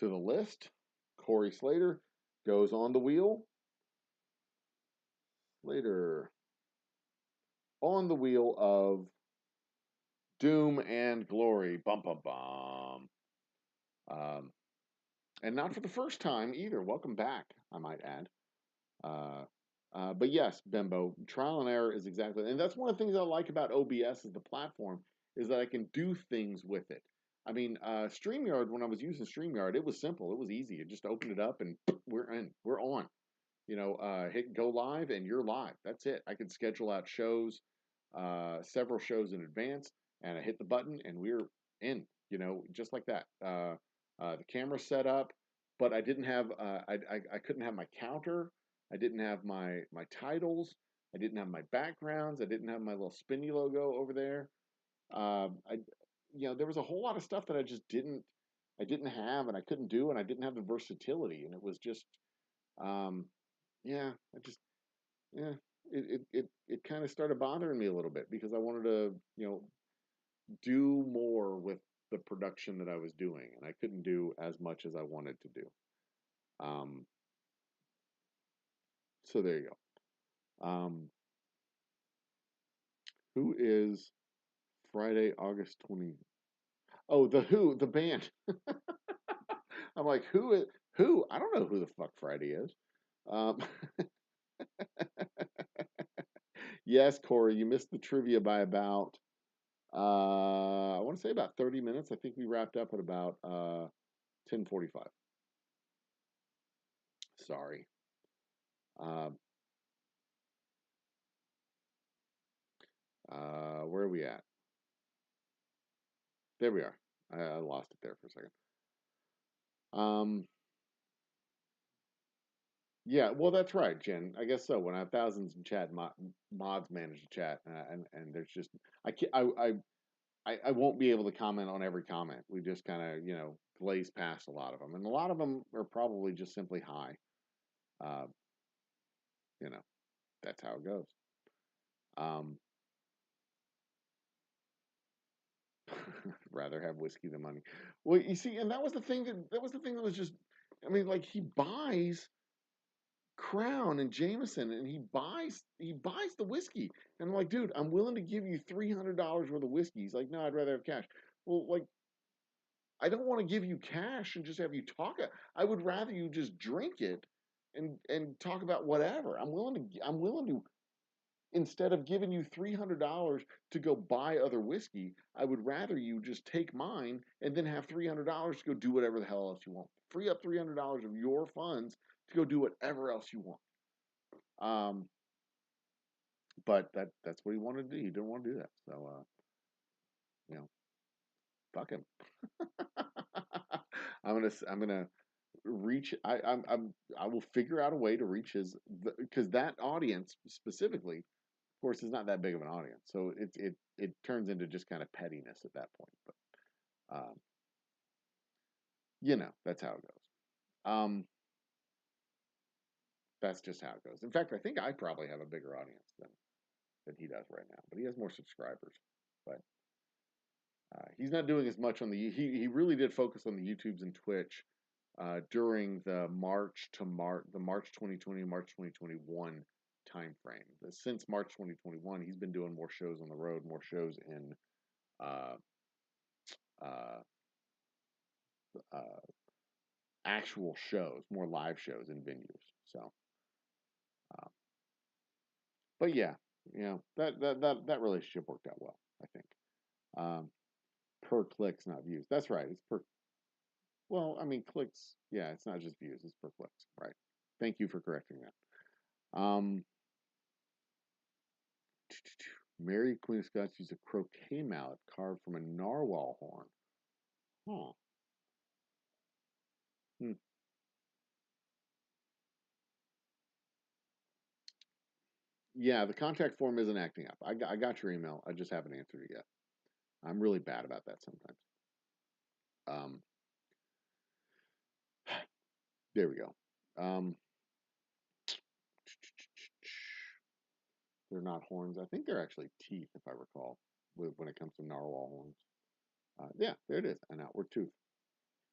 list. Corey Slater goes on the wheel. Slater on the wheel of doom and glory. Bum bum bum. Um, and not for the first time either. Welcome back, I might add. Uh, but yes, Bembo, trial and error is exactly, and that's one of the things I like about OBS as the platform is that I can do things with it. I mean, StreamYard, when I was using StreamYard, it was simple. It was easy. You just open it up and we're in. We're on. Hit go live and you're live. That's it. I can schedule out shows, several shows in advance, and I hit the button and we're in. Just like that. The camera set up, but I didn't have. I couldn't have my counter. I didn't have my titles. I didn't have my backgrounds. I didn't have my little spinny logo over there. I, there was a whole lot of stuff that I just didn't. I didn't have, and I couldn't do, and I didn't have the versatility, and it was just. Um, yeah, I just yeah, it kind of started bothering me a little bit because I wanted to, do more with the production that I was doing, and I couldn't do as much as I wanted to do. Um, so there you go. Who is Friday, August 20? Oh, the Who, the band. I'm like, who is who? I don't know who the fuck Friday is. Um, yes, Corey, you missed the trivia by about I want to say about 30 minutes. I think we wrapped up at about 10:45. Sorry. Uh, where are we at? There we are. I lost it there for a second. Um, yeah, well, that's right, Jen. I guess so. When I have thousands in chat, mods manage the chat, and there's just I can't, I won't be able to comment on every comment. We just kind of glaze past a lot of them, and a lot of them are probably just simply hi. Uh, you know, that's how it goes. Um, rather have whiskey than money. Well, you see, and that was just. I mean, like he buys Crown and Jameson, and he buys the whiskey, and I'm like, dude, I'm willing to give you $300 worth of whiskey. He's like, no, I'd rather have cash. Well, like, I don't want to give you cash and just have you talk it. I would rather you just drink it and talk about whatever. I'm willing to instead of giving you $300 to go buy other whiskey, I would rather you just take mine and then have $300 to go do whatever the hell else you want. Free up $300 of your funds to go do whatever else you want. But that's what he wanted to do. He didn't want to do that. So you know, fuck him. I'm gonna reach. I will figure out a way to reach his because that audience specifically, of course, is not that big of an audience. So it turns into just kind of pettiness at that point. But um, that's how it goes. Um, that's just how it goes. In fact, I think I probably have a bigger audience than he does right now. But he has more subscribers. But he's not doing as much on he really did focus on the YouTubes and Twitch during the March 2020, March 2021 time frame. Since March 2021, he's been doing more shows on the road, more shows in uh, uh, uh, actual shows, more live shows in venues. So, uh, but yeah, that relationship worked out well, I think. Um, per clicks, not views. That's right. It's per. Well, I mean, clicks. Yeah, it's not just views; it's per clicks. Right. Thank you for correcting that. Mary Queen of Scots used a croquet mallet carved from a narwhal horn. Huh. Hmm. Yeah, the contact form isn't acting up. I got your email. I just haven't answered it yet. I'm really bad about that sometimes. Um, there we go. Um, They're not horns. I think they're actually teeth, if I recall, when it comes to narwhal horns. Yeah, there it is, an outward tooth.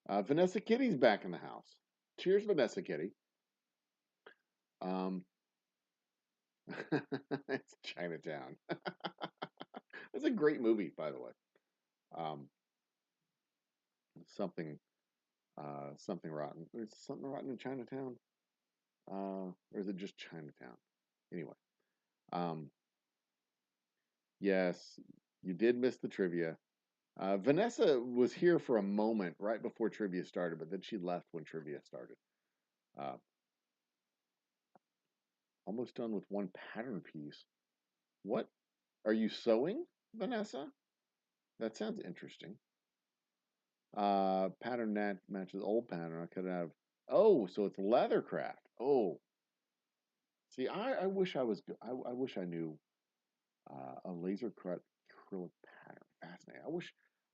Vanessa Kitty's back in the house. Cheers, Vanessa Kitty. Um, it's Chinatown. It's a great movie, by the way. Um, something, something rotten. Is something rotten in Chinatown? Or is it just Chinatown? Anyway, um, yes, you did miss the trivia. Vanessa was here for a moment right before trivia started, but then she left when trivia started. Uh, almost done with one pattern piece. What are you sewing, Vanessa? That sounds interesting. Pattern that matches old pattern. I could have. Oh, so it's leathercraft. Oh, see, I wish I was. I wish I knew a laser cut acrylic pattern. Fascinating.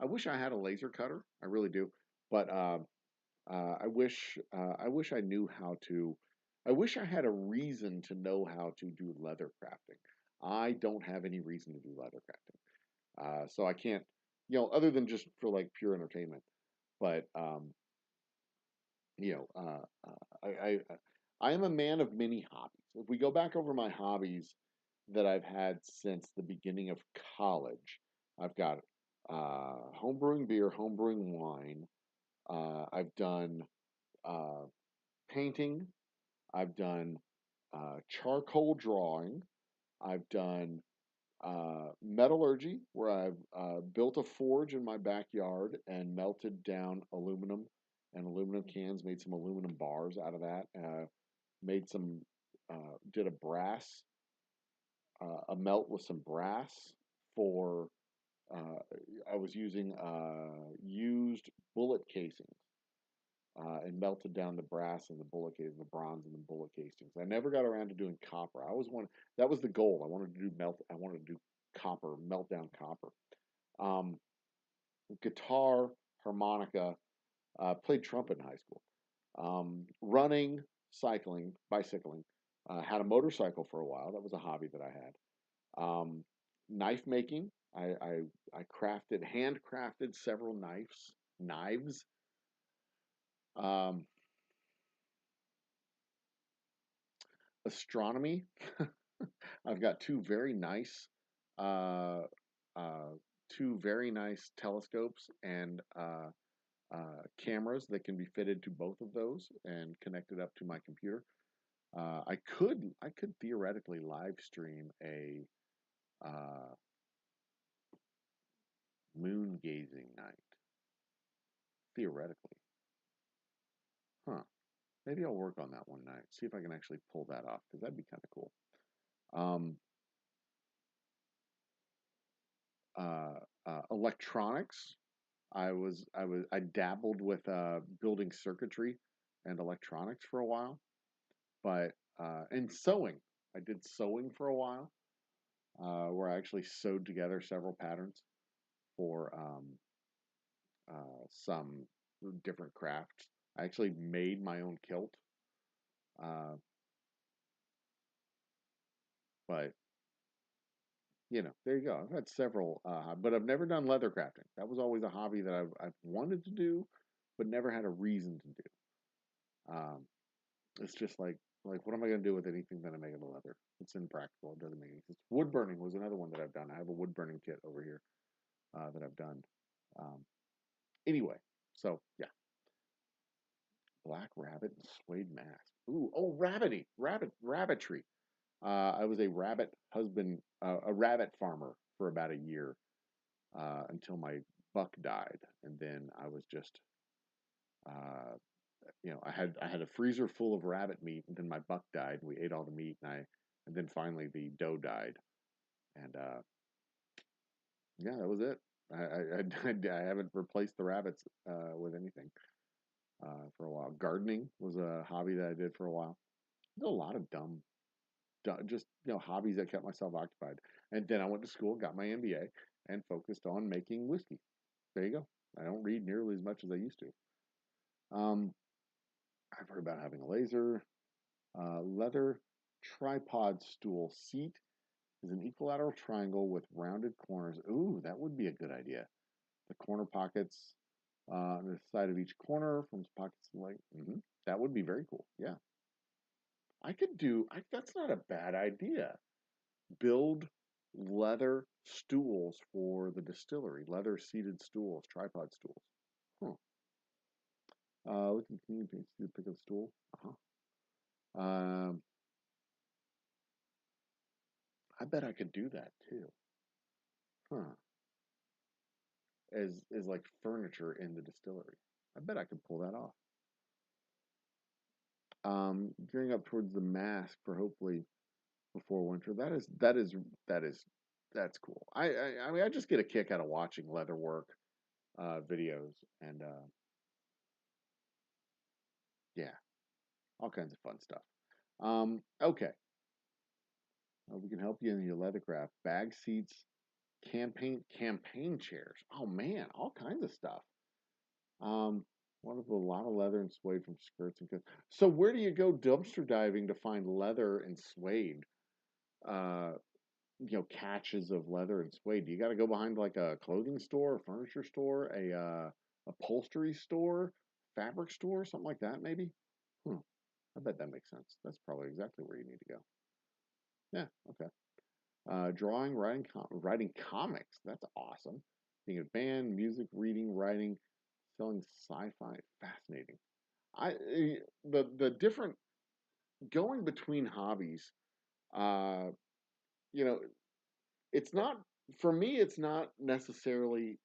I wish I had a laser cutter. I really do. But I wish I knew how to. I wish I had a reason to know how to do leather crafting. I don't have any reason to do leather crafting. So I can't, other than just for like pure entertainment. But you know, I am a man of many hobbies. If we go back over my hobbies that I've had since the beginning of college, I've got homebrewing beer, homebrewing wine. I've done uh, painting. I've done charcoal drawing. I've done metallurgy, where I've built a forge in my backyard and melted down aluminum and aluminum cans, made some aluminum bars out of that, made some, did a melt with some brass for, uh, I was using used bullet casings. And melted down the brass and the bullet casings, the bronze and the bullet castings. I never got around to doing copper. I always wanted, that was the goal. I wanted to do I wanted to do copper, melt down copper. Um, guitar, harmonica, played trumpet in high school. Running, cycling, bicycling. Had a motorcycle for a while. That was a hobby that I had. Knife making. I handcrafted several knives. Um, astronomy. I've got uh, uh, two very nice telescopes and cameras that can be fitted to both of those and connected up to my computer. I could theoretically live stream a uh, moon gazing night. Theoretically, huh? Maybe I'll work on that one night. See if I can actually pull that off because that'd be kind of cool. Um, electronics. I dabbled with building circuitry and electronics for a while, but and sewing. I did sewing for a while, where I actually sewed together several patterns for some different crafts. I actually made my own kilt, uh, but there you go. I've had several, but I've never done leather crafting. That was always a hobby that I've wanted to do, but never had a reason to do. Um, It's just like what am I going to do with anything that I make out of leather? It's impractical. It doesn't make any sense. Wood burning was another one that I've done. I have a wood burning kit over here that I've done. Um, anyway, so yeah, black rabbit and suede mask. Ooh, oh, rabbitry. I was a rabbit husband, a rabbit farmer for about a year until my buck died, and then I was just uh, I had a freezer full of rabbit meat, and then my buck died. And we ate all the meat, and then finally the doe died, and yeah, that was it. I haven't replaced the rabbits with anything for a while. Gardening was a hobby that I did for a while. Did a lot of just hobbies that kept myself occupied. And then I went to school, got my MBA, and focused on making whiskey. There you go. I don't read nearly as much as I used to. Um, I've heard about having a laser, leather tripod stool seat is an equilateral triangle with rounded corners. Ooh, that would be a good idea. The corner pockets on the side of each corner from pockets like that would be very cool. Yeah, I could do. That's not a bad idea. Build leather stools for the distillery. Leather seated stools, tripod stools. Huh. Can you pick up the stool? Um, I bet I could do that too. Huh. As like furniture in the distillery. I bet I could pull that off. Gearing up towards the mask for hopefully before winter. That's cool. I mean I just get a kick out of watching leatherwork videos and yeah, all kinds of fun stuff. Okay, we can help you in your leathercraft. Bag seats, campaign chairs. Oh man, all kinds of stuff. Um, one of a lot of leather and suede from skirts and coats. So where do you go dumpster diving to find leather and suede? Uh, catches of leather and suede. Do you got to go behind like a clothing store, a furniture store, a upholstery store, fabric store, something like that, maybe? Hmm. I bet that makes sense. That's probably exactly where you need to go. Yeah. Okay. Drawing, writing comics. That's awesome. Being a band, music, reading, writing, selling sci-fi. Fascinating. The different going between hobbies. Uh, you know, it's not for me. It's not necessarily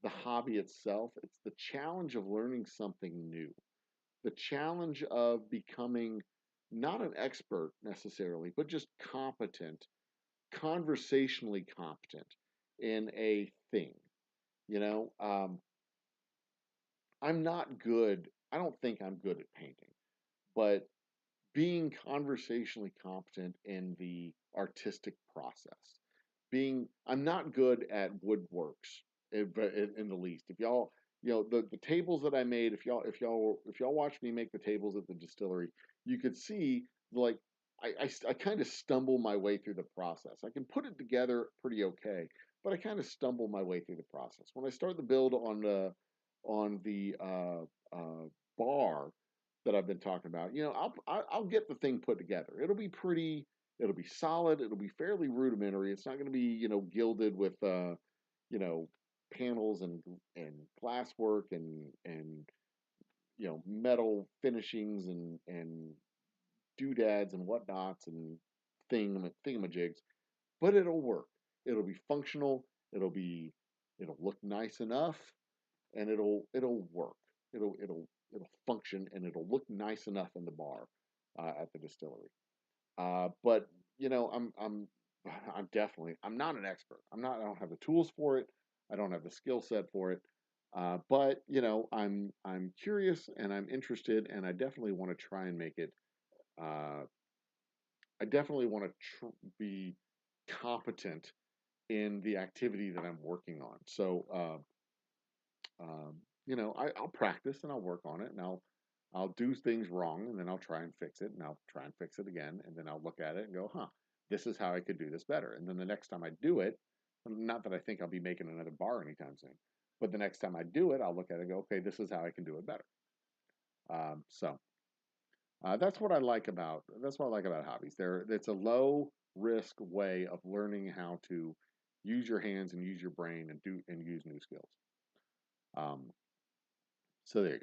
the hobby itself. It's the challenge of learning something new. The challenge of becoming not an expert necessarily, but just competent, conversationally competent in a thing. You know, I'm not good. I don't think I'm good at painting, but being conversationally competent in the artistic process. I'm not good at woodworks in the least. If y'all, the tables that I made, if y'all watch me make the tables at the distillery, you could see like I kind of stumble my way through the process. I can put it together pretty okay, but I kind of stumble my way through the process. When I start the build on the bar that I've been talking about, I'll get the thing put together. It'll be pretty. It'll be solid. It'll be fairly rudimentary. It's not going to be gilded with you know panels and glasswork and metal finishings and doodads and whatnots and thingamajigs. But it'll work. It'll be functional. It'll look nice enough, and it'll work. It'll function, and it'll look nice enough in the bar at the distillery. But I'm not an expert. I don't have the tools for it. I don't have the skill set for it. But I'm curious and I'm interested, and I definitely want to try and make it. Uh, I definitely want to be competent in the activity that I'm working on. So I'll practice and I'll work on it, and I'll do things wrong, and then I'll try and fix it, and I'll try and fix it again, and then I'll look at it and go, huh, this is how I could do this better. And then the next time I do it, not that I think I'll be making another bar anytime soon, but the next time I do it, I'll look at it and go, okay, this is how I can do it better. So that's what I like about hobbies. It's a low risk way of learning how to use your hands and use your brain and use new skills. Um, so there you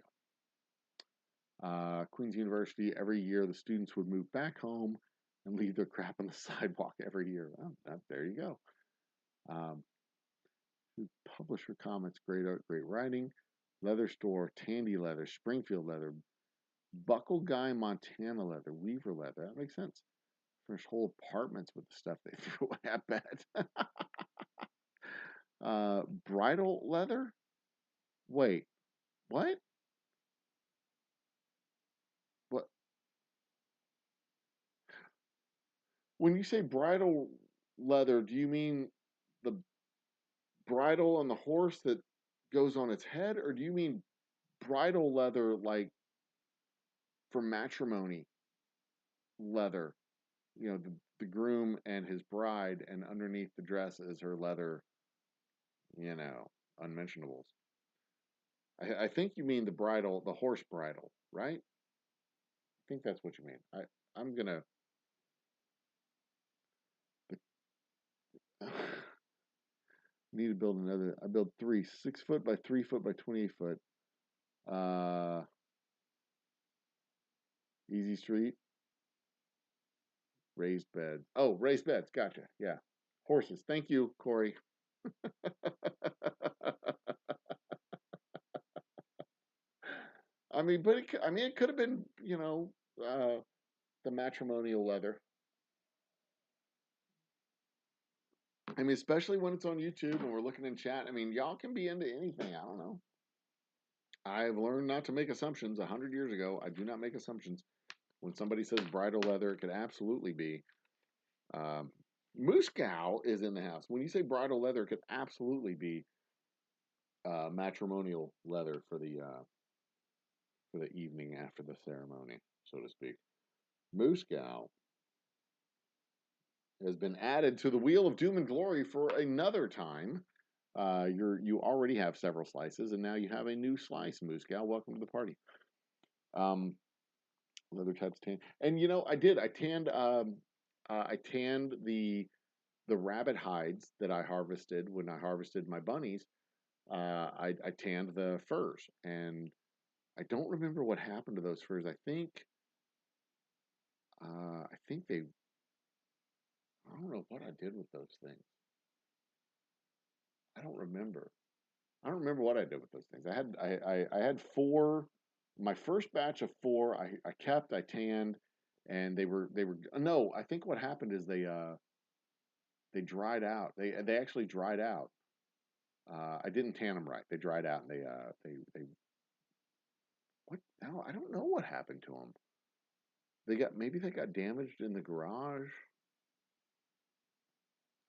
go. Queen's University, every year the students would move back home and leave their crap on the sidewalk every year. Well, there you go. Um, Publisher comments, great art, great writing. Leather store, Tandy leather, Springfield leather, Buckle Guy, Montana leather, Weaver leather. That makes sense. Furnish whole apartments with the stuff they threw away, I bet. Bridal leather? Wait, what? What? When you say bridal leather, do you mean the bridle on the horse that goes on its head, or do you mean bridal leather like for matrimony leather? The the groom and his bride, and underneath the dress is her leather, unmentionables. I think you mean the bridle, the horse bridle, right? I think that's what you mean. I'm gonna need to build another. I build 3 6 foot by 3 foot by 28 foot. Easy street, raised beds. Oh, raised beds. Gotcha. Yeah, horses. Thank you, Corey. I mean, but it could have been, the matrimonial leather. I mean, especially when it's on YouTube and we're looking in chat. I mean, y'all can be into anything. I don't know. I've learned not to make assumptions. 100 years ago, I do not make assumptions. When somebody says bridal leather, it could absolutely be. Moose cow is in the house. When you say bridal leather, it could absolutely be matrimonial leather for the evening after the ceremony, so to speak. Moose cow has been added to the wheel of doom and glory for another time. You already have several slices, and now you have a new slice, Moose Gal. Welcome to the party. Leather types tan, and I did. I tanned the rabbit hides that I harvested when I harvested my bunnies. I tanned the furs, and I don't remember what happened to those furs. I think they. I don't know what I did with those things. I don't remember. I don't remember what I did with those things. I had 4. My first batch of 4 I kept, I tanned, and they were no, I think what happened is they dried out. They actually dried out. I didn't tan them right. They dried out, and they what no, I don't know what happened to them. Maybe they got damaged in the garage.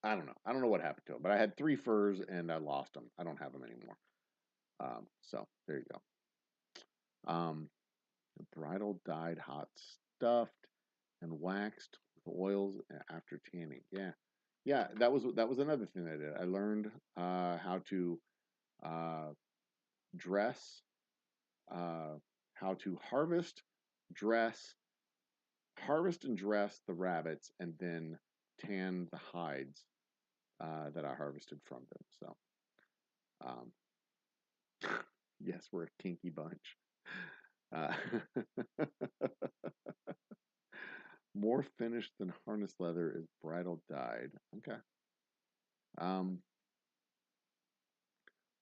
I don't know what happened to them, but I had 3 furs and I lost them. I don't have them anymore. So there you go. The bridal dyed hot stuffed and waxed with oils after tanning. Yeah, yeah. That was another thing I did. I learned how to uh, dress, how to dress, harvest and dress the rabbits, and then tan the hides that I harvested from them. So, um, yes, we're a kinky bunch. Uh, more finished than harness leather is bridal dyed. Okay. Um,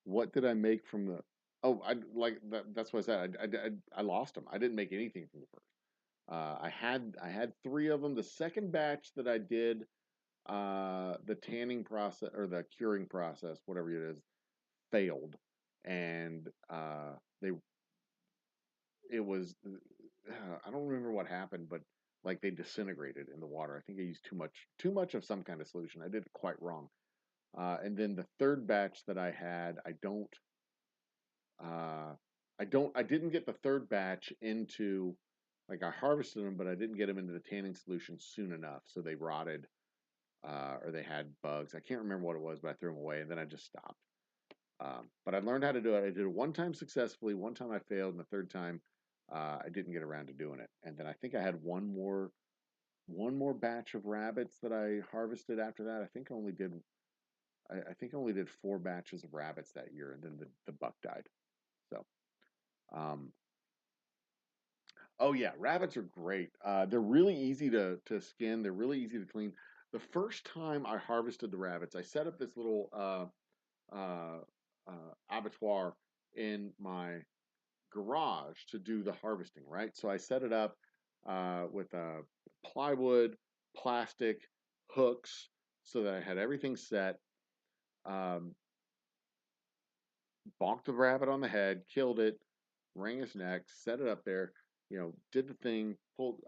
what did I make from the? Oh, I like that. That's what I said. I lost them. I didn't make anything from the first. I had 3 of them. The second batch that I did, the tanning process or the curing process, whatever it is, failed, and they it was I don't remember what happened, but like they disintegrated in the water. I think I used too much of some kind of solution. I did it quite wrong. And then the third batch that I had, uh, I didn't get the third batch into, like I harvested them, but I didn't get them into the tanning solution soon enough, so they rotted, or they had bugs. I can't remember what it was, but I threw them away, and then I just stopped. But I learned how to do it. I did it one time successfully, one time I failed, and the third time I didn't get around to doing it. And then I think I had one more batch of rabbits that I harvested after that. I think I only did 4 batches of rabbits that year, and then the buck died. So, um, oh yeah, rabbits are great. They're really easy to skin. They're really easy to clean. The first time I harvested the rabbits, I set up this little uh, abattoir in my garage to do the harvesting. Right, so I set it up with plywood, plastic, hooks, so that I had everything set. Um, Bonked the rabbit on the head, killed it, wrung his neck, set it up there, did the thing, pulled,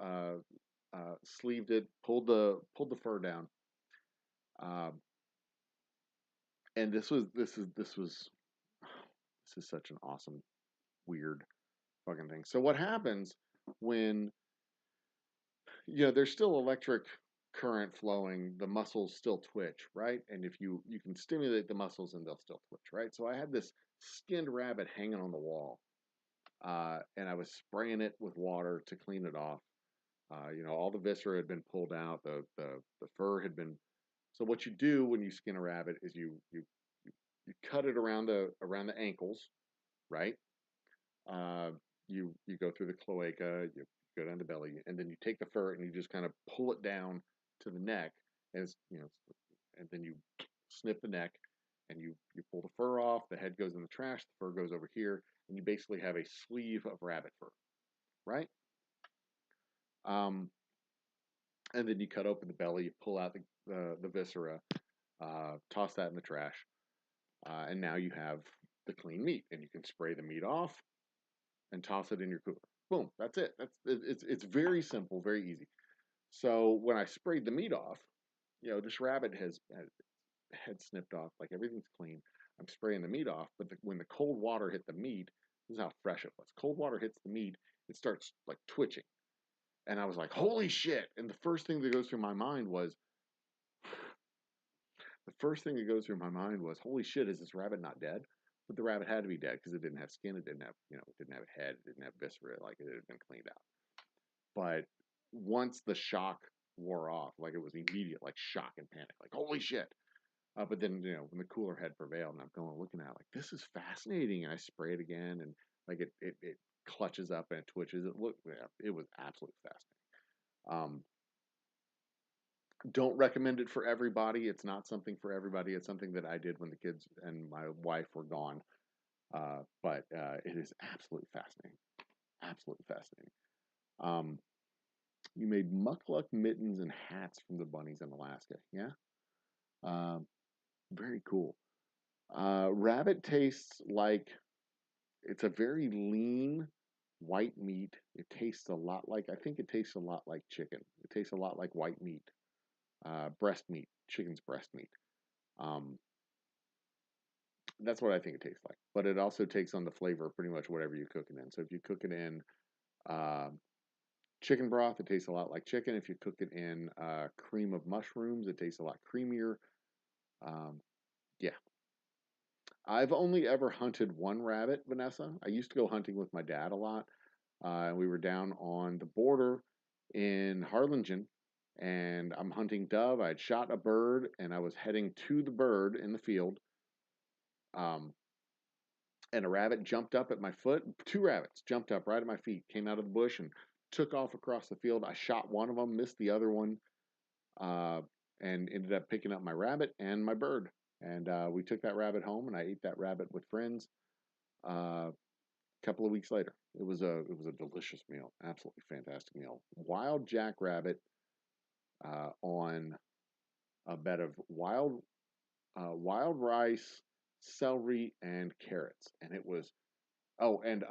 sleeved it, pulled the fur down, um, and this is such an awesome, weird fucking thing. So what happens when there's still electric current flowing, the muscles still twitch, right? And if you can stimulate the muscles and they'll still twitch, right? So I had this skinned rabbit hanging on the wall, and I was spraying it with water to clean it off. All the viscera had been pulled out, the fur had been. So what you do when you skin a rabbit is you cut it around the ankles, right? Uh, you go through the cloaca, you go down the belly, and then you take the fur and you just kind of pull it down to the neck, as and then you snip the neck, and you pull the fur off. The head goes in the trash. The fur goes over here, and you basically have a sleeve of rabbit fur, right? Um, and then you cut open the belly, you pull out the viscera, toss that in the trash, and now you have the clean meat, and you can spray the meat off and toss it in your cooler. Boom, that's it. It's very simple, very easy. So when I sprayed the meat off, this rabbit has had head snipped off, like everything's clean. I'm spraying the meat off, but when the cold water hit the meat, this is how fresh it was. Cold water hits the meat, it starts like twitching, and I was like, "Holy shit!" And the first thing that goes through my mind was, "Holy shit, is this rabbit not dead?" But the rabbit had to be dead because it didn't have skin, it didn't have, it didn't have a head, it didn't have viscera, like it had been cleaned out. But once the shock wore off, like it was immediate, like shock and panic, like holy shit. But then, when the cooler head prevailed, and I'm going looking at it, like this is fascinating, and I spray it again, and like it clutches up and it twitches. It was absolutely fascinating. Um, don't recommend it for everybody. It's not something for everybody. It's something that I did when the kids and my wife were gone. But it is absolutely fascinating. Absolutely fascinating. Um, you made muckluck mittens and hats from the bunnies in Alaska. Yeah. Um, very cool. Rabbit tastes like it's a very lean white meat. It tastes a lot like, I think it tastes a lot like chicken. It tastes a lot like white meat, breast meat, chicken's breast meat. Um, that's what I think it tastes like. But it also takes on the flavor of pretty much whatever you cook it in. So if you cook it in uh, chicken broth, it tastes a lot like chicken. If you cook it in cream of mushrooms, it tastes a lot creamier. Um, yeah. I've only ever hunted one rabbit, Vanessa. I used to go hunting with my dad a lot. We were down on the border in Harlingen, and I'm hunting dove. I had shot a bird, and I was heading to the bird in the field. Um, and a rabbit jumped up at my foot. Two rabbits jumped up right at my feet, came out of the bush, and took off across the field. I shot one of them, missed the other one, uh, and ended up picking up my rabbit and my bird. And we took that rabbit home, and I ate that rabbit with friends. A couple of weeks later, it was a delicious meal, absolutely fantastic meal. Wild jackrabbit on a bed of wild rice, celery, and carrots, and it was and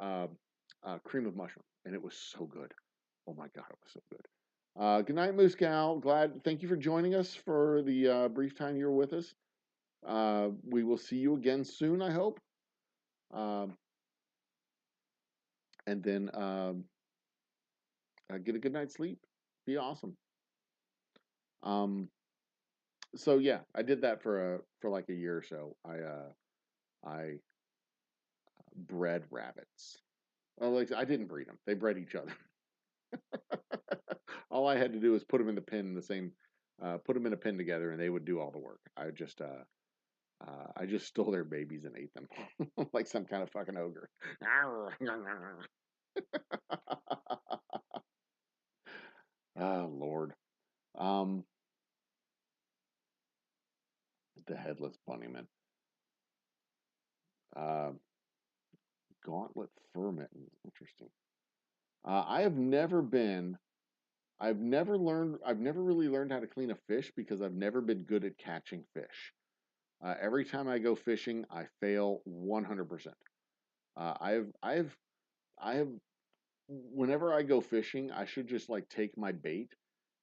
cream of mushroom, and it was so good. Oh my god, it was so good. Good night, Moose Cow. Thank you for joining us for the brief time you were with us. We will see you again soon, I hope. Um, and then get a good night's sleep. Be awesome. So yeah, I did that for like a year or so. I bred rabbits. Well, like I didn't breed them; they bred each other. All I had to do was put them in the pen in the same, put them in a pen together, and they would do all the work. I just stole their babies and ate them like some kind of fucking ogre. Oh Lord, um, the headless bunnyman, uh, gauntlet fur mittens. Interesting. I have never been. I've never learned. I've never really learned how to clean a fish because I've never been good at catching fish. Every time I go fishing, I fail 100%. I have. Whenever I go fishing, I should just like take my bait,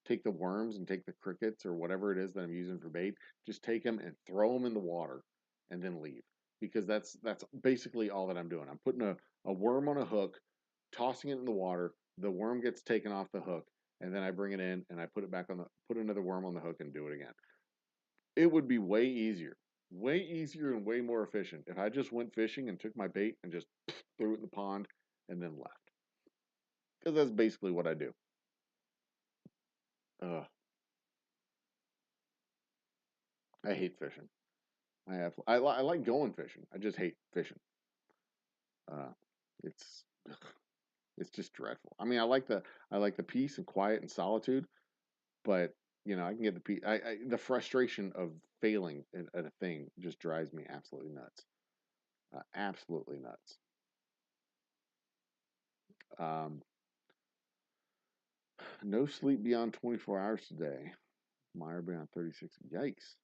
take the worms and take the crickets or whatever it is that I'm using for bait, just take them and throw them in the water, and then leave because that's basically all that I'm doing. I'm putting a worm on a hook, tossing it in the water. The worm gets taken off the hook, and then I bring it in and I put it back on put another worm on the hook and do it again. It would be way easier and way more efficient if I just went fishing and took my bait and just threw it in the pond and then left. Because that's basically what I do. Ugh, I hate fishing. I like going fishing. I just hate fishing. Uh, it's it's just dreadful. I mean, I like the peace and quiet and solitude, but I can get the peace. The frustration of failing at a thing just drives me absolutely nuts. Absolutely nuts. Um, no sleep beyond 24 hours today. Meyer beyond 36. Yikes.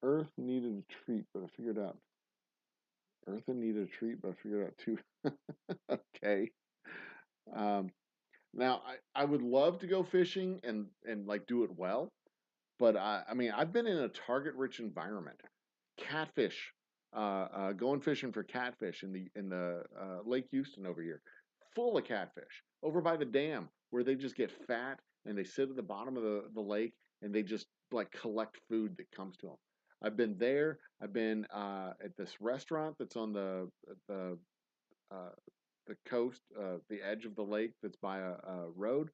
Earth needed a treat, but I figured out. Earth needed a treat, but I figured out too. Okay. Um, Now, I would love to go fishing and like do it well, but I mean, I've been in a target-rich environment. Catfish, going fishing for catfish in the Lake Houston over here, full of catfish. Over by the dam, where they just get fat and they sit at the bottom of the lake and they just like collect food that comes to them. I've been there. I've been at this restaurant that's on uh, the coast, the edge of the lake that's by a road.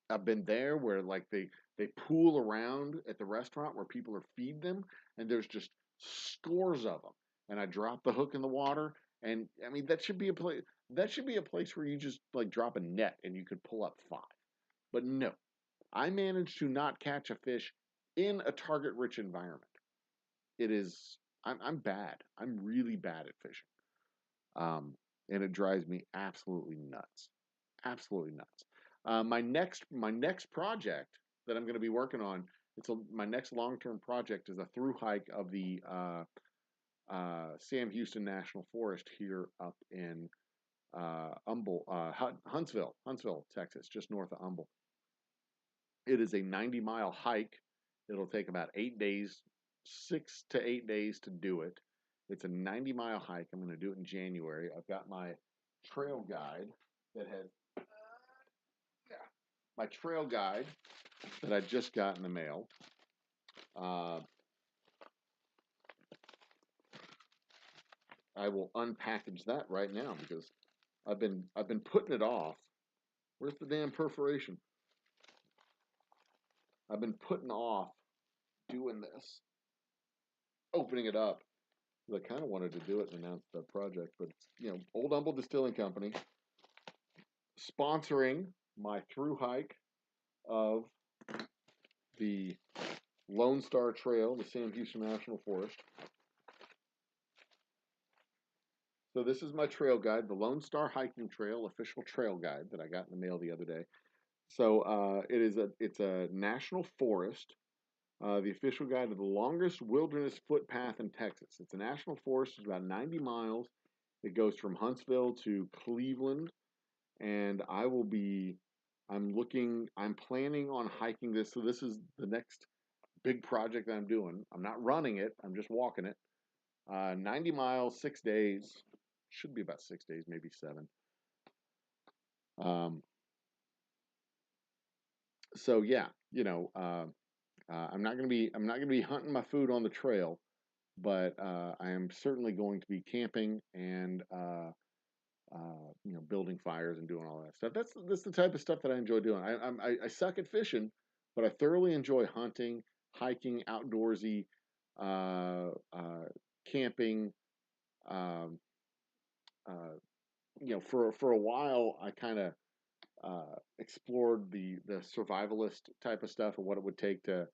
I've been there where like they pool around at the restaurant where people are feed them, and there's just scores of them. And I drop the hook in the water, and I mean that should be a place. That should be a place where you just like drop a net and you could pull up five. But no, I managed to not catch a fish in a target-rich environment. It is I'm bad. I'm really bad at fishing. Um, and it drives me absolutely nuts. Absolutely nuts. My next project that I'm going to be working on. My next long term project is a through hike of the Sam Houston National Forest here up in Huntsville, Texas, just north of Humble. It is a 90-mile hike. It'll take about 8 days, 6 to 8 days to do it. It's a 90-mile hike. I'm going to do it in January. I've got my trail guide that has my trail guide that I just got in the mail. Uh, I will unpackage that right now because I've been putting it off. Where's the damn perforation? I've been putting off doing this, opening it up. I kind of wanted to do it and announce the project, but Old Humble Distilling Company sponsoring my through hike of the Lone Star Trail, the Sam Houston National Forest. So this is my trail guide, the Lone Star Hiking Trail official trail guide that I got in the mail the other day. So it's a national forest, the official guide to the longest wilderness footpath in Texas. It's a national forest. It's about 90 miles. It goes from Huntsville to Cleveland, and I'm planning on hiking this. So this is the next big project that I'm doing. I'm not running it. I'm just walking it. 90 miles, 6 days. Should be about 6 days, maybe seven. Um, so yeah, I'm not gonna be hunting my food on the trail, but I am certainly going to be camping and building fires and doing all that stuff. That's the type of stuff that I enjoy doing. I suck at fishing, but I thoroughly enjoy hunting, hiking, outdoorsy, uh, uh, camping. Um, for a while, I kind of explored the survivalist type of stuff and what it would take to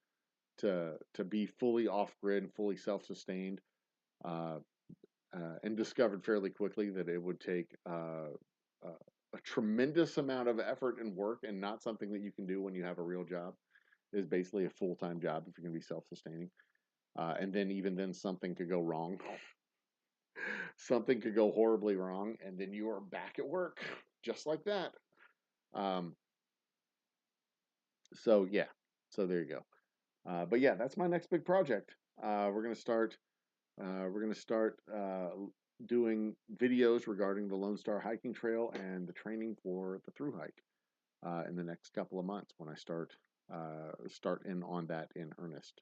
be fully off grid and fully self sustained, uh, and discovered fairly quickly that it would take a tremendous amount of effort and work, and not something that you can do when you have a real job. It is basically a full time job if you're going to be self sustaining, and then even then something could go wrong. Something could go horribly wrong, and then you are back at work just like that. Um, so yeah, so there you go. But yeah, that's my next big project. We're gonna start doing videos regarding the Lone Star Hiking Trail and the training for the thru hike in the next couple of months when I start in on that in earnest.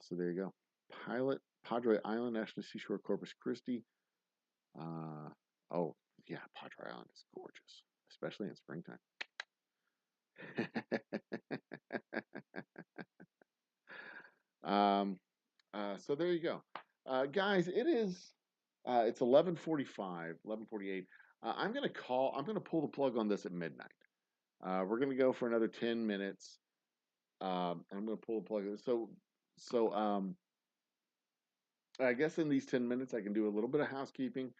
So there you go. Padre Island, National Seashore, Corpus Christi. Oh yeah, Padre Island is gorgeous, especially in springtime. So there you go, guys. It's 11:45, 11:48. I'm gonna pull the plug on this at midnight. We're gonna go for another 10 minutes. I'm gonna pull the plug. So I guess in these 10 minutes I can do a little bit of housekeeping.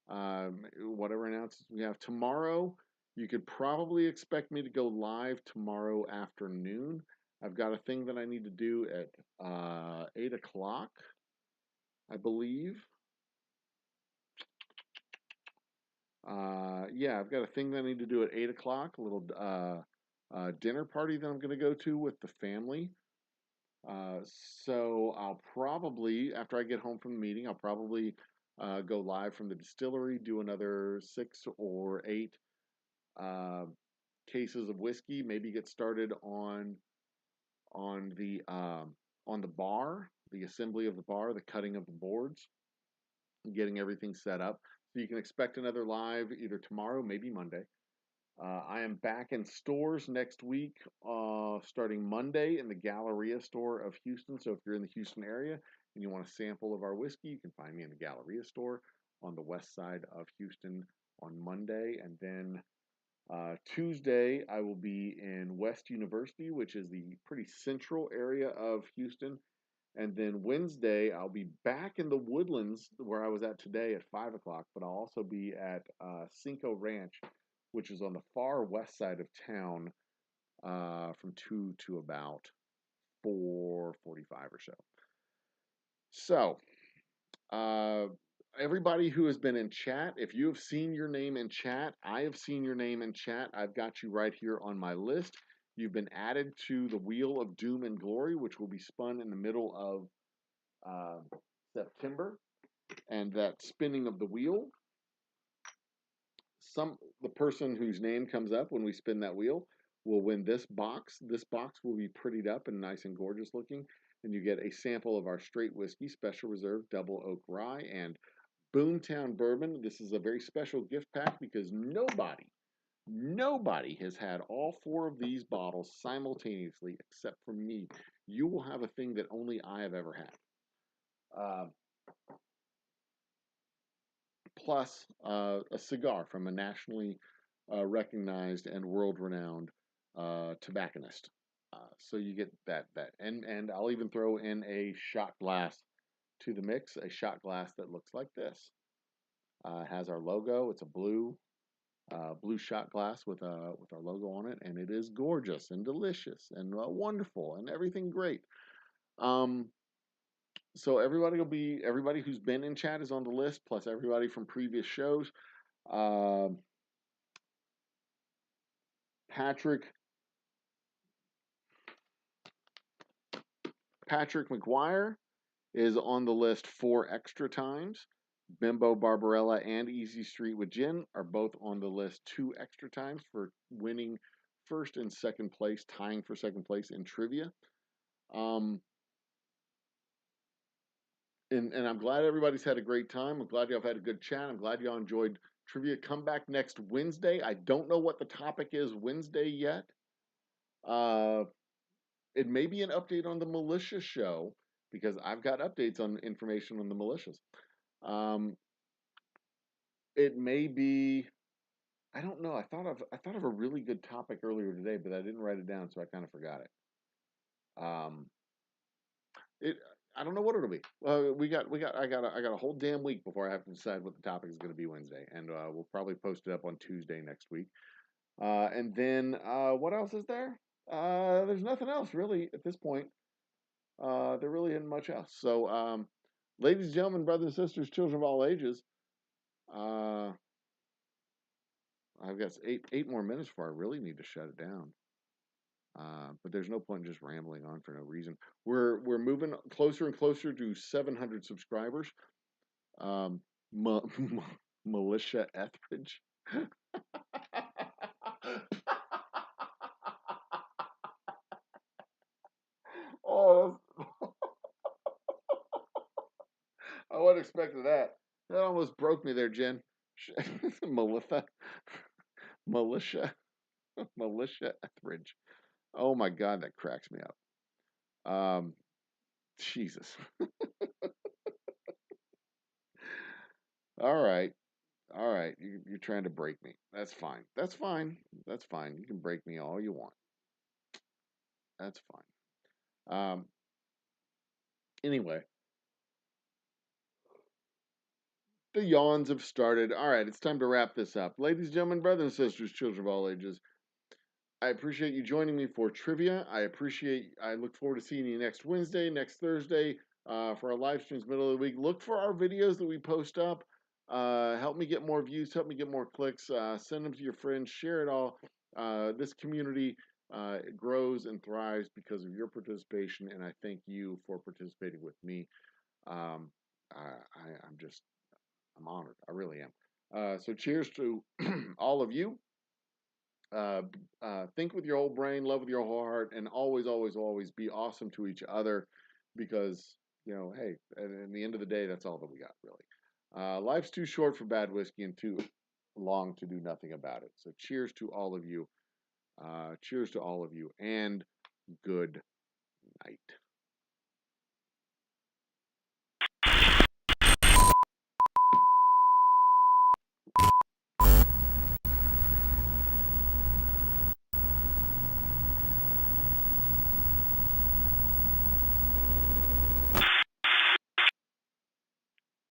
Whatever announcements we have tomorrow, you could probably expect me to go live tomorrow afternoon. I've got a thing that I need to do at 8 o'clock, I believe. Yeah, I've got a thing that I need to do at 8 o'clock, a little dinner party that I'm going to go to with the family. So I'll probably, after I get home from the meeting, I'll probably go live from the distillery, do another 6 or 8 uh, cases of whiskey, maybe get started on the bar, the assembly of the bar, the cutting of the boards, getting everything set up. So you can expect another live either tomorrow, maybe Monday. I am back in stores next week, starting Monday in the Galleria store of Houston. So if you're in the Houston area and you want a sample of our whiskey, you can find me in the Galleria store on the west side of Houston on Monday. And then Tuesday, I will be in West University, which is the pretty central area of Houston. And then Wednesday, I'll be back in the Woodlands where I was at today at 5 o'clock, but I'll also be at Cinco Ranch, which is on the far west side of town from 2 to about 4:45 or so. So, uh, everybody who has been in chat, if you have seen your name in chat, I have seen your name in chat. I've got you right here on my list. You've been added to the Wheel of Doom and Glory, which will be spun in the middle of September. And that spinning of the wheel, the person whose name comes up when we spin that wheel will win this box. This box will be prettied up and nice and gorgeous looking, and you get a sample of our straight whiskey, Special Reserve Double Oak Rye, and Boomtown Bourbon. This is a very special gift pack because nobody has had all 4 of these bottles simultaneously except for me. You will have a thing that only I have ever had. Plus a cigar from a nationally recognized and world-renowned tobacconist. So you get that, and I'll even throw in a shot glass to the mix, a shot glass that looks like this. It has our logo. It's a blue shot glass with our logo on it, and it is gorgeous and delicious and wonderful and everything great. So everybody who's been in chat is on the list, plus everybody from previous shows. Patrick McGuire is on the list 4 extra times. Bimbo Barbarella and Easy Street with Gin are both on the list 2 extra times for winning first and second place, tying for second place in trivia. And I'm glad everybody's had a great time. I'm glad y'all have had a good chat. I'm glad y'all enjoyed trivia. Come back next Wednesday. I don't know what the topic is Wednesday yet. It may be an update on the militia show because I've got updates on information on the militias. It may be, I don't know. I thought of a really good topic earlier today, but I didn't write it down, so I kind of forgot it. I don't know what it'll be. I got a whole damn week before I have to decide what the topic is going to be Wednesday, and we'll probably post it up on Tuesday next week. And then what else is there? There's nothing else really at this point. There really isn't much else. So, ladies and gentlemen, brothers and sisters, children of all ages, I've got eight more minutes before I really need to shut it down. But there's no point in just rambling on for no reason. We're moving closer and closer to 700 subscribers. Militia Etheridge. Oh, I wasn't expecting that. That almost broke me there, Jen. Melissa, militia, militia Etheridge. Oh my God, that cracks me up. Jesus. All right, all right. You're trying to break me. That's fine. That's fine. That's fine. You can break me all you want. That's fine. Anyway, the yawns have started. All right, it's time to wrap this up. Ladies, gentlemen, brothers and sisters, children of all ages, I appreciate you joining me for trivia. I look forward to seeing you next Wednesday, next Thursday for our live streams, middle of the week. Look for our videos that we post up. Help me get more views, help me get more clicks. Send them to your friends, share it all. This community grows and thrives because of your participation, and I thank you for participating with me. Um, I'm honored. I really am. So cheers to all of you. Think with your whole brain, love with your whole heart, and always, always, always be awesome to each other because, hey, in the end of the day, that's all that we got, really. Life's too short for bad whiskey and too long to do nothing about it. So cheers to all of you. Cheers to all of you, and good night.